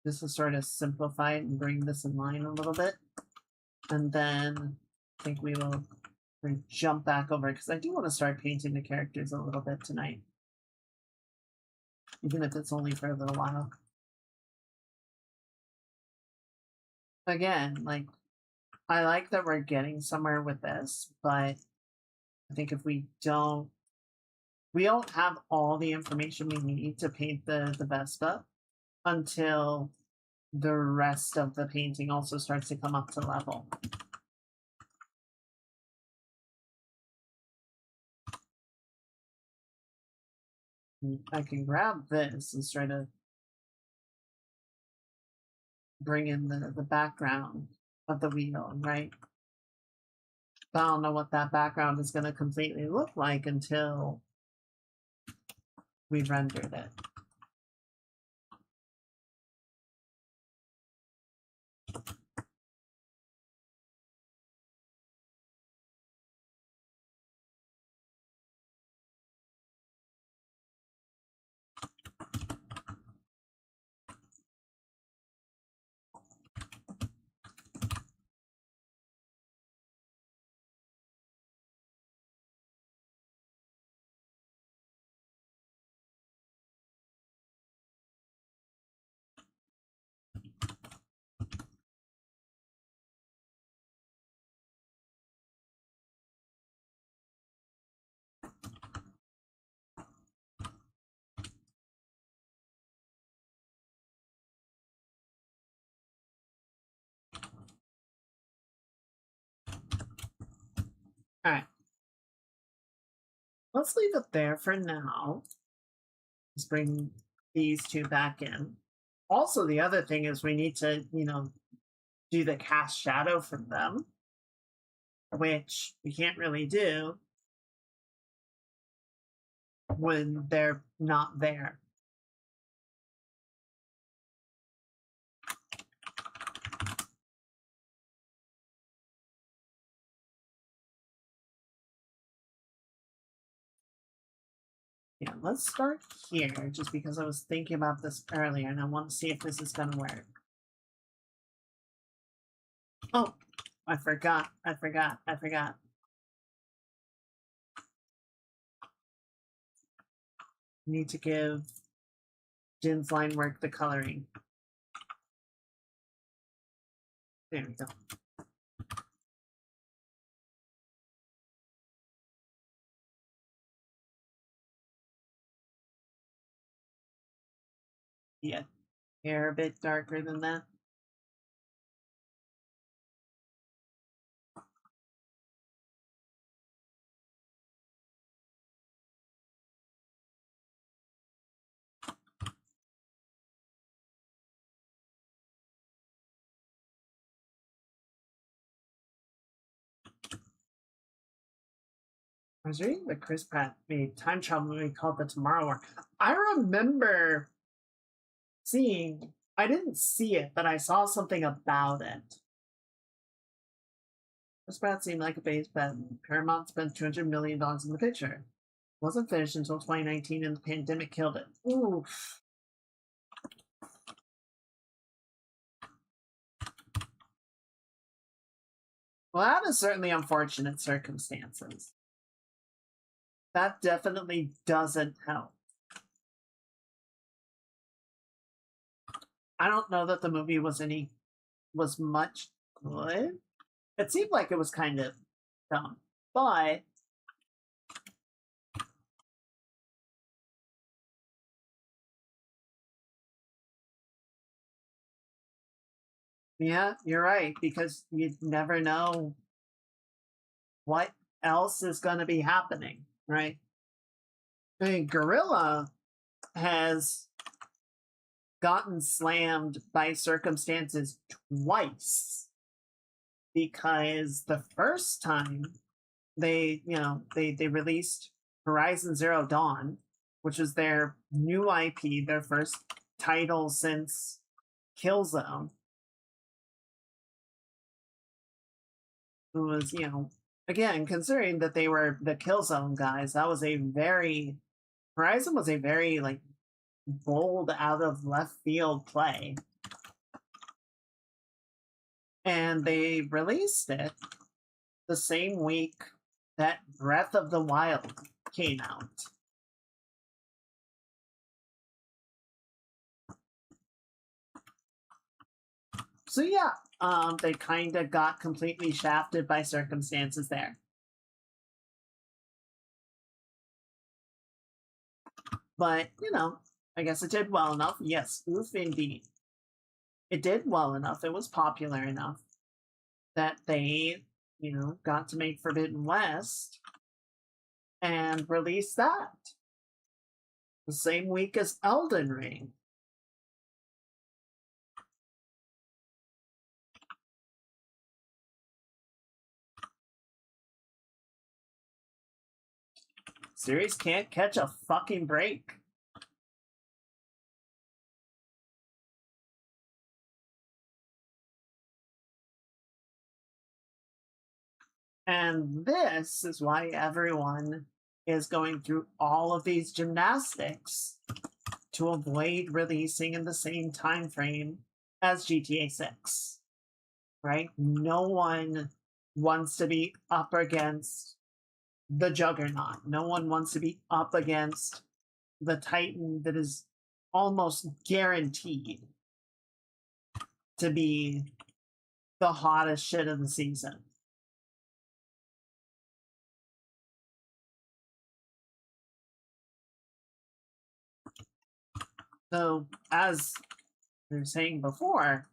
This will sort of simplify it and bring this in line a little bit. And then I think we will jump back over because I do want to start painting the characters a little bit tonight. Even if it's only for a little while. Again, like, I like that we're getting somewhere with this, but I think if we don't have all the information we need to paint the Vespa until the rest of the painting also starts to come up to level. I can grab this and sort of bring in the background of the wheel, right? But I don't know what that background is going to completely look like until we've rendered it. All right. Let's leave it there for now. Let's bring these two back in. Also, the other thing is we need to, do the cast shadow from them, which we can't really do when they're not there. Yeah, let's start here just because I was thinking about this earlier and I want to see if this is going to work. Oh, I forgot. Need to give Jin's line work the coloring. There we go. Yeah, hair a bit darker than that. I was reading the Chris Pratt made time travel movie called The Tomorrow War. I remember I didn't see it, but I saw something about it. Chris Pratt seemed like a base bet. Paramount spent $200 million in the picture. Wasn't finished until 2019 and the pandemic killed it. Oof. Well, that is certainly unfortunate circumstances. That definitely doesn't help. I don't know that the movie was much good. It seemed like it was kind of dumb, but yeah, you're right because you never know what else is going to be happening, right? I mean, Gorilla has gotten slammed by circumstances twice because the first time they released Horizon Zero Dawn, which was their new IP, their first title since Killzone. It was, again, considering that they were the Killzone guys, that was Horizon was a very like bold out of left field play. And they released it the same week that Breath of the Wild came out. So yeah, they kind of got completely shafted by circumstances there. But, you know, I guess it did well enough. Yes, oof indeed. It did well enough. It was popular enough that they, you know, got to make Forbidden West and release that the same week as Elden Ring. Series can't catch a fucking break. And this is why everyone is going through all of these gymnastics to avoid releasing in the same time frame as GTA 6. Right? No one wants to be up against the juggernaut. No one wants to be up against the titan that is almost guaranteed to be the hottest shit of the season. So, as we were saying before,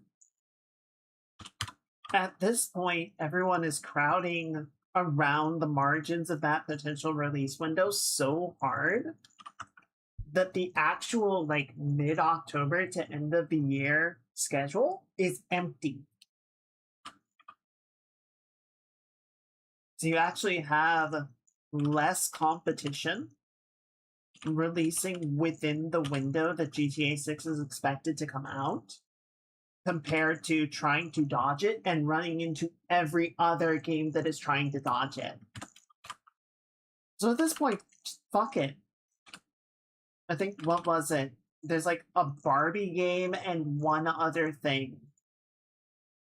at this point, everyone is crowding around the margins of that potential release window so hard that the actual like mid-October to end of the year schedule is empty. So you actually have less competition releasing within the window that GTA 6 is expected to come out compared to trying to dodge it and running into every other game that is trying to dodge it. So at this point, fuck it. I think, what was it? There's like a Barbie game and one other thing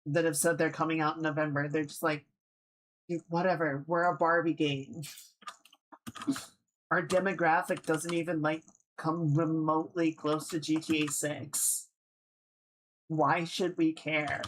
that have said they're coming out in November. They're just like, whatever, we're a Barbie game. Our demographic doesn't even like come remotely close to GTA 6. Why should we care?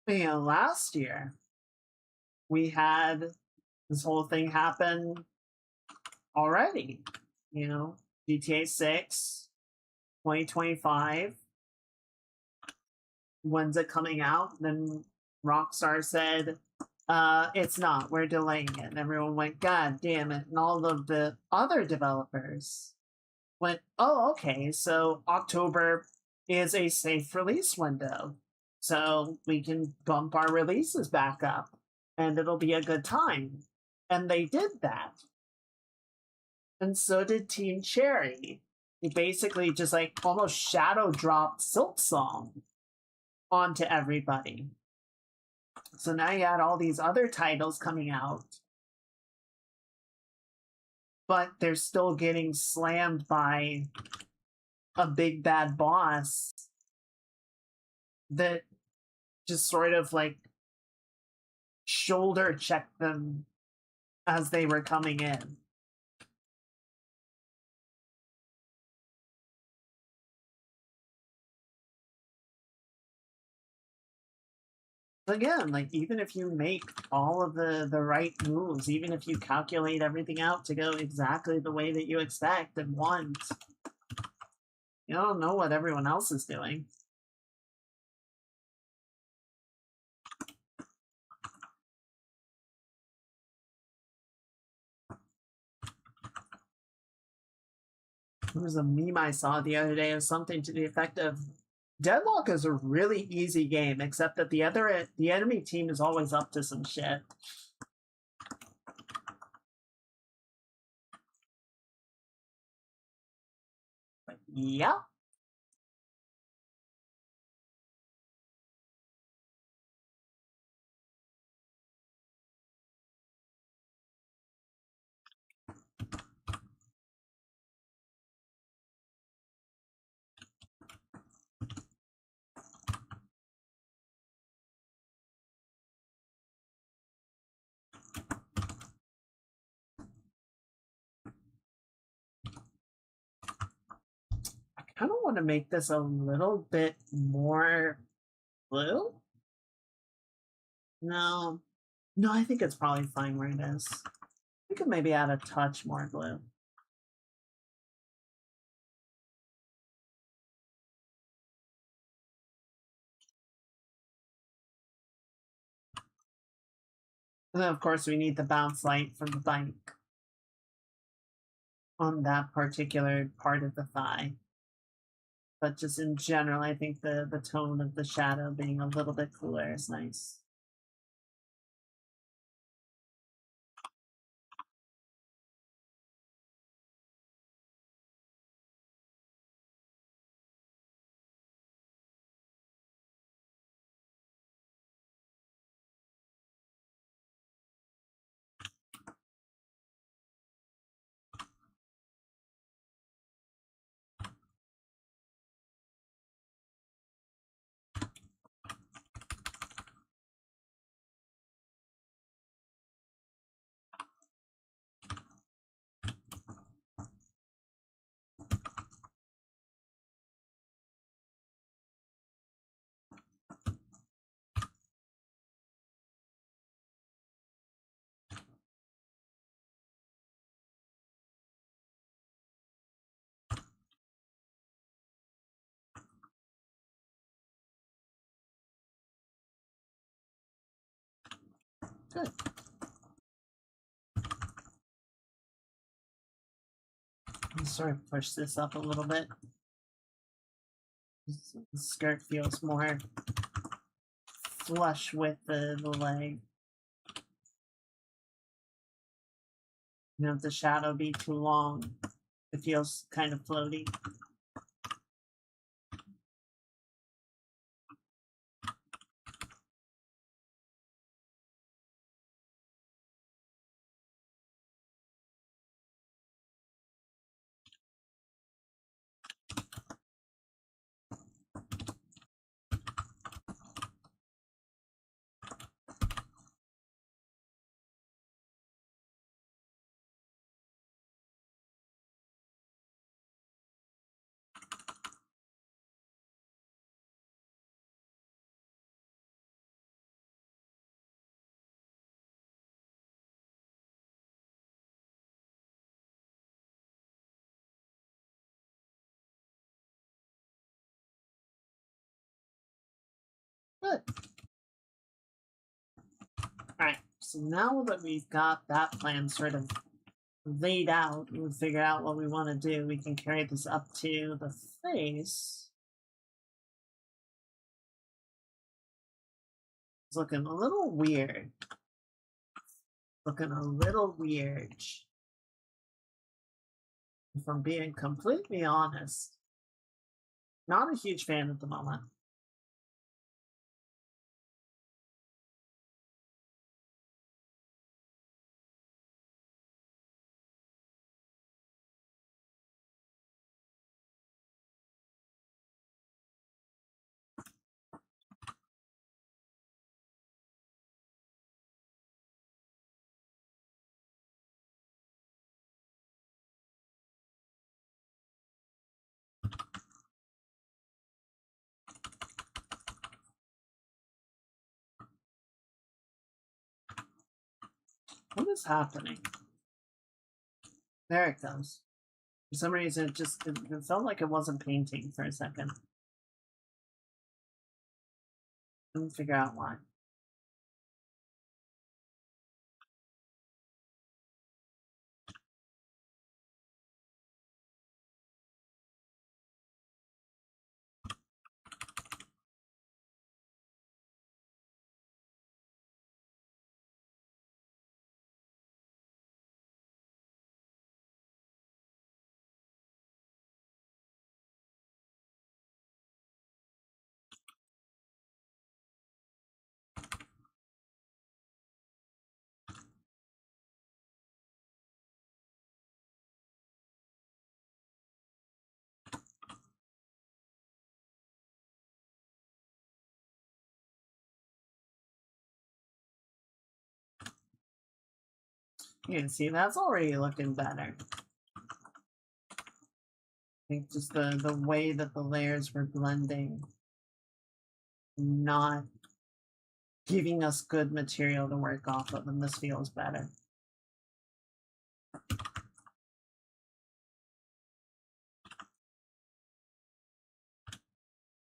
You know, last year we had this whole thing happen already. You know, GTA 6, 2025. When's it coming out? Then Rockstar said, it's not, we're delaying it. And everyone went, God damn it. And all of the other developers went, oh, okay, so October is a safe release window. So we can bump our releases back up and it'll be a good time. And they did that. And so did Team Cherry. He basically just like almost shadow dropped Silk Song onto everybody. So now you had all these other titles coming out, but they're still getting slammed by a big bad boss that just sort of like shoulder checked them as they were coming in. Again, like even if you make all of the right moves, even if you calculate everything out to go exactly the way that you expect and want, you don't know what everyone else is doing. There was a meme I saw the other day of something to the effect of Deadlock is a really easy game, except that the enemy team is always up to some shit. Yeah. I kind of want to make this a little bit more blue. No, no, I think it's probably fine where it is. We could maybe add a touch more blue. And then, of course, we need the bounce light from the bike on that particular part of the thigh. But just in general, I think the tone of the shadow being a little bit cooler is nice. Good. Let's sort of push this up a little bit. The skirt feels more flush with the leg. You know, if the shadow be too long, it feels kind of floaty. Good. All right. So now that we've got that plan sort of laid out, we figure out what we want to do, we can carry this up to the face. It's looking a little weird. Looking a little weird. If I'm being completely honest, not a huge fan at the moment. What is happening? There it goes. For some reason, it felt like it wasn't painting for a second. Couldn't figure out why. Yeah, see, that's already looking better. I think just the way that the layers were blending, not giving us good material to work off of, and this feels better.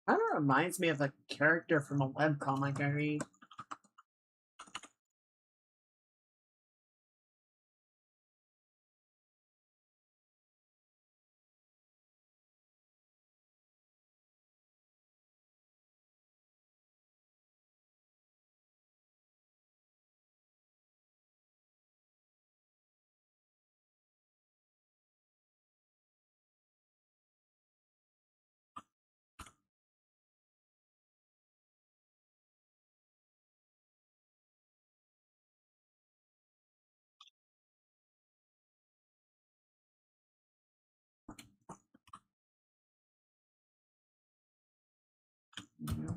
Kind of reminds me of a character from a webcomic I read.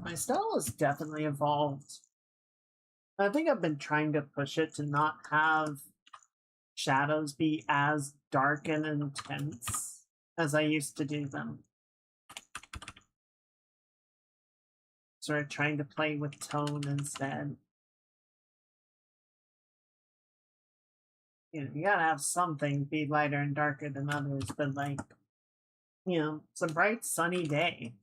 My style has definitely evolved. I think I've been trying to push it to not have shadows be as dark and intense as I used to do them. Sort of trying to play with tone instead. You gotta have something be lighter and darker than others, but like, it's a bright sunny day.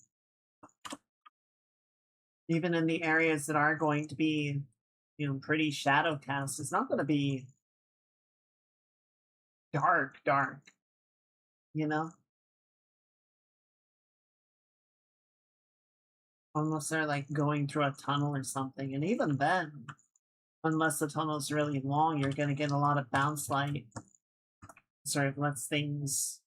Even in the areas that are going to be, pretty shadow cast, it's not gonna be dark, you know? Unless they're like going through a tunnel or something. And even then, unless the tunnel's really long, you're gonna get a lot of bounce light. Sort of lets things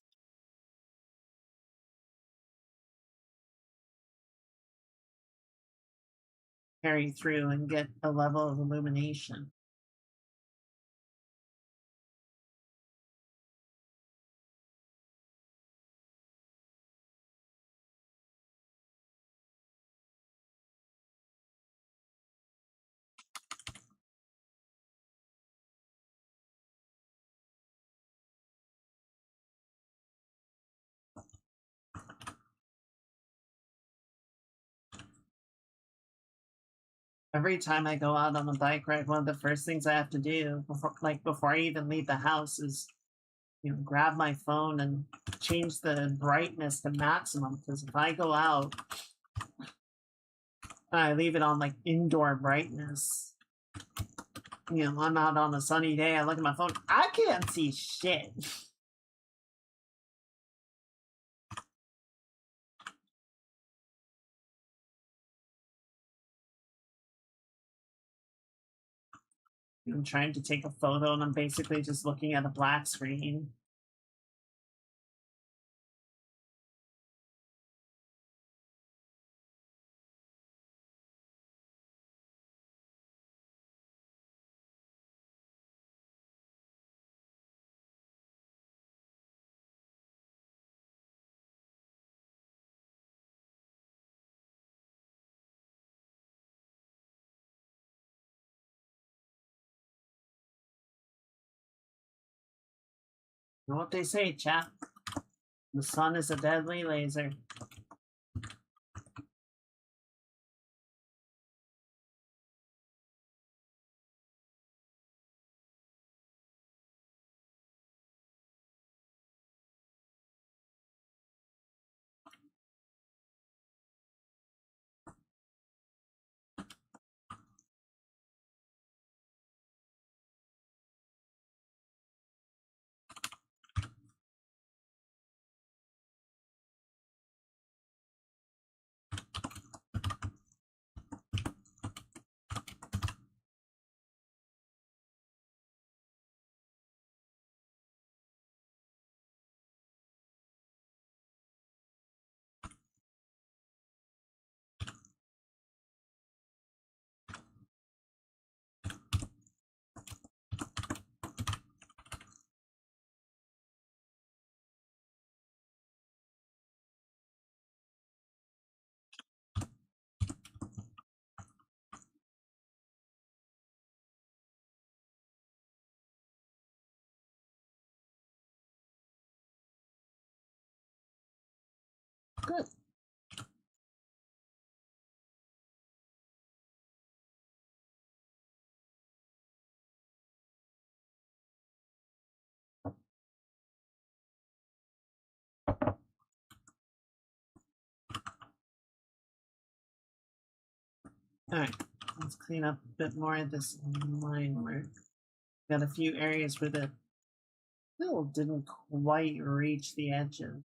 carry through and get a level of illumination. Every time I go out on a bike ride, one of the first things I have to do before I even leave the house is, grab my phone and change the brightness to maximum. Because if I go out and I leave it on like indoor brightness, I'm out on a sunny day, I look at my phone, I can't see shit. I'm trying to take a photo and I'm basically just looking at a black screen. You know what they say, chap? The sun is a deadly laser. Good. All right, let's clean up a bit more of this line work. Got a few areas where the fill didn't quite reach the edges.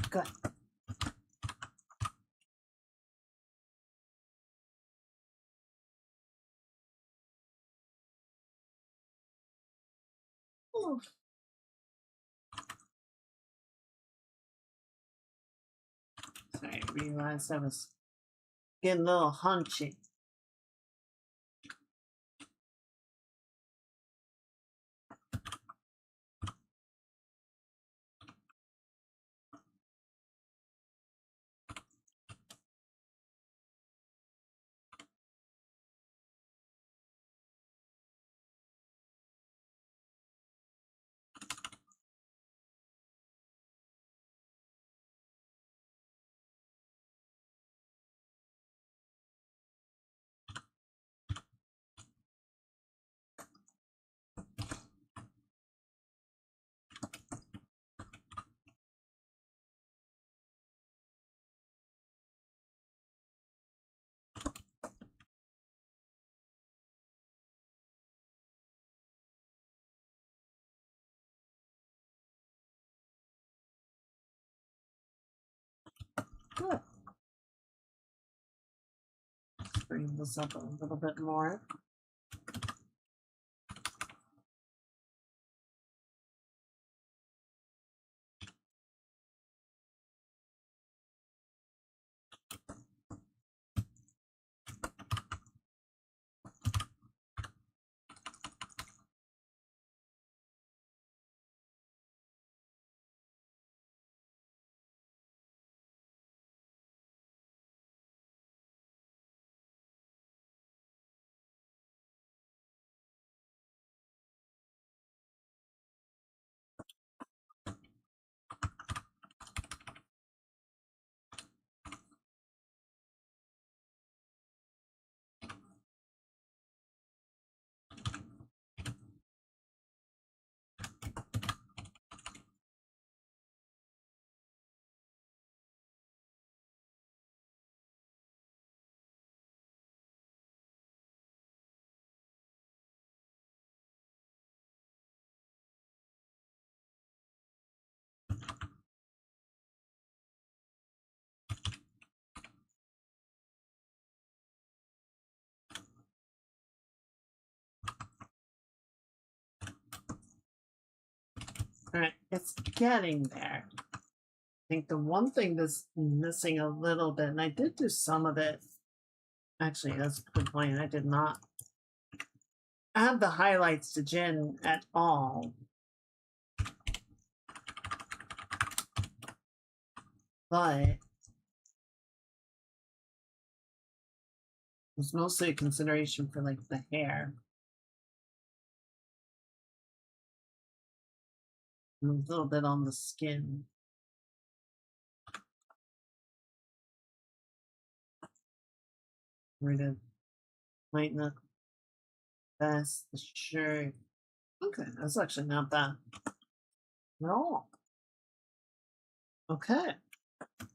Good. Ooh. Sorry, I realized I was getting a little hunchy. Good. Let's bring this up a little bit more. Alright, it's getting there. I think the one thing that's missing a little bit, and I did do some of it. Actually, that's a good point. I did not add the highlights to gin at all. But it was mostly a consideration for like the hair. And a little bit on the skin. Where to lighten up best the shirt. Okay, that's actually not bad at all. Okay.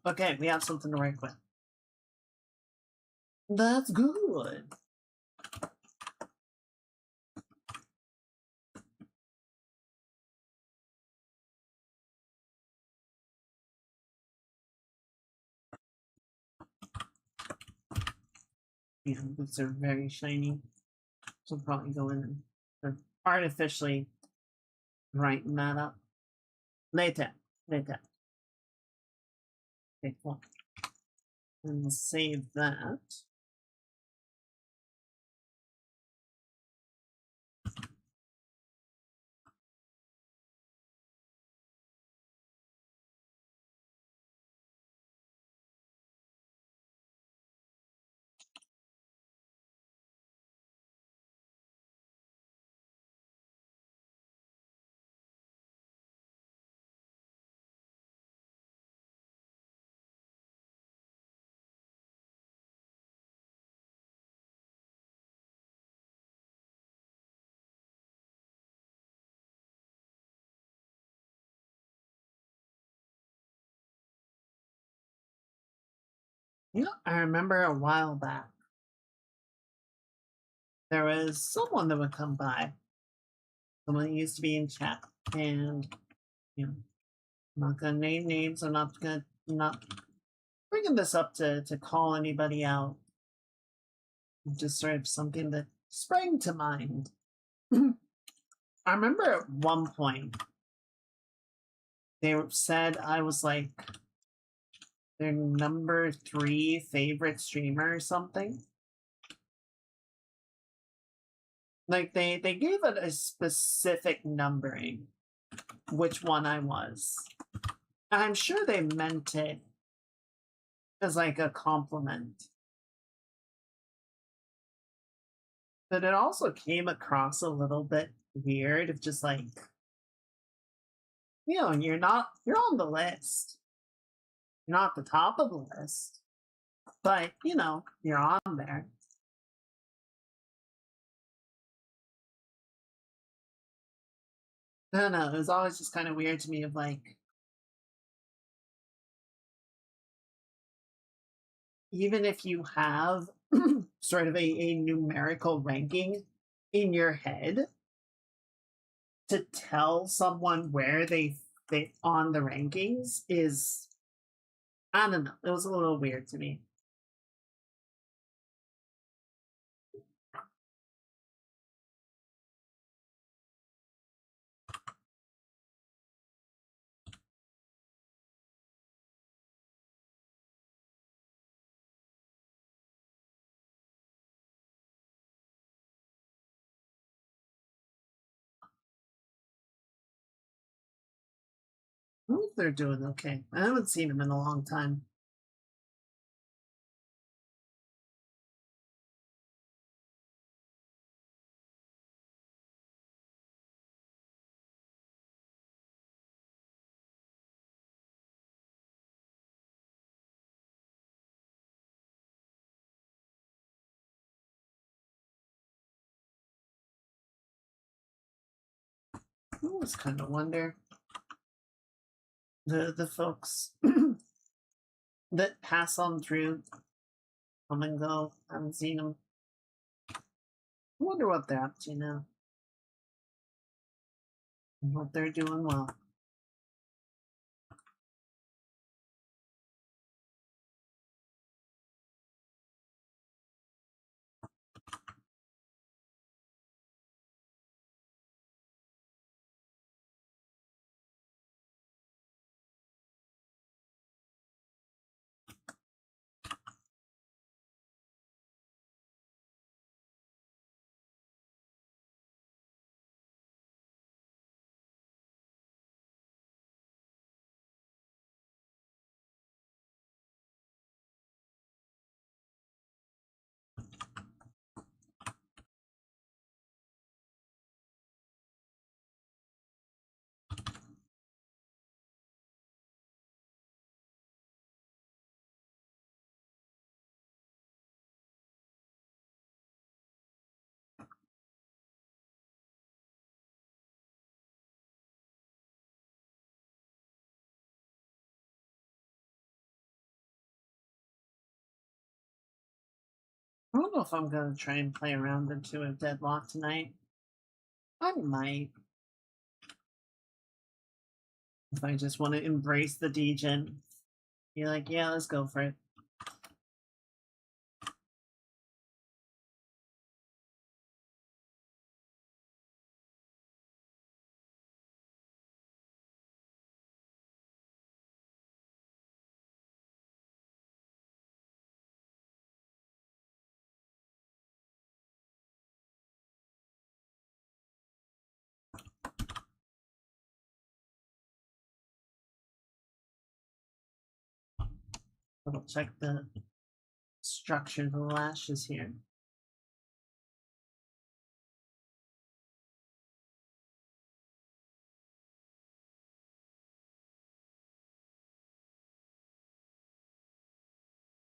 Okay, we have something to work with. That's good. These boots are very shiny. So I'll probably go in and artificially brighten that up. Later. Later. Okay, cool. And we'll save that. You know, I remember a while back, there was someone that would come by, someone that used to be in chat, and you know, I'm not gonna name names. I'm not bringing this up to call anybody out. Just sort of something that sprang to mind. I remember at one point they said I was like their number 3 favorite streamer or something. Like they gave it a specific numbering, which one I was. I'm sure they meant it as like a compliment. But it also came across a little bit weird of just like, you know, you're on the list. You're not at the top of the list. But, you know, you're on there. I don't know. It was always just kind of weird to me of like, even if you have sort of a numerical ranking in your head, to tell someone where they fit on the rankings is, I don't know. It was a little weird to me. I hope they're doing okay. I haven't seen them in a long time. I always kind of wonder the folks that pass on through, come and go. I haven't seen them. I wonder what they're up to now. I hope they're doing well. don't know if I'm gonna try and play around into a deadlock tonight. I might. If I just want to embrace the degen. Be like, yeah, let's go for it. Double check the structure of the lashes here.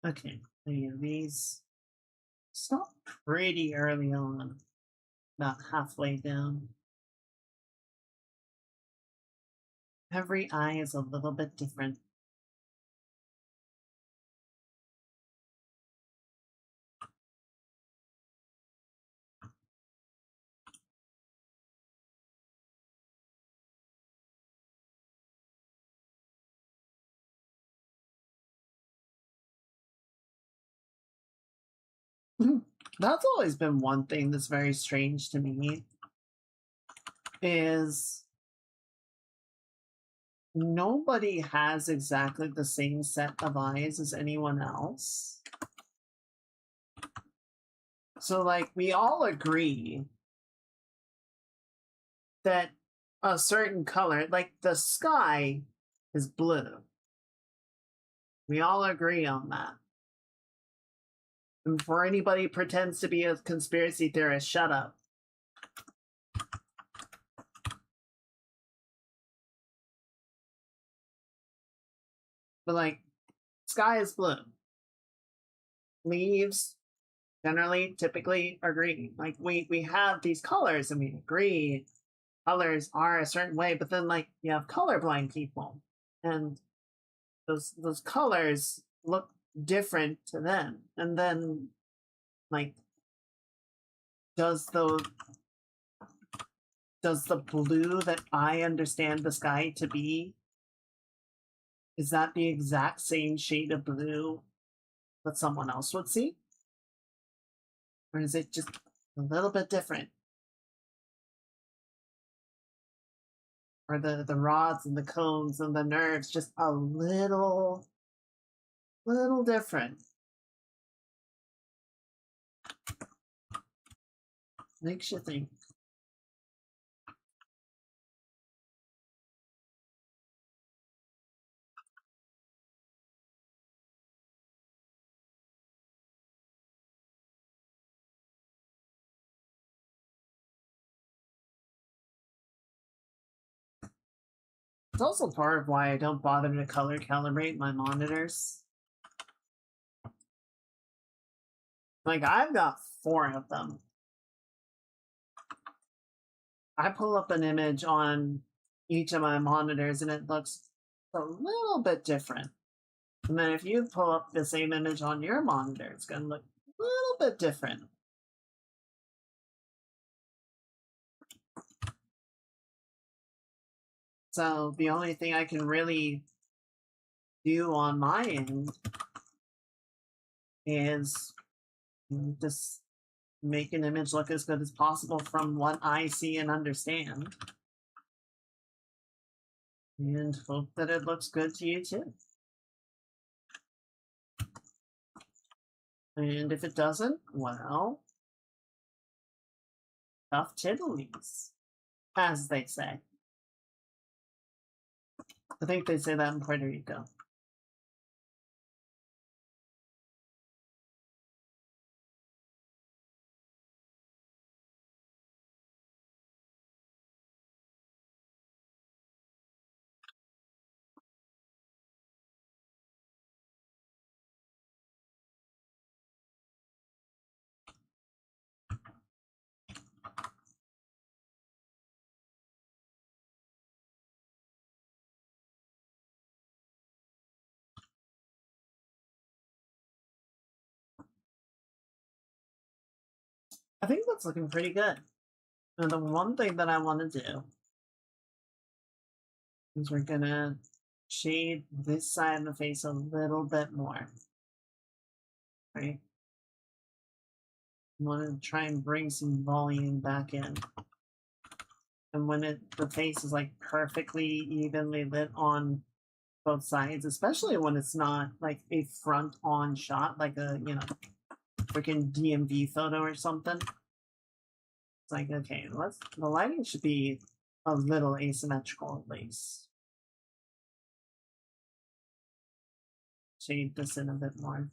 Okay, these stop pretty early on, about halfway down. Every eye is a little bit different. That's always been one thing that's very strange to me, is nobody has exactly the same set of eyes as anyone else. So, like, we all agree that a certain color, like the sky, is blue. We all agree on that. And before anybody pretends to be a conspiracy theorist, shut up. But like, sky is blue. Leaves generally, typically are green. Like we have these colors and we agree colors are a certain way, but then like you have colorblind people, and those colors look different to them. And then like does the blue that I understand the sky to be, is that the exact same shade of blue that someone else would see? Or is it just a little bit different? Or the rods and the cones and the nerves just a little different? Makes you think. It's also part of why I don't bother to color calibrate my monitors. Like, I've got 4 of them. I pull up an image on each of my monitors and it looks a little bit different. And then if you pull up the same image on your monitor, it's going to look a little bit different. So the only thing I can really do on my end is just make an image look as good as possible from what I see and understand, and hope that it looks good to you too. And if it doesn't, well, tough tiddlies, as they say. I think they say that in Puerto Rico. I think that's looking pretty good. And the one thing that I want to do is we're gonna shade this side of the face a little bit more, right? I want to try and bring some volume back in. And when the face is like perfectly evenly lit on both sides, especially when it's not like a front on shot, like a, freaking DMV photo or something. It's like, okay, the lighting should be a little asymmetrical at least. Shade this in a bit more.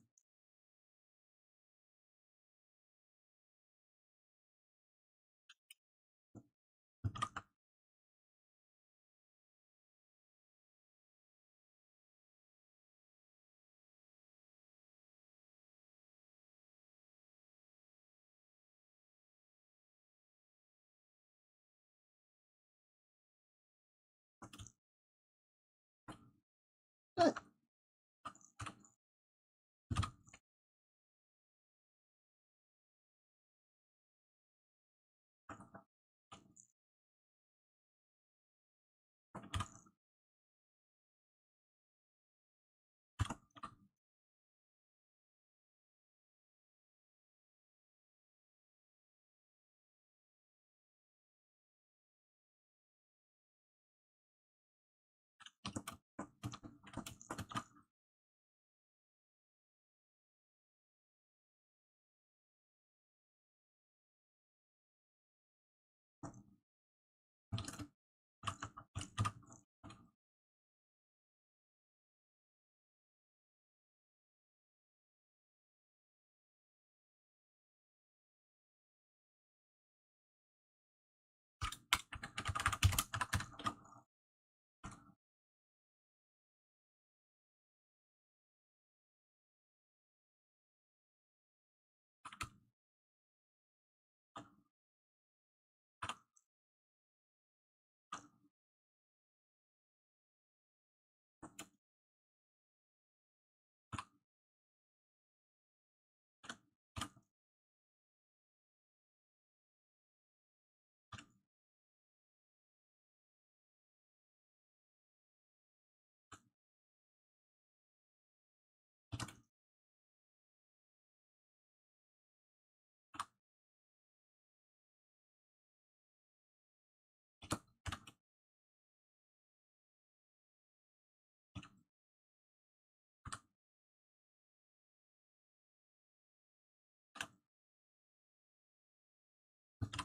Good.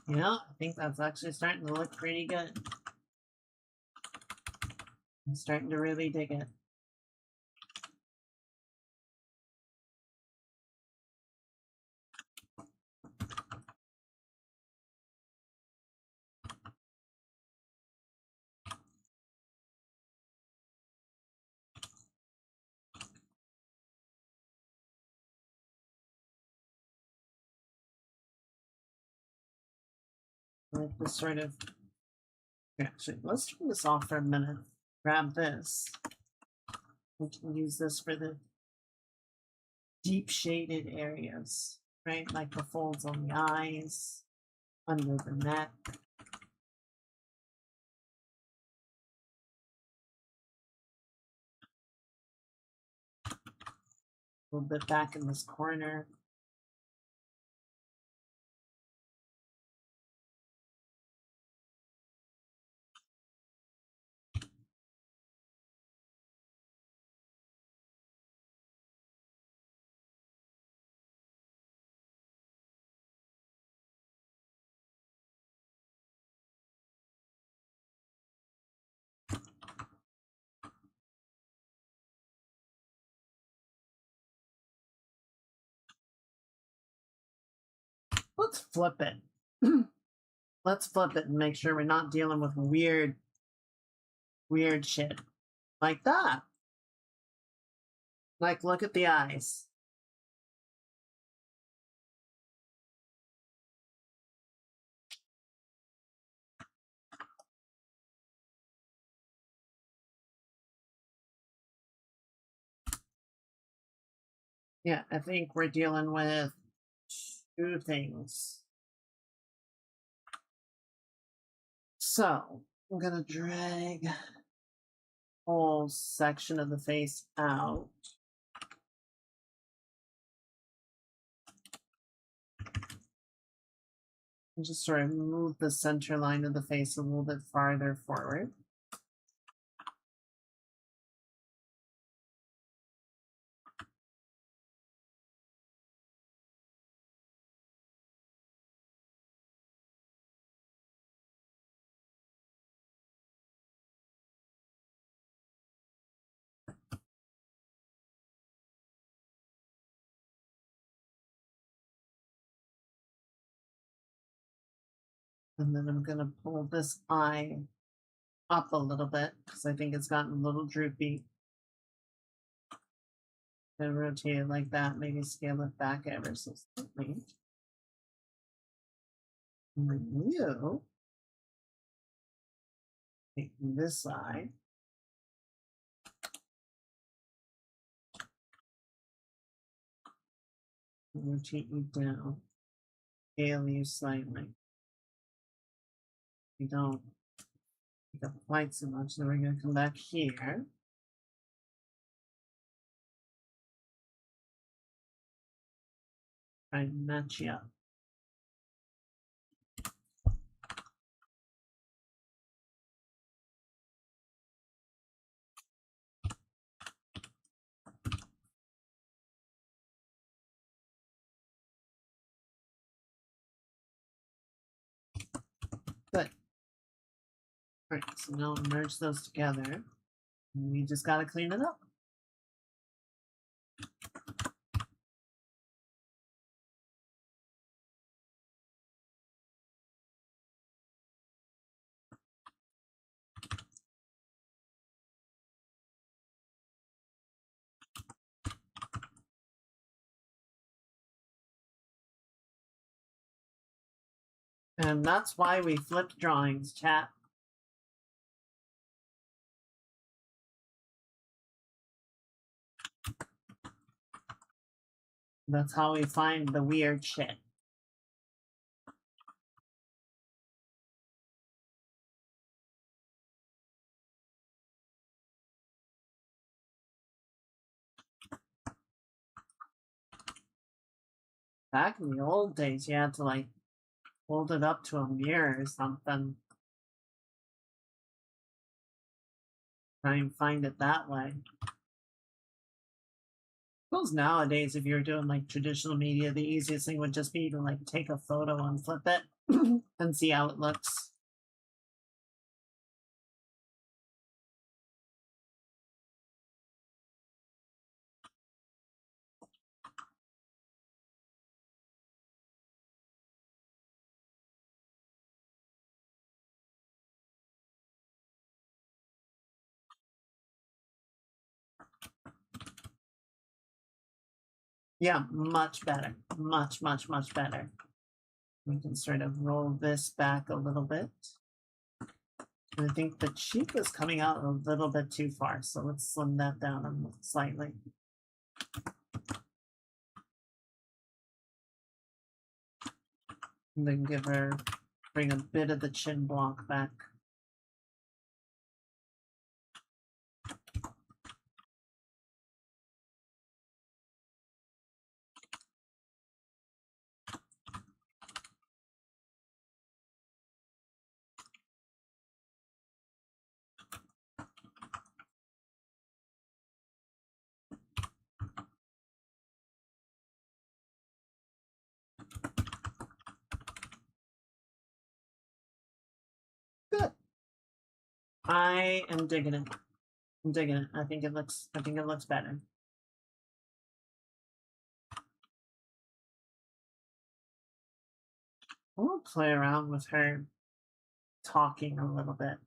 Yeah, I think that's actually starting to look pretty good. I'm starting to really dig it. Like this sort of. Actually, let's turn this off for a minute. Grab this. We can use this for the deep shaded areas, right? Like the folds on the eyes, under the neck. A little bit back in this corner. Let's flip it. Let's flip it and make sure we're not dealing with weird shit like that. Like, look at the eyes. Yeah, I think we're dealing with two things. So I'm gonna drag whole section of the face out. And just sort of move the center line of the face a little bit farther forward. And then I'm going to pull this eye up a little bit because I think it's gotten a little droopy. And rotate it like that, maybe scale it back ever so slightly. And then you take this side. Rotate you down. Scale you slightly. You don't pick up quite so much. Then we're going to come back here. Try and match you up. Good. All right, so now merge those together. And we just got to clean it up. And that's why we flipped drawings, chat. That's how we find the weird shit. Back in the old days, you had to like hold it up to a mirror or something. Try and find it that way. Suppose nowadays, if you're doing like traditional media, the easiest thing would just be to like take a photo and flip it and see how it looks. Yeah, much better. Much, much, much better. We can sort of roll this back a little bit. And I think the cheek is coming out a little bit too far, so let's slim that down slightly. And then bring a bit of the chin block back. Good. I am digging it. I'm digging it. I think it looks better. We'll play around with her talking a little bit.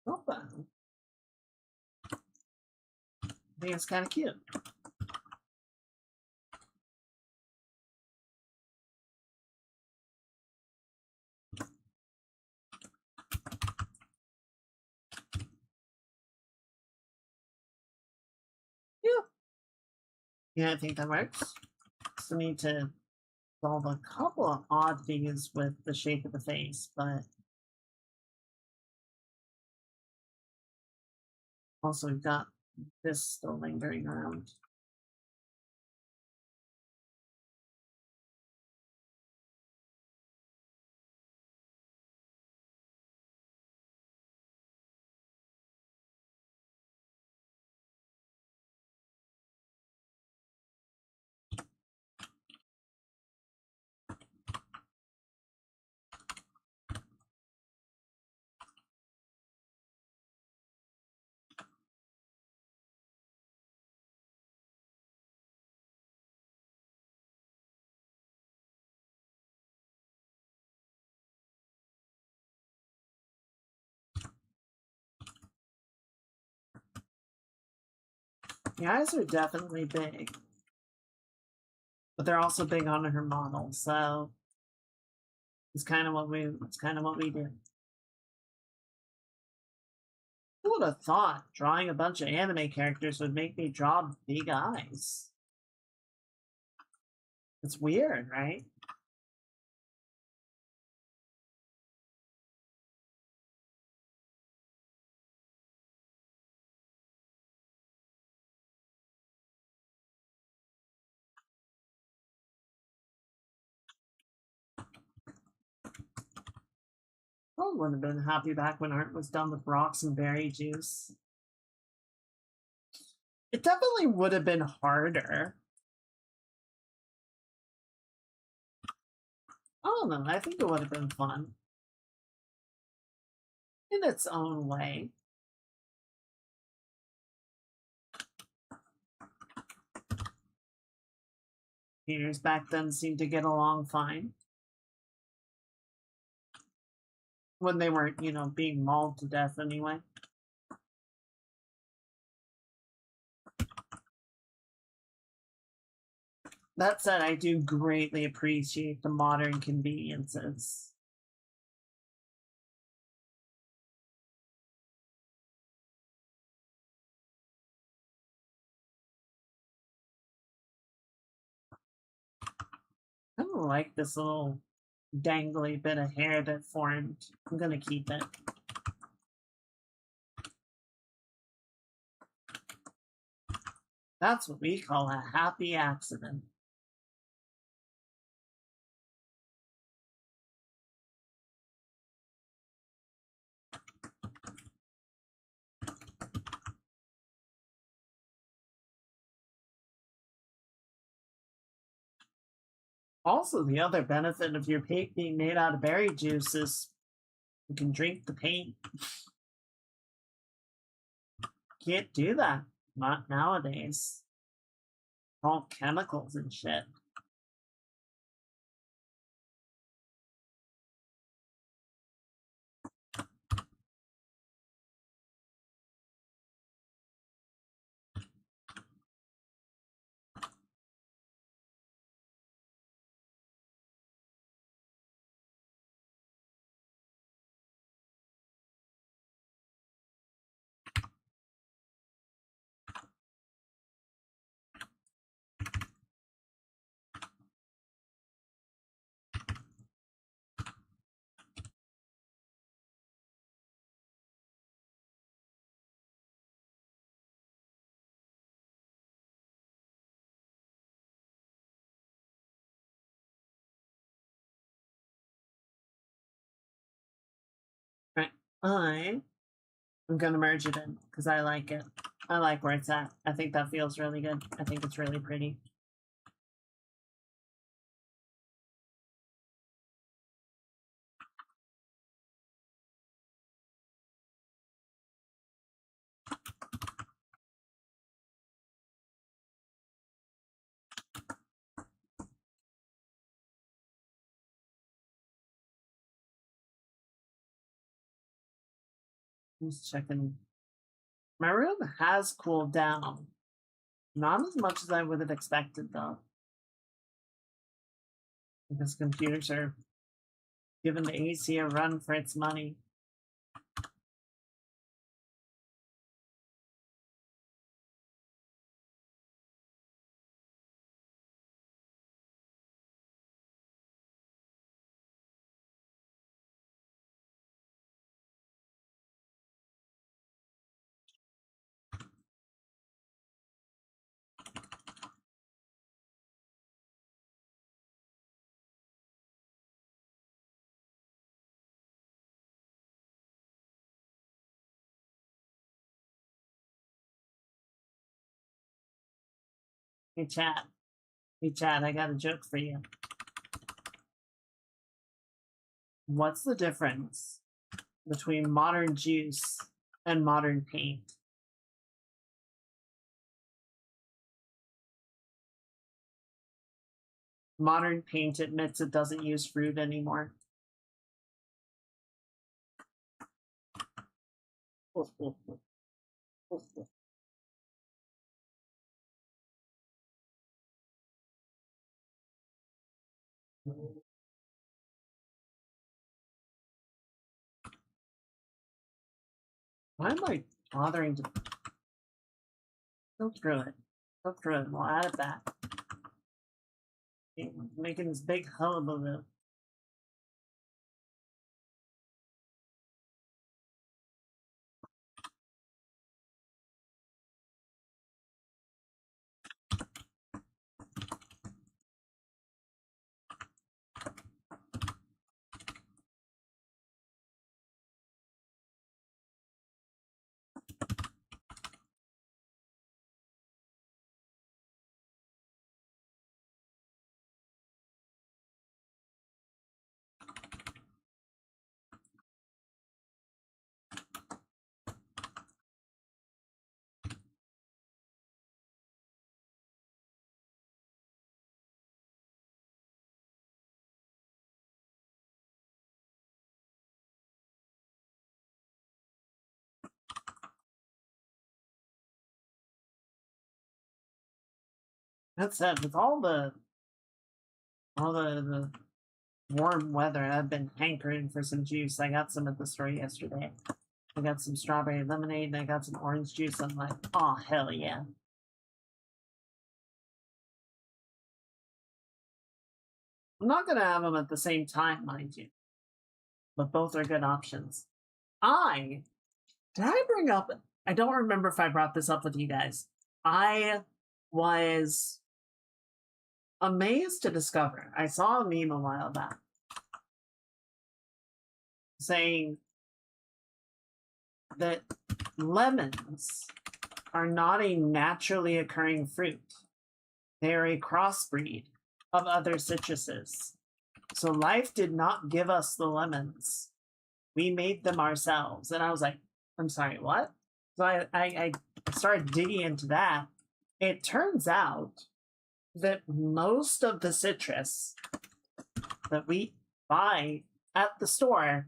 Opa. I think it's kind of cute. Yeah, I think that works. Still need to solve a couple of oddities with the shape of the face, but also we've got this still lingering around. The eyes are definitely big, but they're also big on her model, so it's kind of what we do. Who would have thought drawing a bunch of anime characters would make me draw big eyes? It's weird, right? I would have been happy back when art was done with rocks and berry juice. It definitely would have been harder. I don't know. I think it would have been fun in its own way. Teenagers back then seemed to get along fine when they weren't, being mauled to death anyway. That said, I do greatly appreciate the modern conveniences. I don't like this little dangly bit of hair that formed. I'm gonna keep it. That's what we call a happy accident. Also, the other benefit of your paint being made out of berry juice is you can drink the paint. Can't do that. Not nowadays. All chemicals and shit. Right. I'm gonna merge it in because I like it. I like where it's at. I think that feels really good. I think it's really pretty. Just checking. My room has cooled down. Not as much as I would have expected, though. Because computers are giving the AC a run for its money. Hey, chat. Hey, chat, I got a joke for you. What's the difference between modern juice and modern paint? Modern paint admits it doesn't use fruit anymore. Why am I bothering to go through it? Go through it. We'll add it back. Making this big hullabaloo. That said, with all the warm weather, I've been hankering for some juice. I got some at the store yesterday. I got some strawberry lemonade and I got some orange juice. I'm like, oh hell yeah. I'm not gonna have them at the same time, mind you, but both are good options. Did I bring up? I don't remember if I brought this up with you guys. I was amazed to discover. I saw a meme a while back saying that lemons are not a naturally occurring fruit. They are a crossbreed of other citruses. So life did not give us the lemons. We made them ourselves. And I was like, I'm sorry, what? So I started digging into that. It turns out that most of the citrus that we buy at the store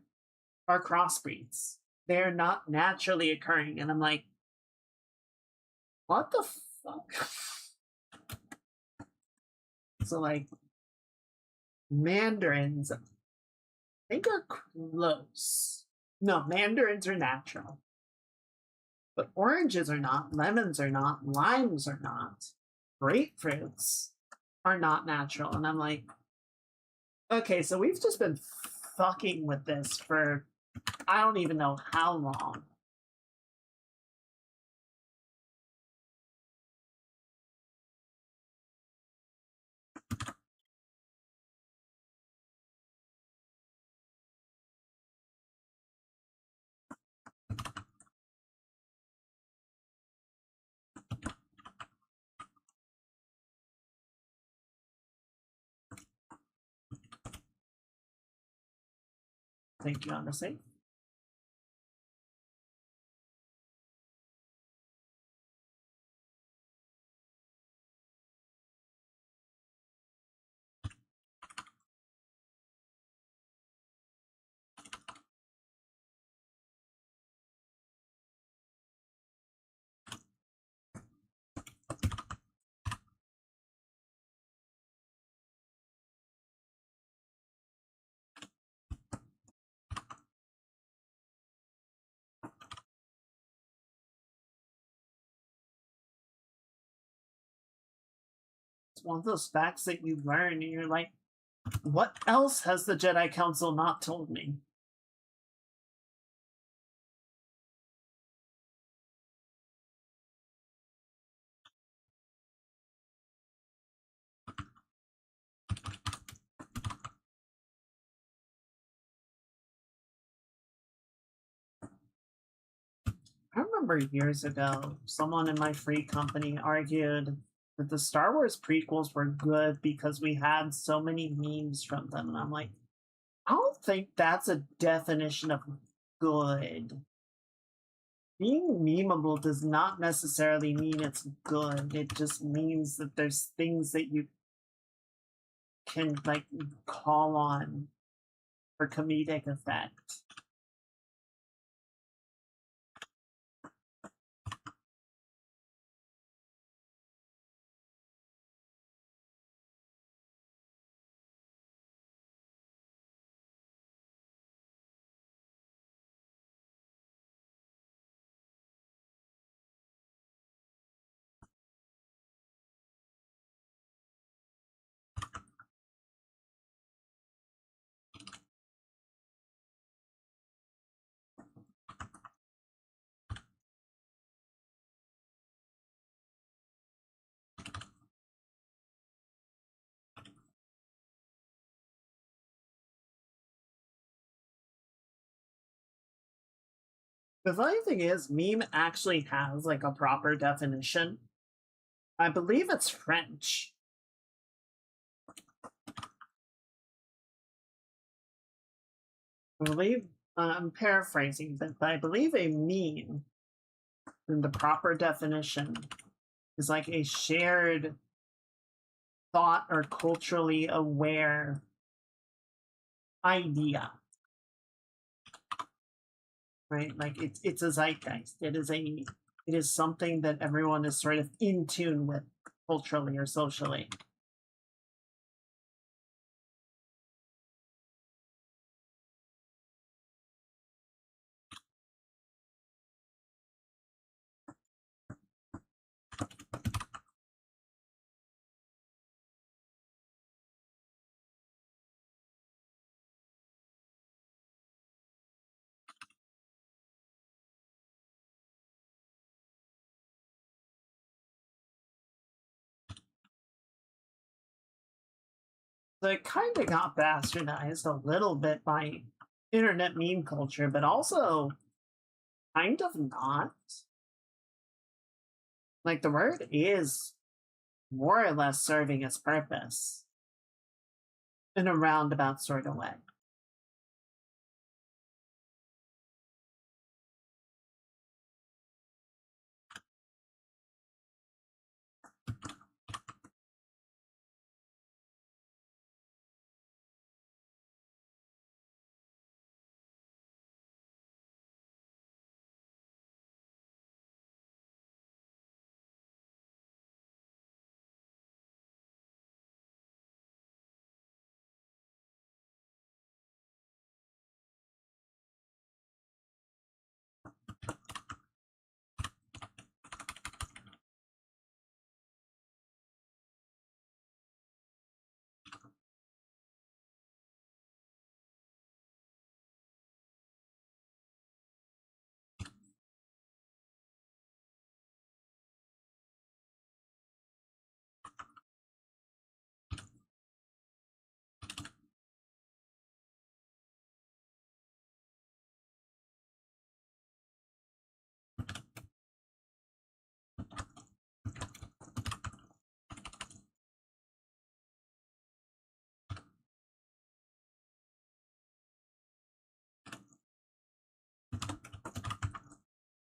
are crossbreeds. They're not naturally occurring. And I'm like, what the fuck? So, like, mandarins, I think are close. No, mandarins are natural. But oranges are not, lemons are not, limes are not, grapefruits are not natural. And I'm like, okay, so we've just been fucking with this for I don't even know how long. Thank you, honestly. It's one of those facts that you learn and you're like, what else has the Jedi Council not told me? I remember years ago, someone in my free company argued that the Star Wars prequels were good because we had so many memes from them. And I'm like, I don't think that's a definition of good. Being memeable does not necessarily mean it's good. It just means that there's things that you can like call on for comedic effect. The funny thing is, meme actually has like a proper definition. I believe it's French. I believe I'm paraphrasing, but I believe a meme in the proper definition is like a shared thought or culturally aware idea, right? Like it's a zeitgeist. It is something that everyone is sort of in tune with culturally or socially. So it kind of got bastardized a little bit by internet meme culture, but also kind of not. Like the word is more or less serving its purpose in a roundabout sort of way.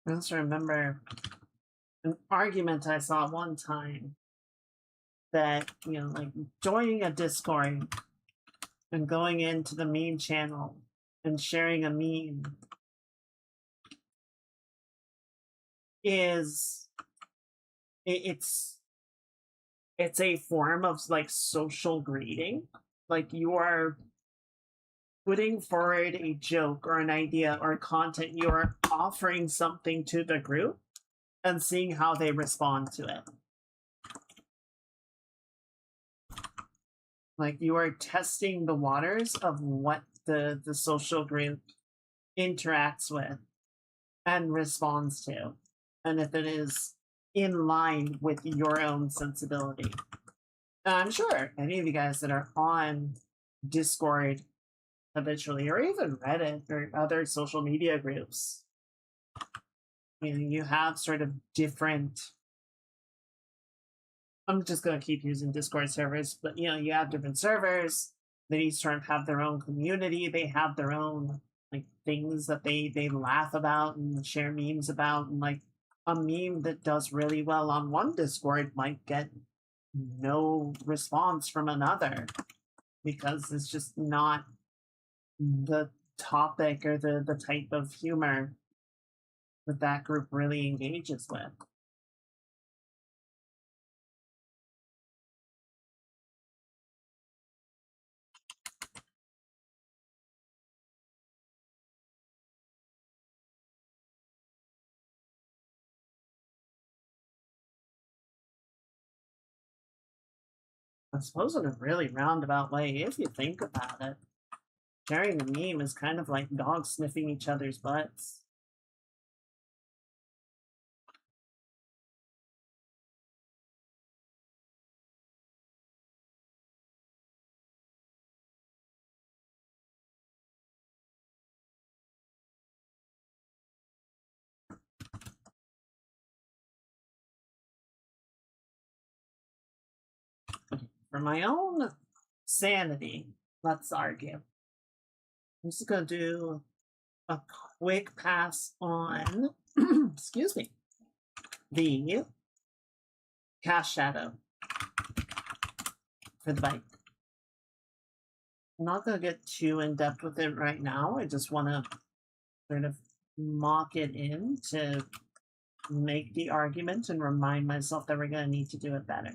I also remember an argument I saw one time that, like joining a Discord and going into the meme channel and sharing a meme is it's a form of like social greeting. Like you are putting forward a joke or an idea or content, you are offering something to the group and seeing how they respond to it. Like you are testing the waters of what the social group interacts with and responds to, and if it is in line with your own sensibility. I'm sure any of you guys that are on Discord habitually, or even Reddit or other social media groups, you have sort of different I'm just gonna keep using Discord servers, but you have different servers. They each sort of have their own community. They have their own like things that they laugh about and share memes about. And like a meme that does really well on one Discord might get no response from another because it's just not the topic or the type of humor that that group really engages with. I suppose in a really roundabout way, if you think about it, sharing a meme is kind of like dogs sniffing each other's butts. For my own sanity, let's argue. I'm just going to do a quick pass on, excuse me, the cast shadow for the bike. I'm not going to get too in depth with it right now. I just want to sort of mock it in to make the argument and remind myself that we're going to need to do it better.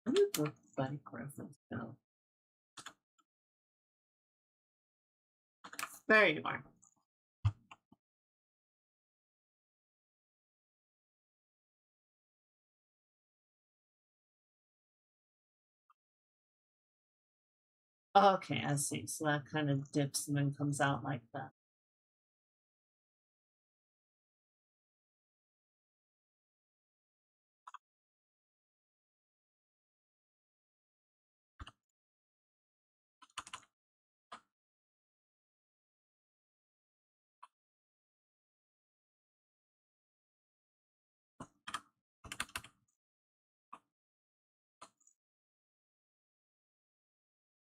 Where did the bike reference go? There you are. Okay, I see. So that kind of dips and then comes out like that.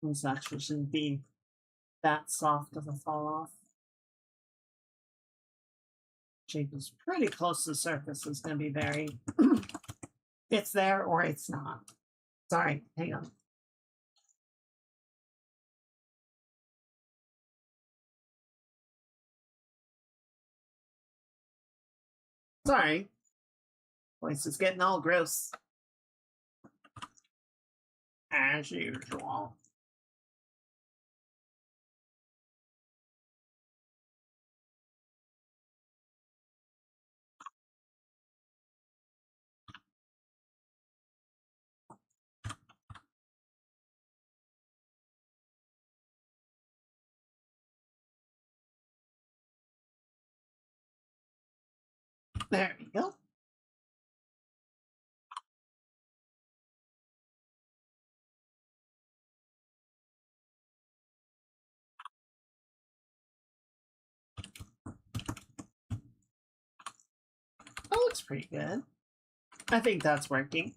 This actually shouldn't be that soft of a fall off. Shape is pretty close to the surface. It's going to be very, it's there or it's not. Sorry, hang on. Sorry. Voice is getting all gross. As usual. There we go. That looks pretty good. I think that's working.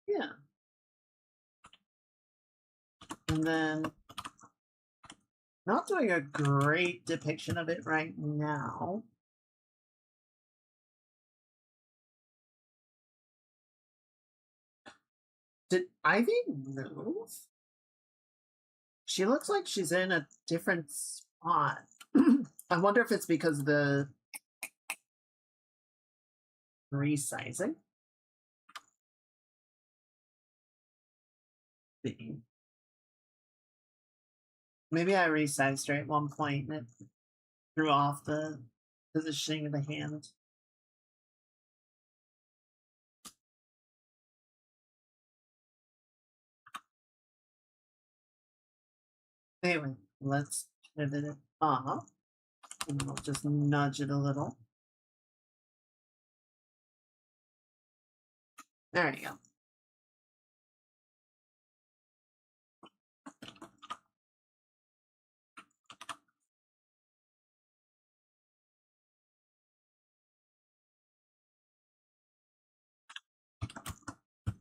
Yeah. And then, not doing a great depiction of it right now. Did Ivy move? She looks like she's in a different spot. I wonder if it's because of the resizing. Maybe I resized her at one point and it threw off the positioning of the hand. Anyway, let's pivot it up. And we'll just nudge it a little. There you go.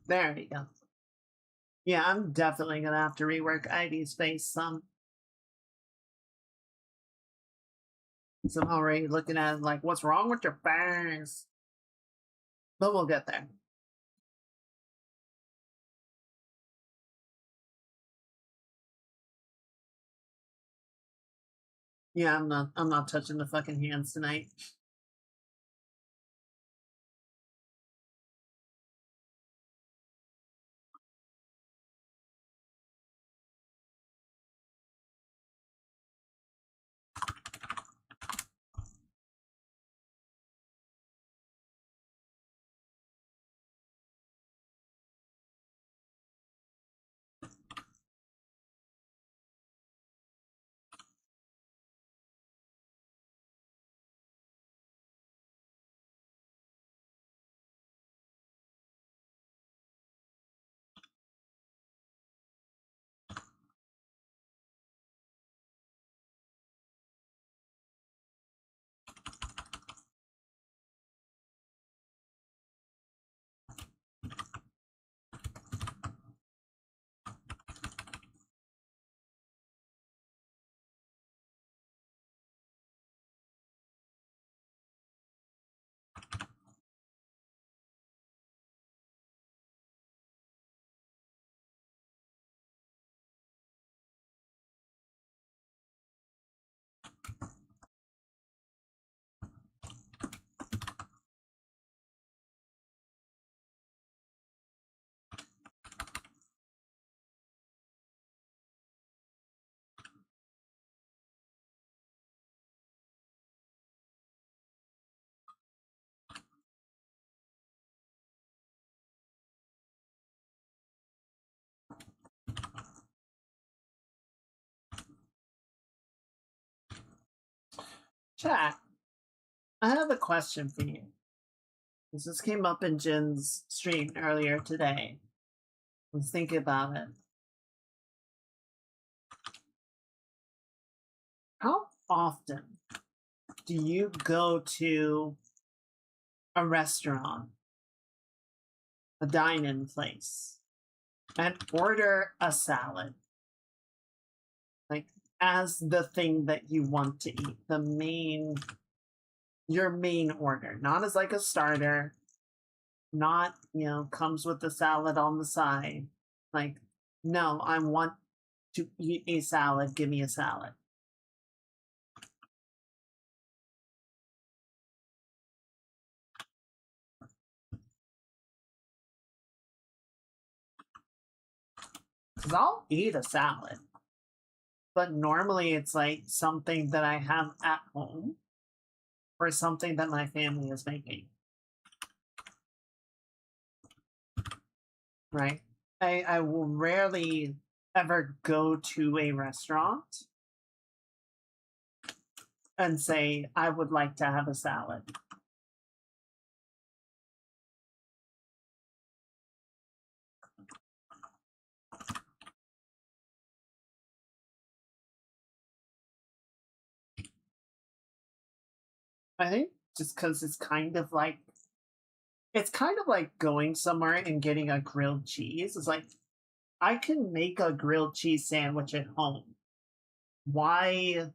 There you go. Yeah, I'm definitely gonna have to rework Ivy's face some. So I'm already looking at it like, what's wrong with your face? But we'll get there. Yeah, I'm not touching the fucking hands tonight. Chat, I have a question for you. This came up in Jin's stream earlier today. I was thinking about it. How often do you go to a restaurant, a dine-in place, and order a salad? Like, as the thing that you want to eat, your main order, not as like a starter, not, comes with the salad on the side. Like, no, I want to eat a salad, give me a salad. Because I'll eat a salad, but normally it's like something that I have at home or something that my family is making. Right? I will rarely ever go to a restaurant and say, I would like to have a salad. I think just because it's kind of like going somewhere and getting a grilled cheese. It's like, I can make a grilled cheese sandwich at home. Why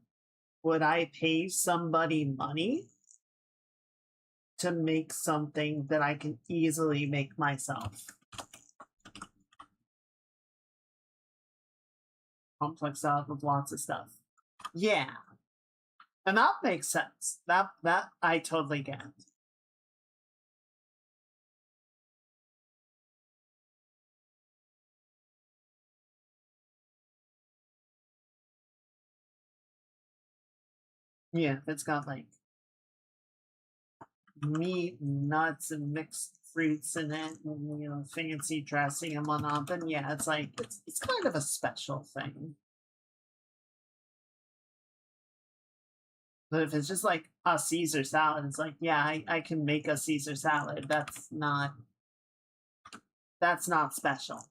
would I pay somebody money to make something that I can easily make myself? Complex salad with lots of stuff. Yeah. And that makes sense. That I totally get. Yeah, it's got like meat, nuts, and mixed fruits in it, and fancy dressing and whatnot. Then yeah, it's like it's kind of a special thing. But if it's just like a Caesar salad, it's like, yeah, I can make a Caesar salad. That's not special.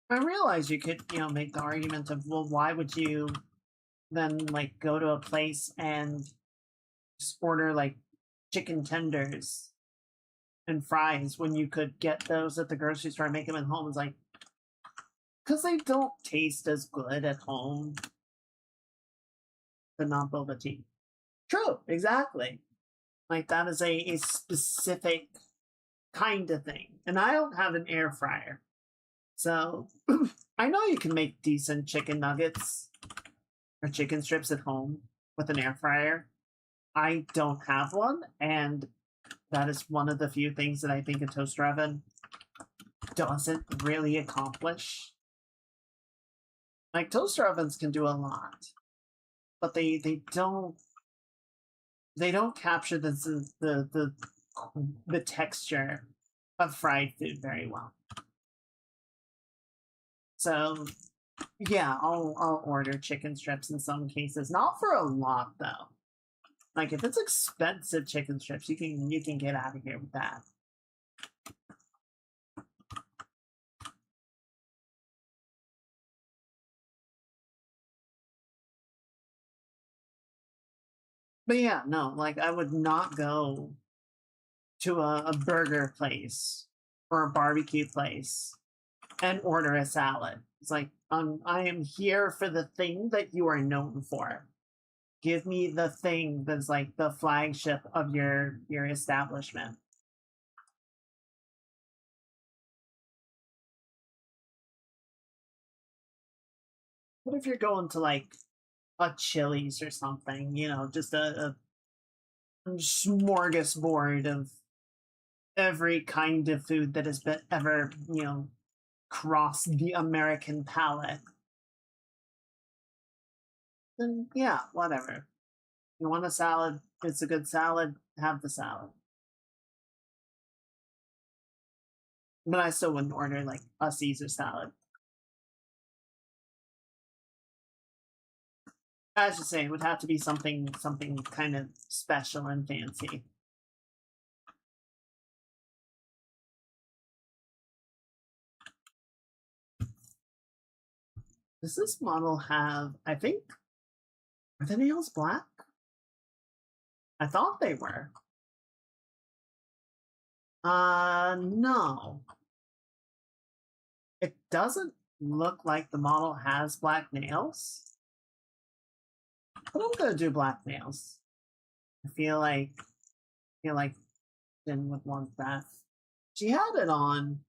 I realize you could, make the argument of, well, why would you then like go to a place and just order like chicken tenders and fries when you could get those at the grocery store and make them at home? It's like, because they don't taste as good at home, the non boba tea. True, exactly. Like that is a specific kind of thing. And I don't have an air fryer. So I know you can make decent chicken nuggets or chicken strips at home with an air fryer. I don't have one, and that is one of the few things that I think a toaster oven doesn't really accomplish. Like toaster ovens can do a lot, but they don't capture the texture of fried food very well. So yeah, I'll order chicken strips in some cases, not for a lot though. Like if it's expensive chicken strips, you can get out of here with that. But yeah, no, like I would not go to a burger place or a barbecue place and order a salad. It's like I am here for the thing that you are known for. Give me the thing that's like the flagship of your establishment. What if you're going to like a Chili's or something? Just a smorgasbord of every kind of food that has been ever crossed the American palate. Then yeah, whatever. You want a salad? It's a good salad. Have the salad. But I still wouldn't order like a Caesar salad. I should say it would have to be something kind of special and fancy. Does this model have? I think are the nails black? I thought they were. No, it doesn't look like the model has black nails. But I'm gonna do black nails. I feel like Jen would want that. She had it on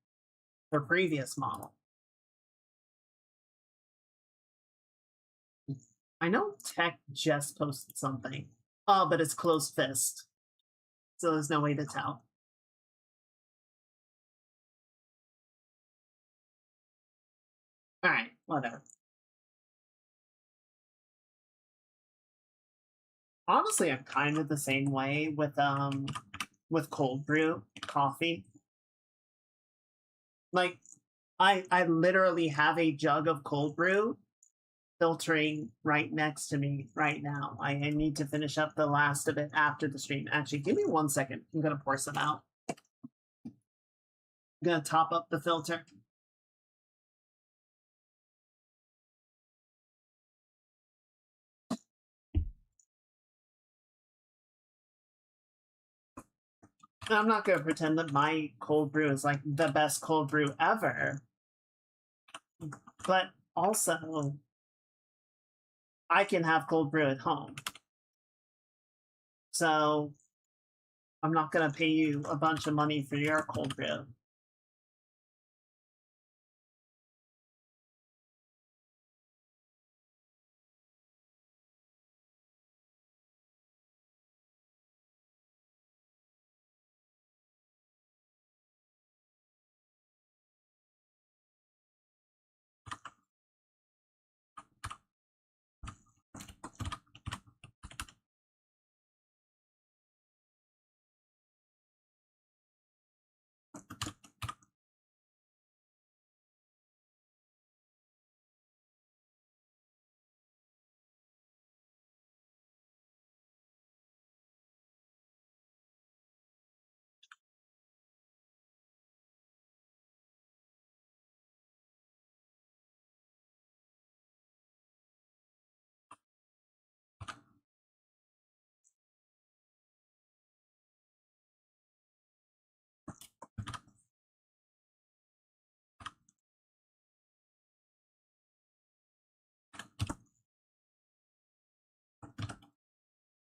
her previous model. I know Tech just posted something. Oh, but it's closed fist, so there's no way to tell. All right, whatever. Honestly, I'm kind of the same way with cold brew coffee. Like I literally have a jug of cold brew filtering right next to me right now. I need to finish up the last of it after the stream. Actually, give me 1 second. I'm going to pour some out. I'm going to top up the filter. I'm not going to pretend that my cold brew is like the best cold brew ever. But also, I can have cold brew at home. So I'm not going to pay you a bunch of money for your cold brew.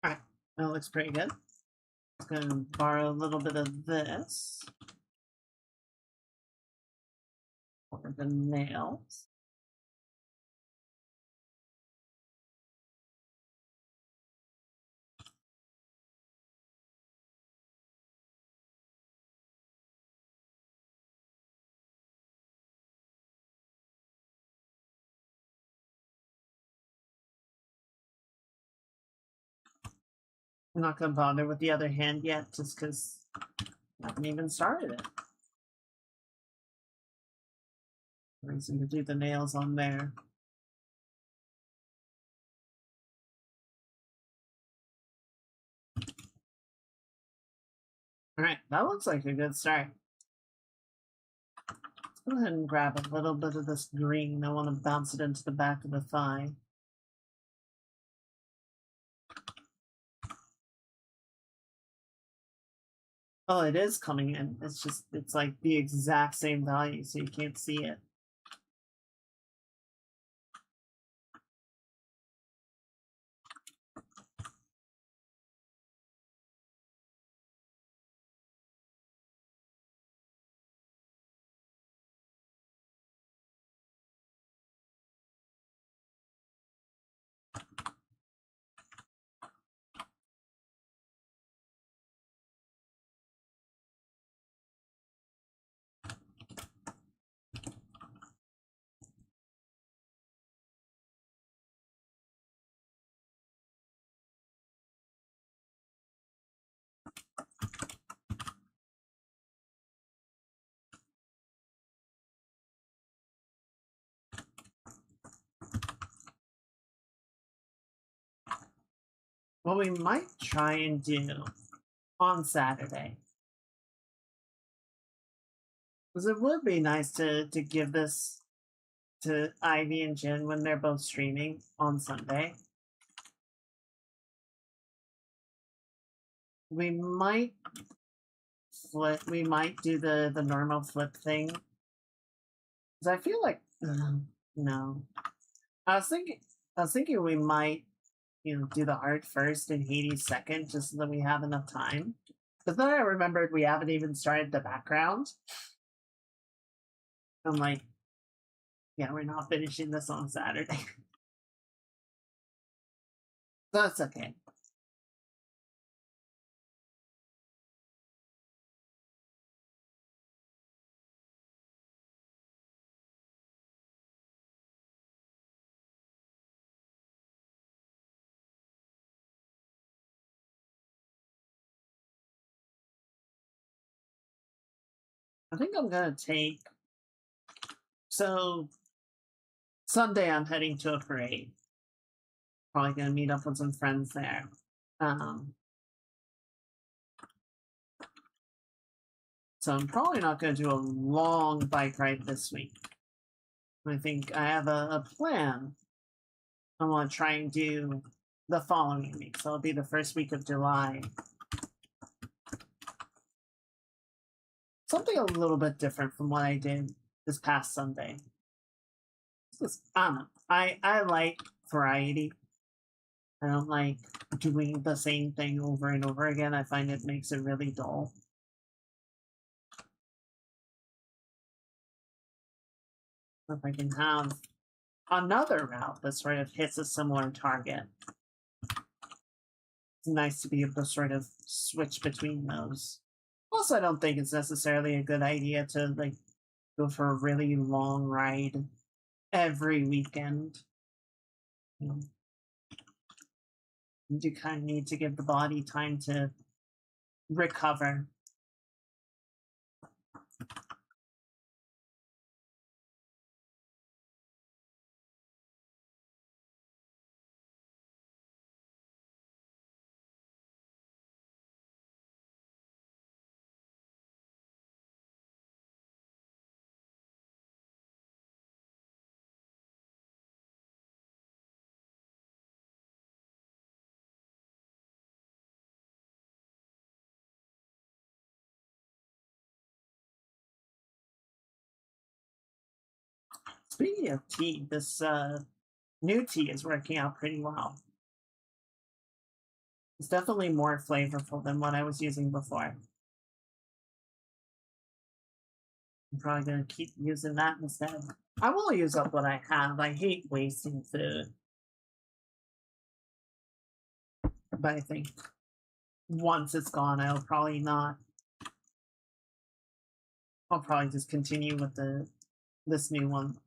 All right, that looks pretty good. I'm going to borrow a little bit of this for the nails. I'm not going to bother with the other hand yet, just because I haven't even started it. Reason to do the nails on there. All right, that looks like a good start. Let's go ahead and grab a little bit of this green. I want to bounce it into the back of the thigh. Oh, it is coming in. It's like the exact same value, so you can't see it. What we might try and do on Saturday, because it would be nice to give this to Ivy and Jen when they're both streaming on Sunday. We might flip. We might do the normal flip thing, because I feel like no. I was thinking we might do the art first and Hades second, just so that we have enough time. But then I remembered we haven't even started the background. I'm like, yeah, we're not finishing this on Saturday. That's okay. I think I'm gonna take so Sunday, I'm heading to a parade. Probably gonna meet up with some friends there. Um, so I'm probably not gonna do a long bike ride this week. I think I have a plan I want to try and do the following week. So it'll be the first week of July. Something a little bit different from what I did this past Sunday. Just, I don't know. I like variety. I don't like doing the same thing over and over again. I find it makes it really dull. If I can have another route that sort of hits a similar target, it's nice to be able to sort of switch between those. Also, I don't think it's necessarily a good idea to like go for a really long ride every weekend. You know, you do kind of need to give the body time to recover. Speaking of tea, this new tea is working out pretty well. It's definitely more flavorful than what I was using before. I'm probably going to keep using that instead. I will use up what I have. I hate wasting food. But I think once it's gone, I'll probably not. I'll probably just continue with this new one.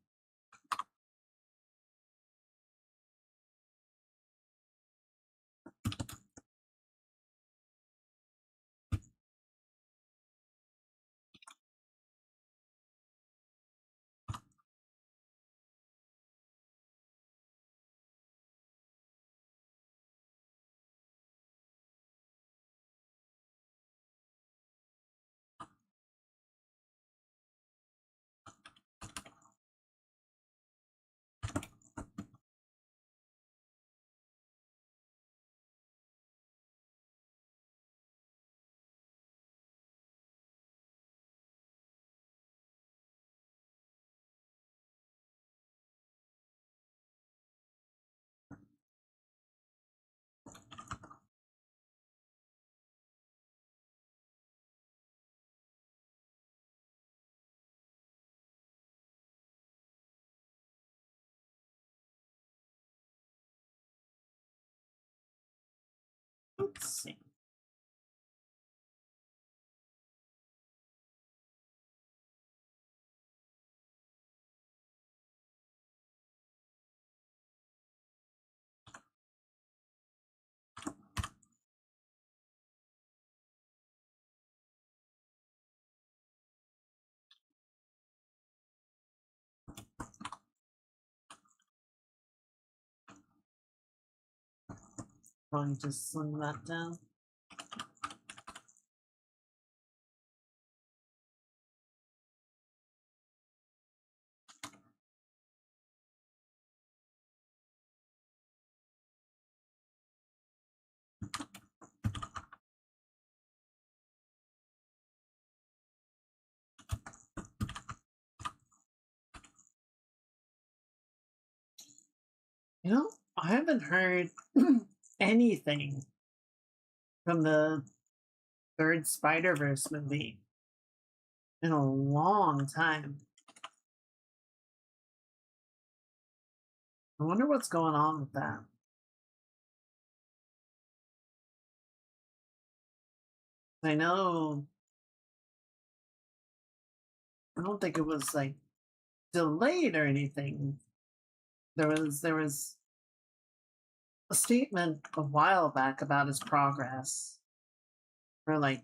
Let's see. Probably just slim that down. I haven't heard anything from the third Spider-Verse movie in a long time. I wonder what's going on with that. I know. I don't think it was like delayed or anything. There was a statement a while back about his progress for like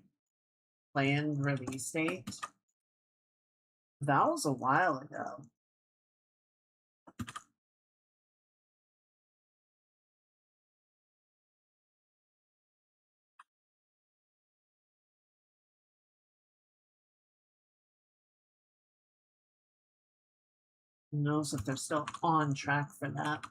planned release date. That was a while ago. Who knows if they're still on track for that.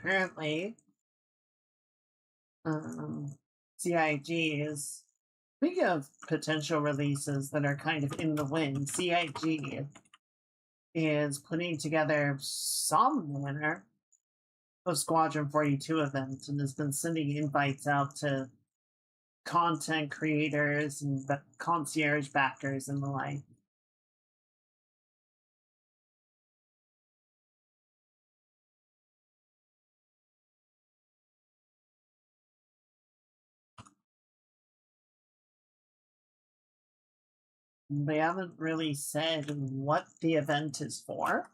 Apparently, um, CIG is, speaking of potential releases that are kind of in the wind, CIG is putting together some manner of Squadron 42 event and has been sending invites out to content creators and concierge backers and the like. They haven't really said what the event is for.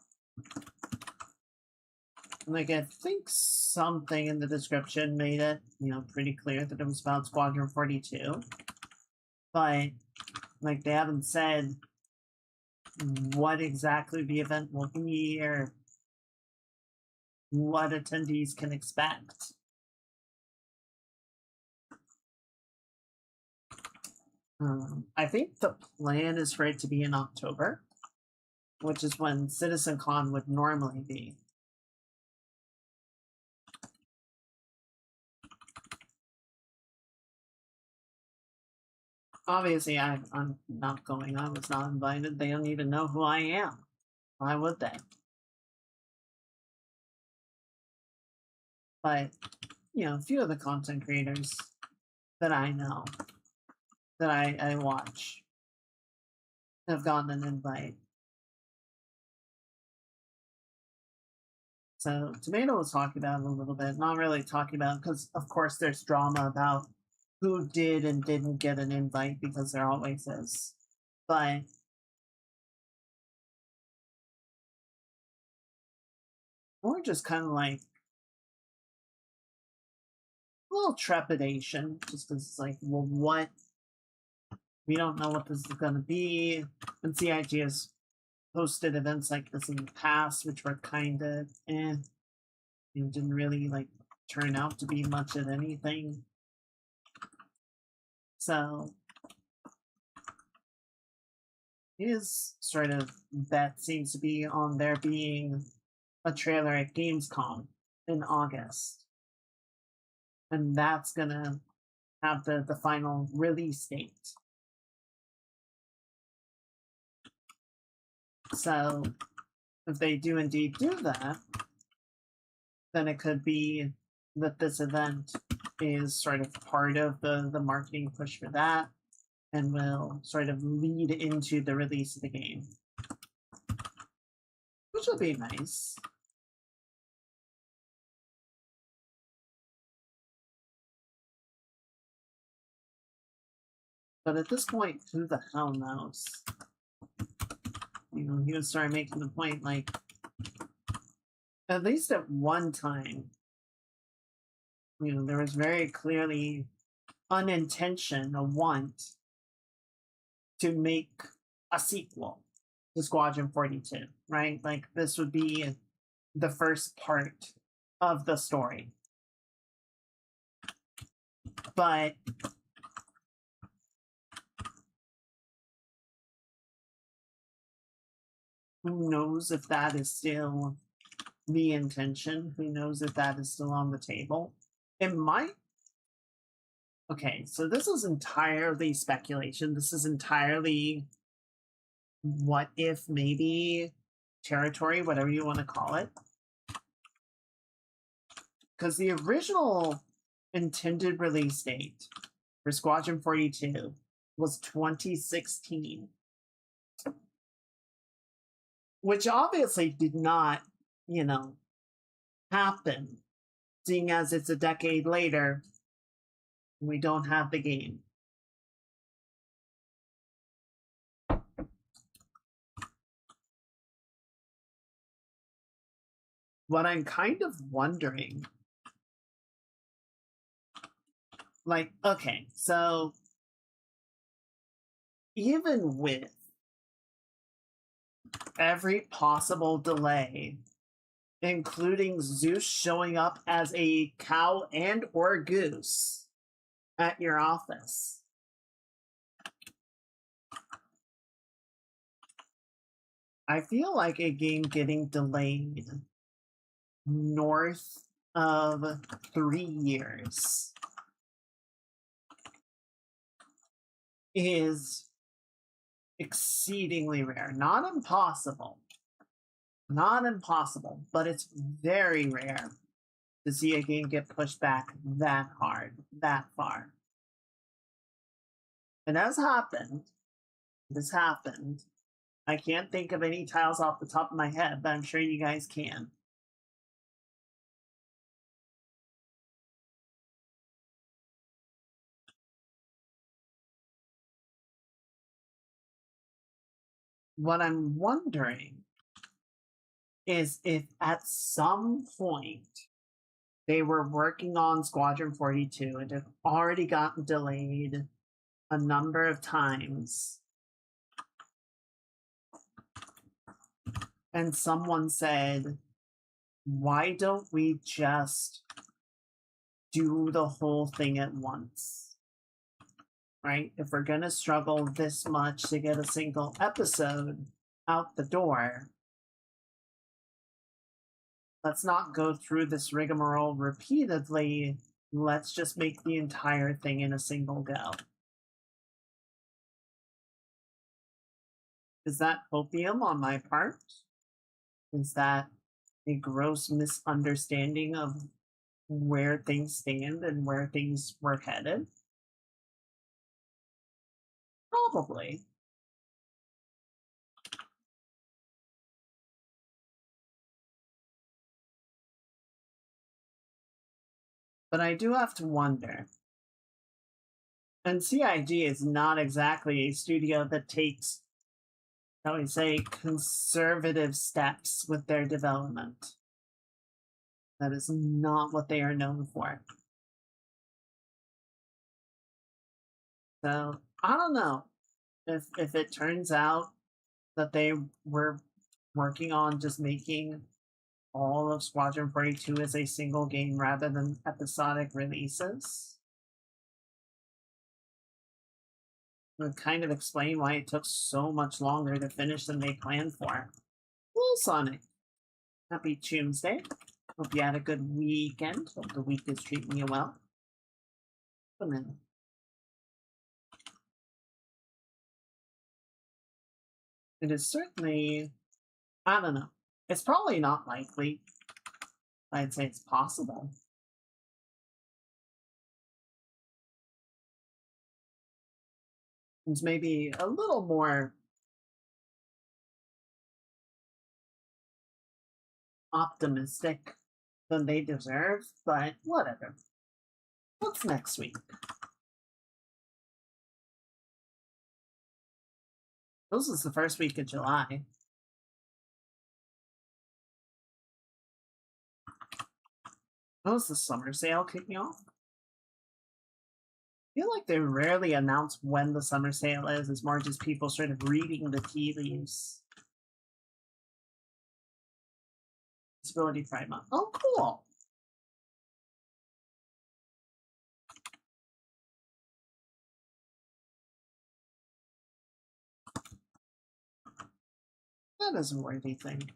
Like, I think something in the description made it, pretty clear that it was about Squadron 42. But, like, they haven't said what exactly the event will be or what attendees can expect. I think the plan is for it to be in October, which is when CitizenCon would normally be. Obviously, I'm not going. I was not invited. They don't even know who I am. Why would they? But, a few of the content creators that I know, that I watch, have gotten an invite. So Tomato was talking about it a little bit, not really talking about, because of course there's drama about who did and didn't get an invite, because there always is. But we're just kind of like a little trepidation, just because it's like, well, what? We don't know what this is going to be. And CIG has hosted events like this in the past, which were kind of didn't really like turn out to be much of anything. So his sort of bet seems to be on there being a trailer at Gamescom in August. And that's gonna have the final release date. So if they do indeed do that, then it could be that this event is sort of part of the marketing push for that and will sort of lead into the release of the game, which will be nice. But at this point, who the hell knows? He would start making the point, like, at least at one time, there was very clearly unintention, a want to make a sequel to Squadron 42, right? Like, this would be the first part of the story. But who knows if that is still the intention? Who knows if that is still on the table? It might. Okay, so this is entirely speculation. This is entirely what if, maybe territory, whatever you want to call it. Because the original intended release date for Squadron 42 was 2016, which obviously did not, you know, happen, seeing as it's a decade later, we don't have the game. What I'm kind of wondering, like, okay, so even with every possible delay, including Zeus showing up as a cow and or goose at your office, I feel like a game getting delayed north of 3 years is exceedingly rare. Not impossible. Not impossible, but it's very rare to see a game get pushed back that hard, that far. It has happened. It has happened. I can't think of any tiles off the top of my head, but I'm sure you guys can. What I'm wondering is if at some point they were working on Squadron 42 and had already gotten delayed a number of times, and someone said, why don't we just do the whole thing at once? Right? If we're going to struggle this much to get a single episode out the door, let's not go through this rigmarole repeatedly. Let's just make the entire thing in a single go. Is that opium on my part? Is that a gross misunderstanding of where things stand and where things were headed? Probably. But I do have to wonder. And CIG is not exactly a studio that takes, shall we say, conservative steps with their development. That is not what they are known for. So I don't know if it turns out that they were working on just making all of Squadron 42 as a single game rather than episodic releases. It would kind of explain why it took so much longer to finish than they planned for. Well, Sonic, happy Choomsday. Hope you had a good weekend. Hope the week is treating you well. Come in. It is certainly, I don't know. It's probably not likely. I'd say it's possible. It's maybe a little more optimistic than they deserve, but whatever. What's next week? This is the first week of July. Oh, is the summer sale kicking off? I feel like they rarely announce when the summer sale is. It's more just people sort of reading the tea leaves. Disability Pride Month. Oh, cool. That is a worthy thing.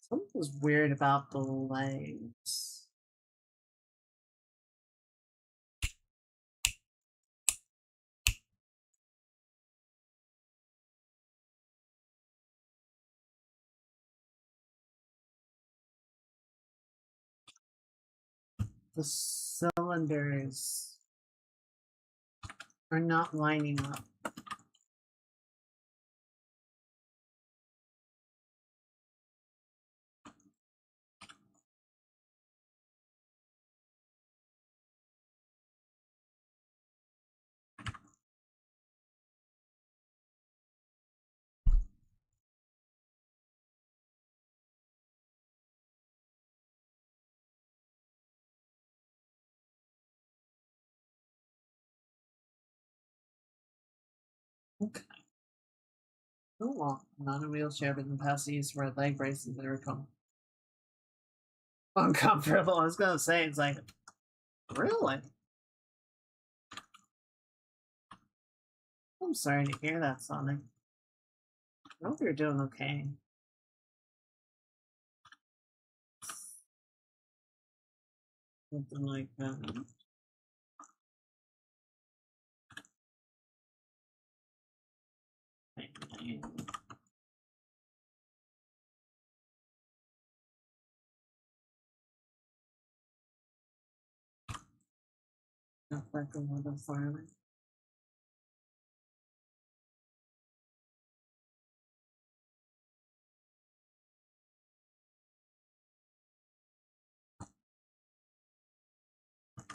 Something's weird about the legs. The cylinders are not lining up. Okay. Oh, well, not a wheelchair, but in the past, I used to wear leg braces that are uncomfortable. I was gonna say, it's like, really? I'm sorry to hear that, Sonic. I hope you're doing okay. Something like that. Not like a little farmer.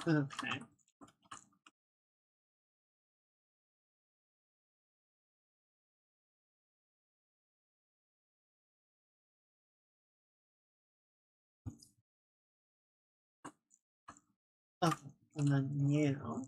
Okay. Okay. And then you.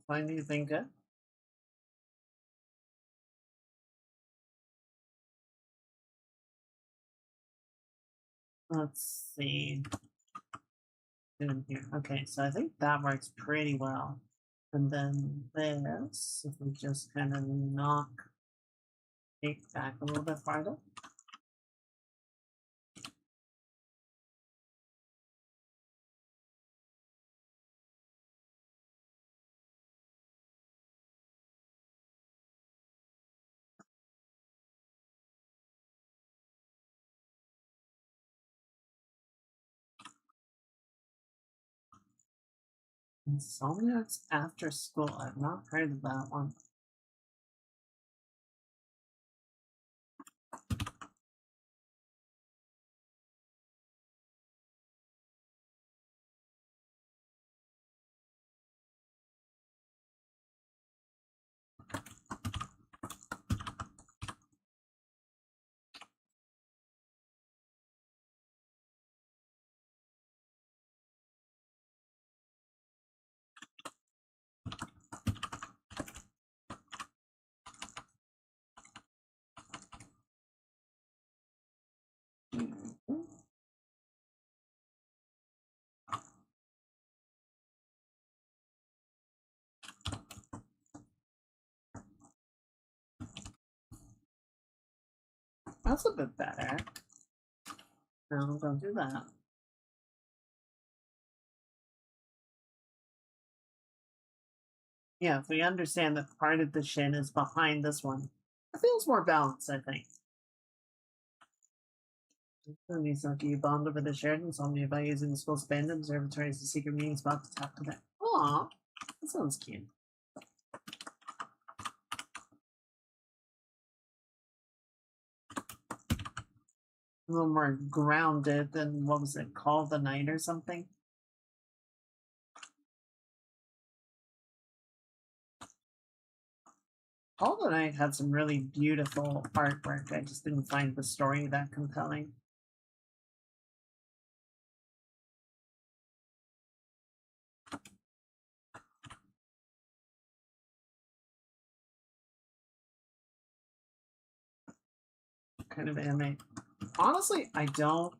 Find anything good? Let's see. In here. Okay, so I think that works pretty well. And then this, if we just kind of knock it back a little bit farther. Insomniacs After School. I've not heard of that one. That's a bit better. No, don't do that. Yeah, if we understand that part of the shin is behind this one, it feels more balanced, I think. You bond over the shared insomnia by using the school's band observatory as a secret meeting spot to tap to that. Aw, that sounds cute. A little more grounded than what was it called, the night or something. Hollow Knight had some really beautiful artwork. I just didn't find the story that compelling. Kind of anime. Honestly, I don't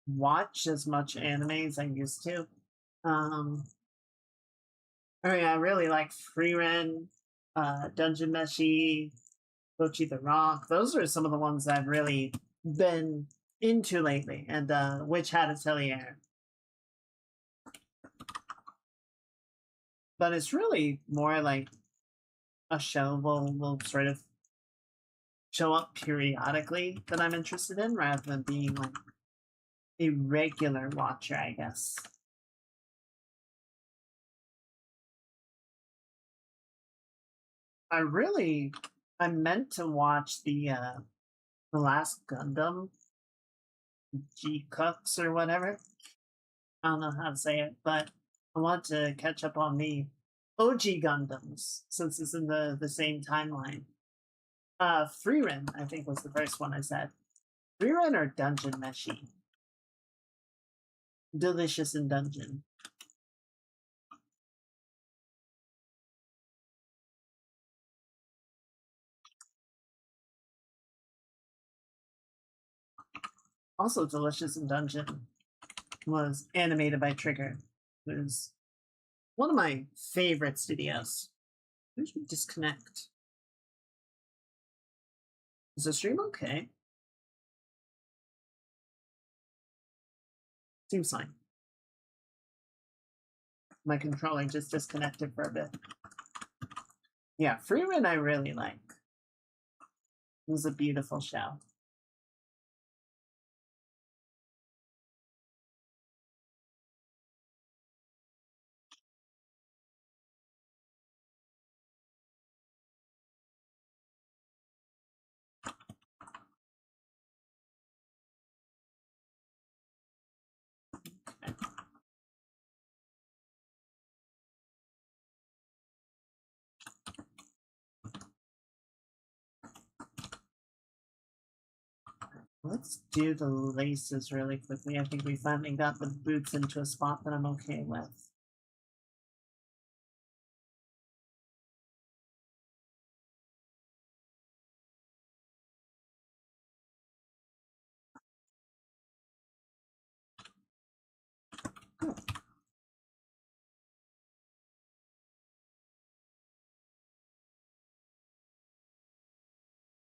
watch as much anime as I used to. I mean, I really like Frieren, Dungeon Meshi, Bochi the Rock. Those are some of the ones I've really been into lately. And Witch Hat Atelier. But it's really more like a show will sort of show up periodically that I'm interested in rather than being like a regular watcher, I guess. I meant to watch the last Gundam G Cooks or whatever. I don't know how to say it, but I want to catch up on the OG Gundams since it's in the same timeline. Freerin, I think was the first one I said. Freerin or Dungeon Meshi? Delicious in Dungeon. Also delicious in Dungeon was animated by Trigger, who's one of my favorite studios. Where's me disconnect? Is the stream okay? Seems fine. My controller just disconnected for a bit. Yeah, Freerin I really like. It was a beautiful show. Let's do the laces really quickly. I think we finally got the boots into a spot that I'm okay with. Cool.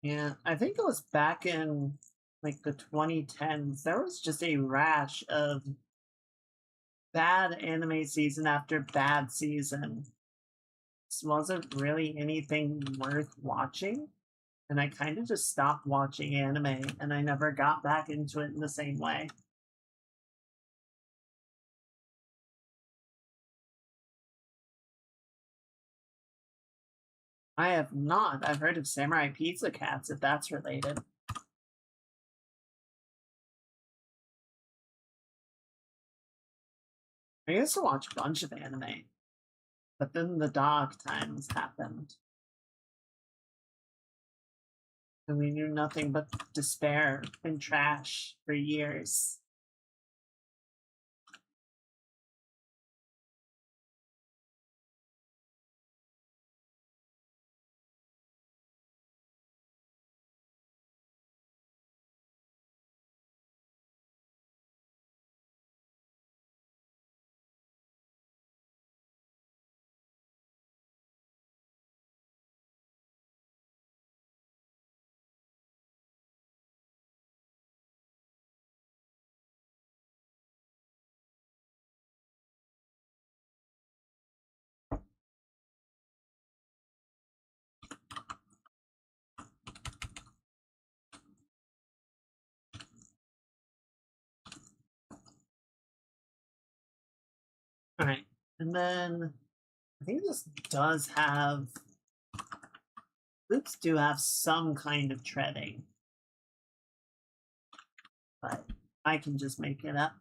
Yeah, I think it was back in like the 2010s. There was just a rash of bad anime season after bad season. This wasn't really anything worth watching. And I kind of just stopped watching anime and I never got back into it in the same way. I have not. I've heard of Samurai Pizza Cats, if that's related. I used to watch a bunch of anime, but then the dog times happened. And we knew nothing but despair and trash for years. All right. And then I think this does have, boots do have some kind of treading, but I can just make it up.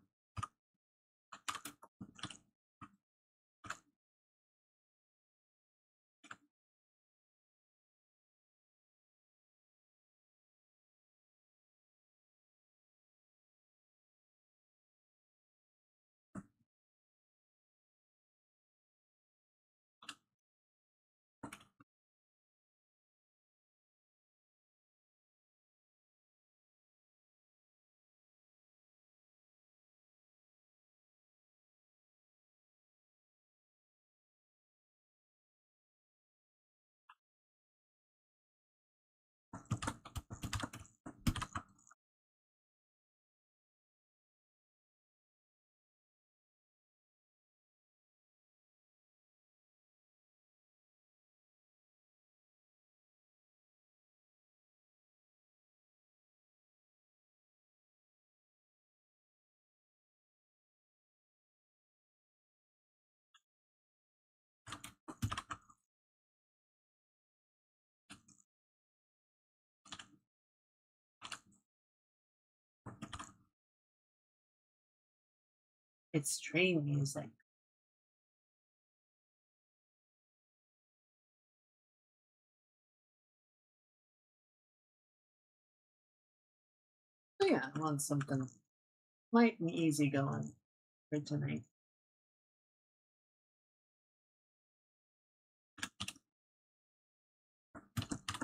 It's train music. So yeah, I want something light and easy going for tonight.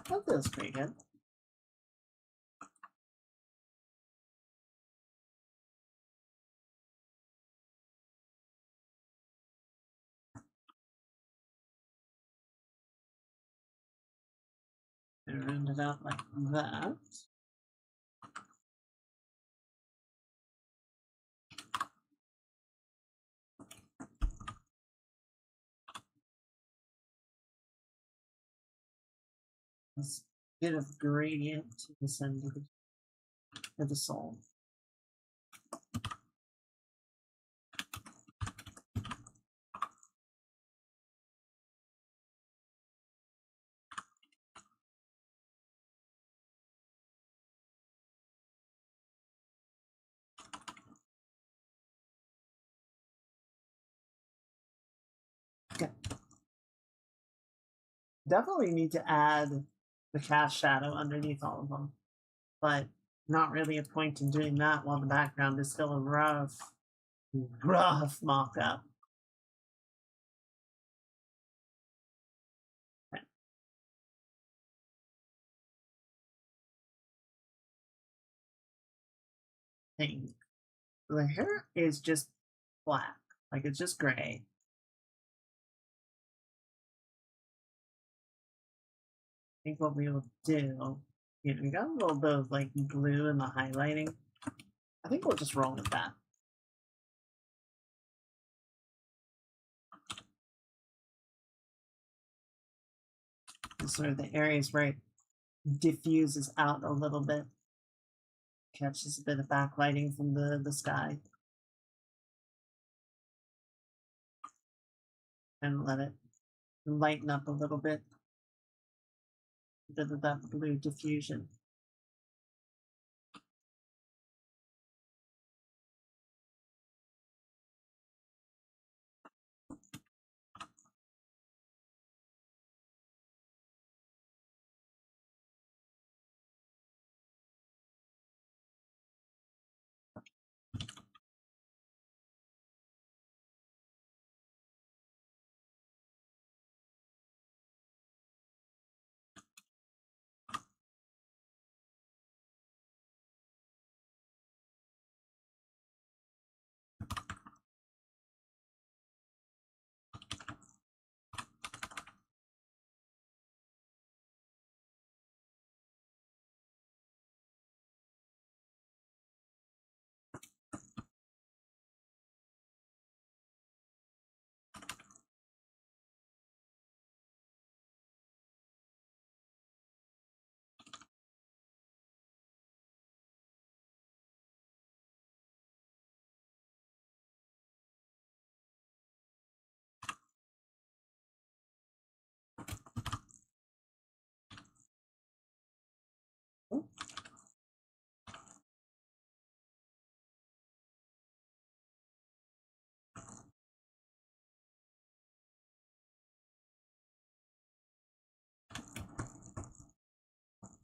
That feels pretty good. And round it out like that. This bit of gradient to this end of the sole. Okay. Definitely need to add the cast shadow underneath all of them, but not really a point in doing that while the background is still a rough mock up. Thing. The hair is just black, like it's just gray. I think what we will do, we got a little bit of like blue in the highlighting. I think we'll just roll with that. Sort of the areas where it diffuses out a little bit, catches a bit of backlighting from the sky, and let it lighten up a little bit. A bit of that blue diffusion.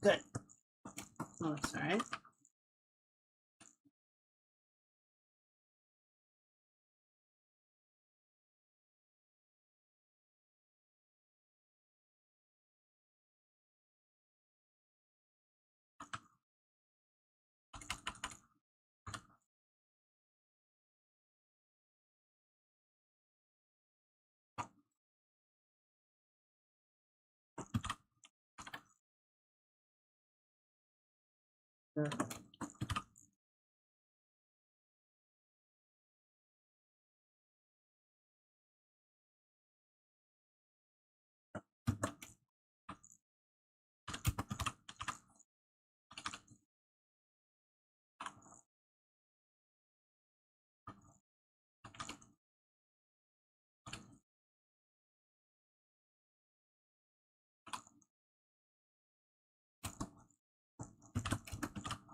Good. Looks all right. Good.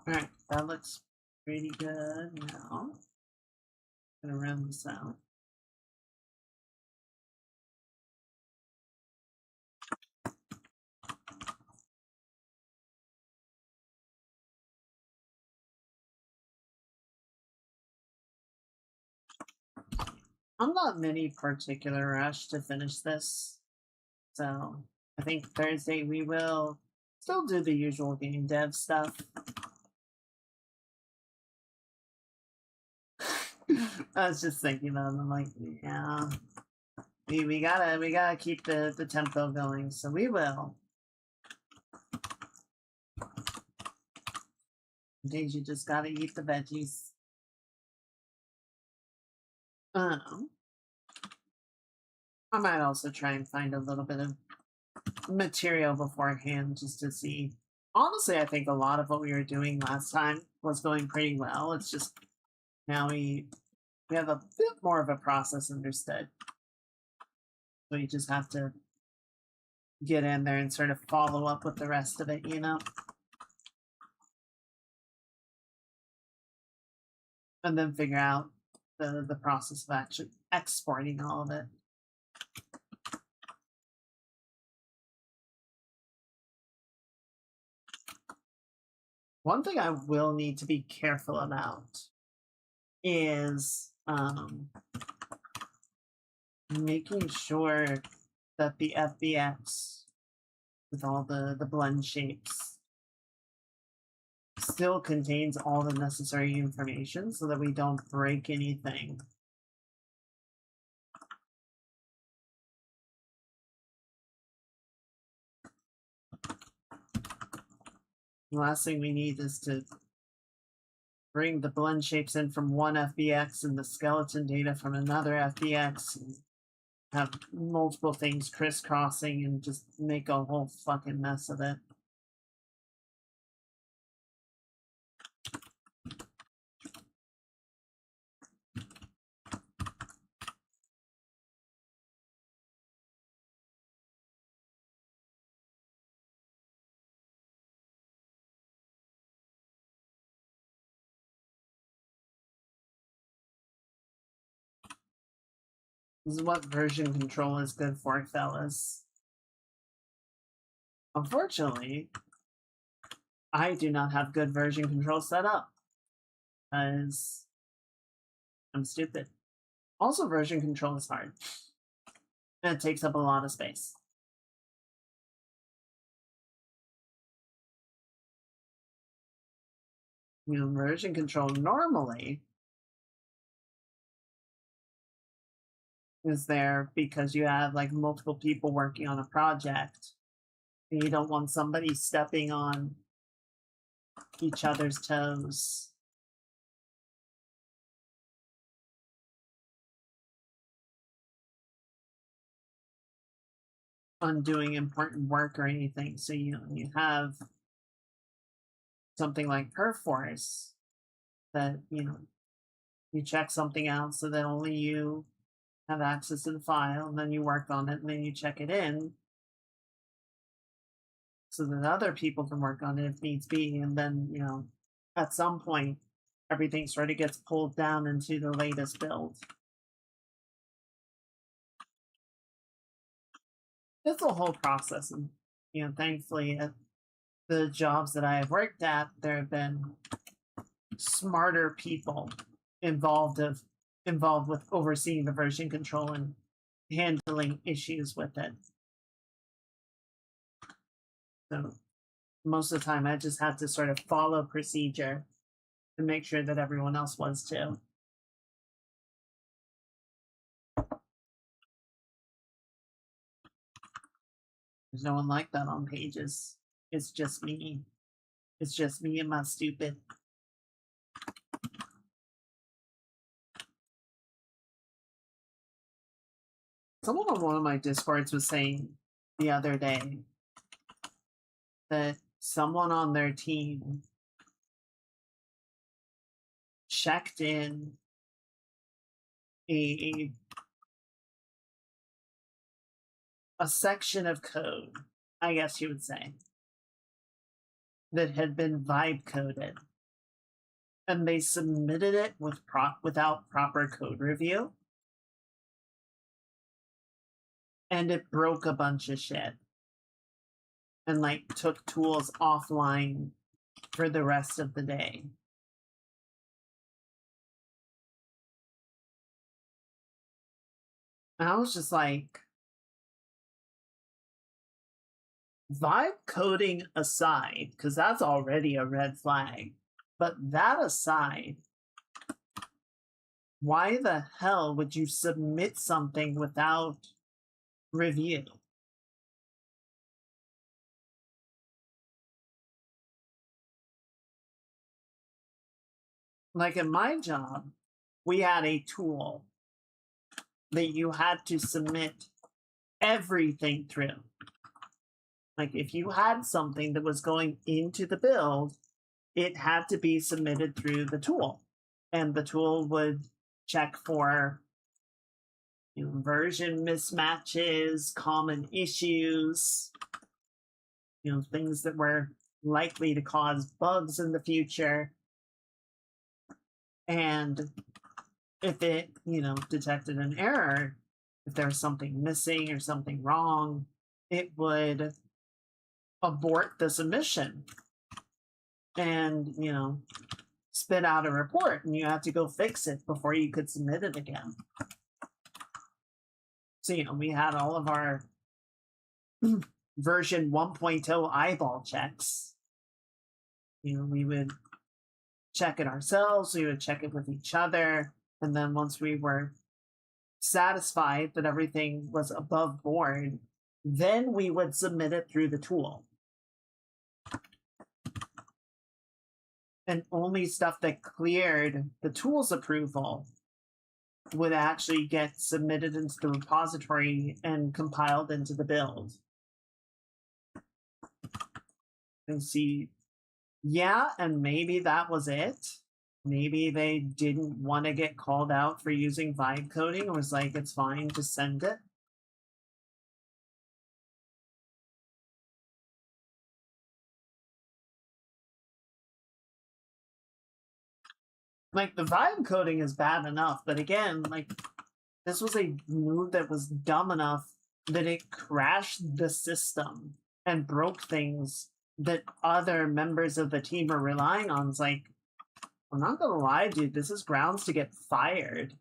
All right, that looks pretty good now. Gonna run this out. I'm not in any particular rush to finish this, so I think Thursday we will still do the usual game dev stuff. I was just thinking about it. I'm like, yeah, we gotta keep the tempo going, so we will. Days you just gotta eat the veggies. Um, I might also try and find a little bit of material beforehand just to see. Honestly, I think a lot of what we were doing last time was going pretty well. It's just now we have a bit more of a process understood. So you just have to get in there and sort of follow up with the rest of it, you know? And then figure out the process of actually exporting all of it. One thing I will need to be careful about is making sure that the FBX with all the blend shapes still contains all the necessary information so that we don't break anything. The last thing we need is to bring the blend shapes in from one FBX and the skeleton data from another FBX and have multiple things crisscrossing and just make a whole fucking mess of it. This is what version control is good for, fellas. Unfortunately, I do not have good version control set up because I'm stupid. Also, version control is hard and it takes up a lot of space. You know, version control normally is there because you have like multiple people working on a project and you don't want somebody stepping on each other's toes. On doing important work or anything. So you have something like Perforce that you check something out so that only you have access to the file, and then you work on it, and then you check it in so that other people can work on it if needs be, and then at some point everything sort of gets pulled down into the latest build. It's a whole process, and thankfully at the jobs that I have worked at, there have been smarter people involved with overseeing the version control and handling issues with it. So most of the time I just had to sort of follow procedure and make sure that everyone else was too. There's no one like that on Pages. It's just me. It's just me and my stupid. Someone on one of my Discords was saying the other day that someone on their team checked in a section of code, I guess you would say, that had been vibe coded. and they submitted it without proper code review, and it broke a bunch of shit and like took tools offline for the rest of the day. And I was just like, vibe coding aside, because that's already a red flag, but that aside, why the hell would you submit something without review? Like in my job, we had a tool that you had to submit everything through. Like if you had something that was going into the build, it had to be submitted through the tool. And the tool would check for version mismatches, common issues, things that were likely to cause bugs in the future. And if it, detected an error, if there was something missing or something wrong, it would abort the submission and, spit out a report, and you had to go fix it before you could submit it again. So, we had all of our version 1.0 eyeball checks. We would check it ourselves, we would check it with each other, and then once we were satisfied that everything was above board, then we would submit it through the tool. And only stuff that cleared the tool's approval would actually get submitted into the repository and compiled into the build. And see, yeah, and maybe that was it. Maybe they didn't want to get called out for using vibe coding. It was like, it's fine, just send it. Like, the vibe coding is bad enough, but again, like, this was a move that was dumb enough that it crashed the system and broke things that other members of the team are relying on. It's like, I'm not gonna lie, dude, this is grounds to get fired.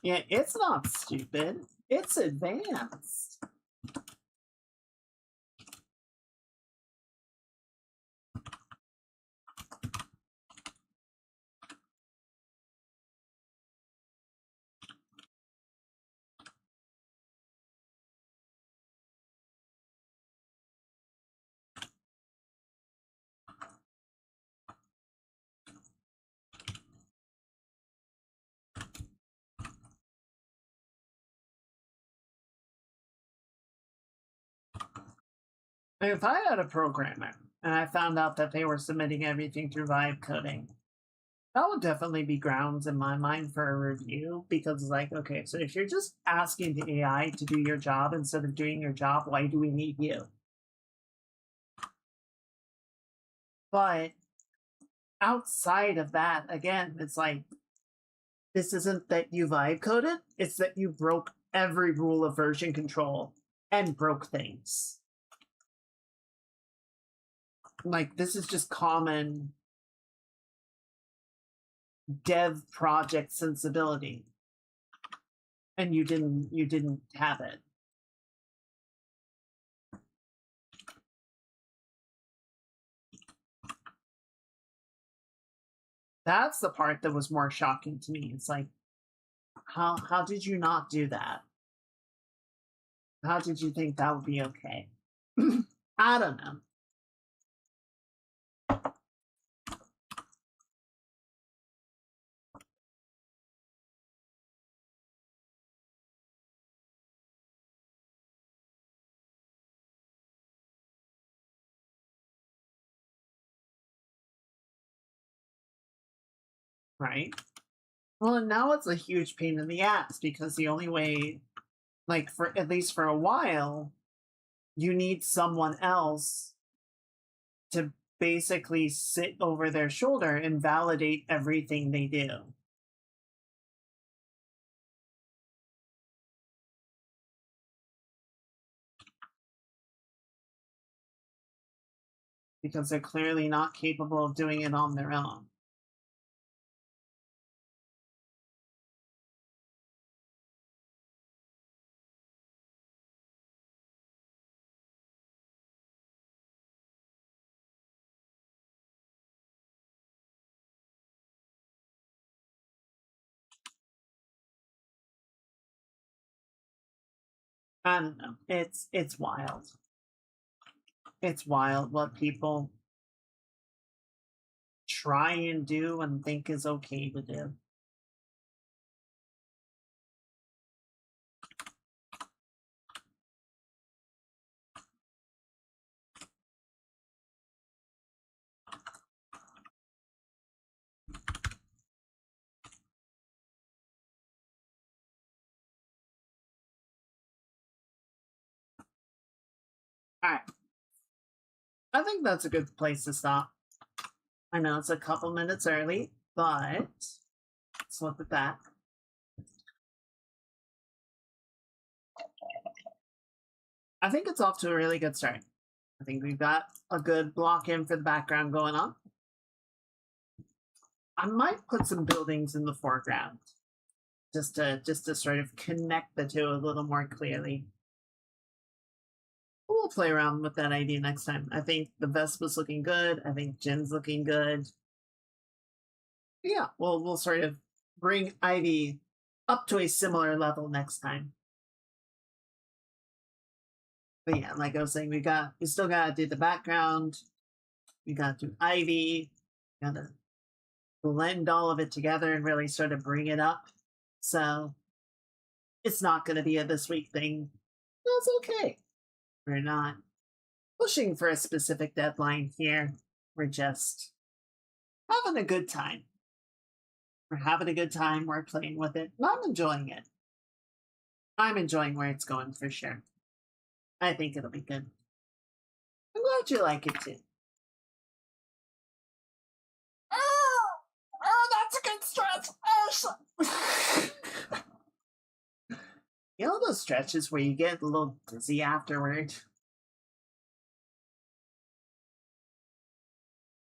Yeah, it's not stupid. It's advanced. If I had a programmer and I found out that they were submitting everything through vibe coding, that would definitely be grounds in my mind for a review, because it's like, okay, so if you're just asking the AI to do your job instead of doing your job, why do we need you? But outside of that, again, it's like, this isn't that you vibe coded, it's that you broke every rule of version control and broke things. Like, this is just common dev project sensibility, and you didn't have it. That's the part that was more shocking to me. It's like, how did you not do that? How did you think that would be okay? I don't know. Right? Well, and now it's a huge pain in the ass, because the only way, like, for at least for a while, you need someone else to basically sit over their shoulder and validate everything they do. Because they're clearly not capable of doing it on their own. I don't know. It's wild. It's wild what people try and do and think is okay to do. All right. I think that's a good place to stop. I know it's a couple minutes early, but let's look at that. I think it's off to a really good start. I think we've got a good block in for the background going on. I might put some buildings in the foreground just to sort of connect the two a little more clearly. We'll play around with that idea next time. I think the Vespa's looking good. I think Jin's looking good. Yeah, we'll sort of bring Ivy up to a similar level next time. But yeah, like I was saying, we still gotta do the background. We gotta do Ivy. We gotta blend all of it together and really sort of bring it up. So it's not gonna be a this week thing. That's okay. We're not pushing for a specific deadline here. We're just having a good time. We're having a good time. We're playing with it. And I'm enjoying it. I'm enjoying where it's going for sure. I think it'll be good. I'm glad you like it too. Oh, that's a good stretch. You know those stretches where you get a little dizzy afterward?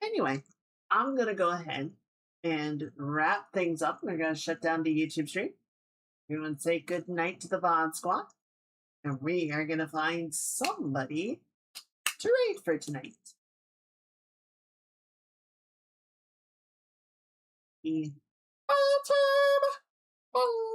Anyway, I'm going to go ahead and wrap things up. We're going to shut down the YouTube stream. We're going to say good night to the VOD squad. And we are going to find somebody to raid for tonight. Bye, team. Bye.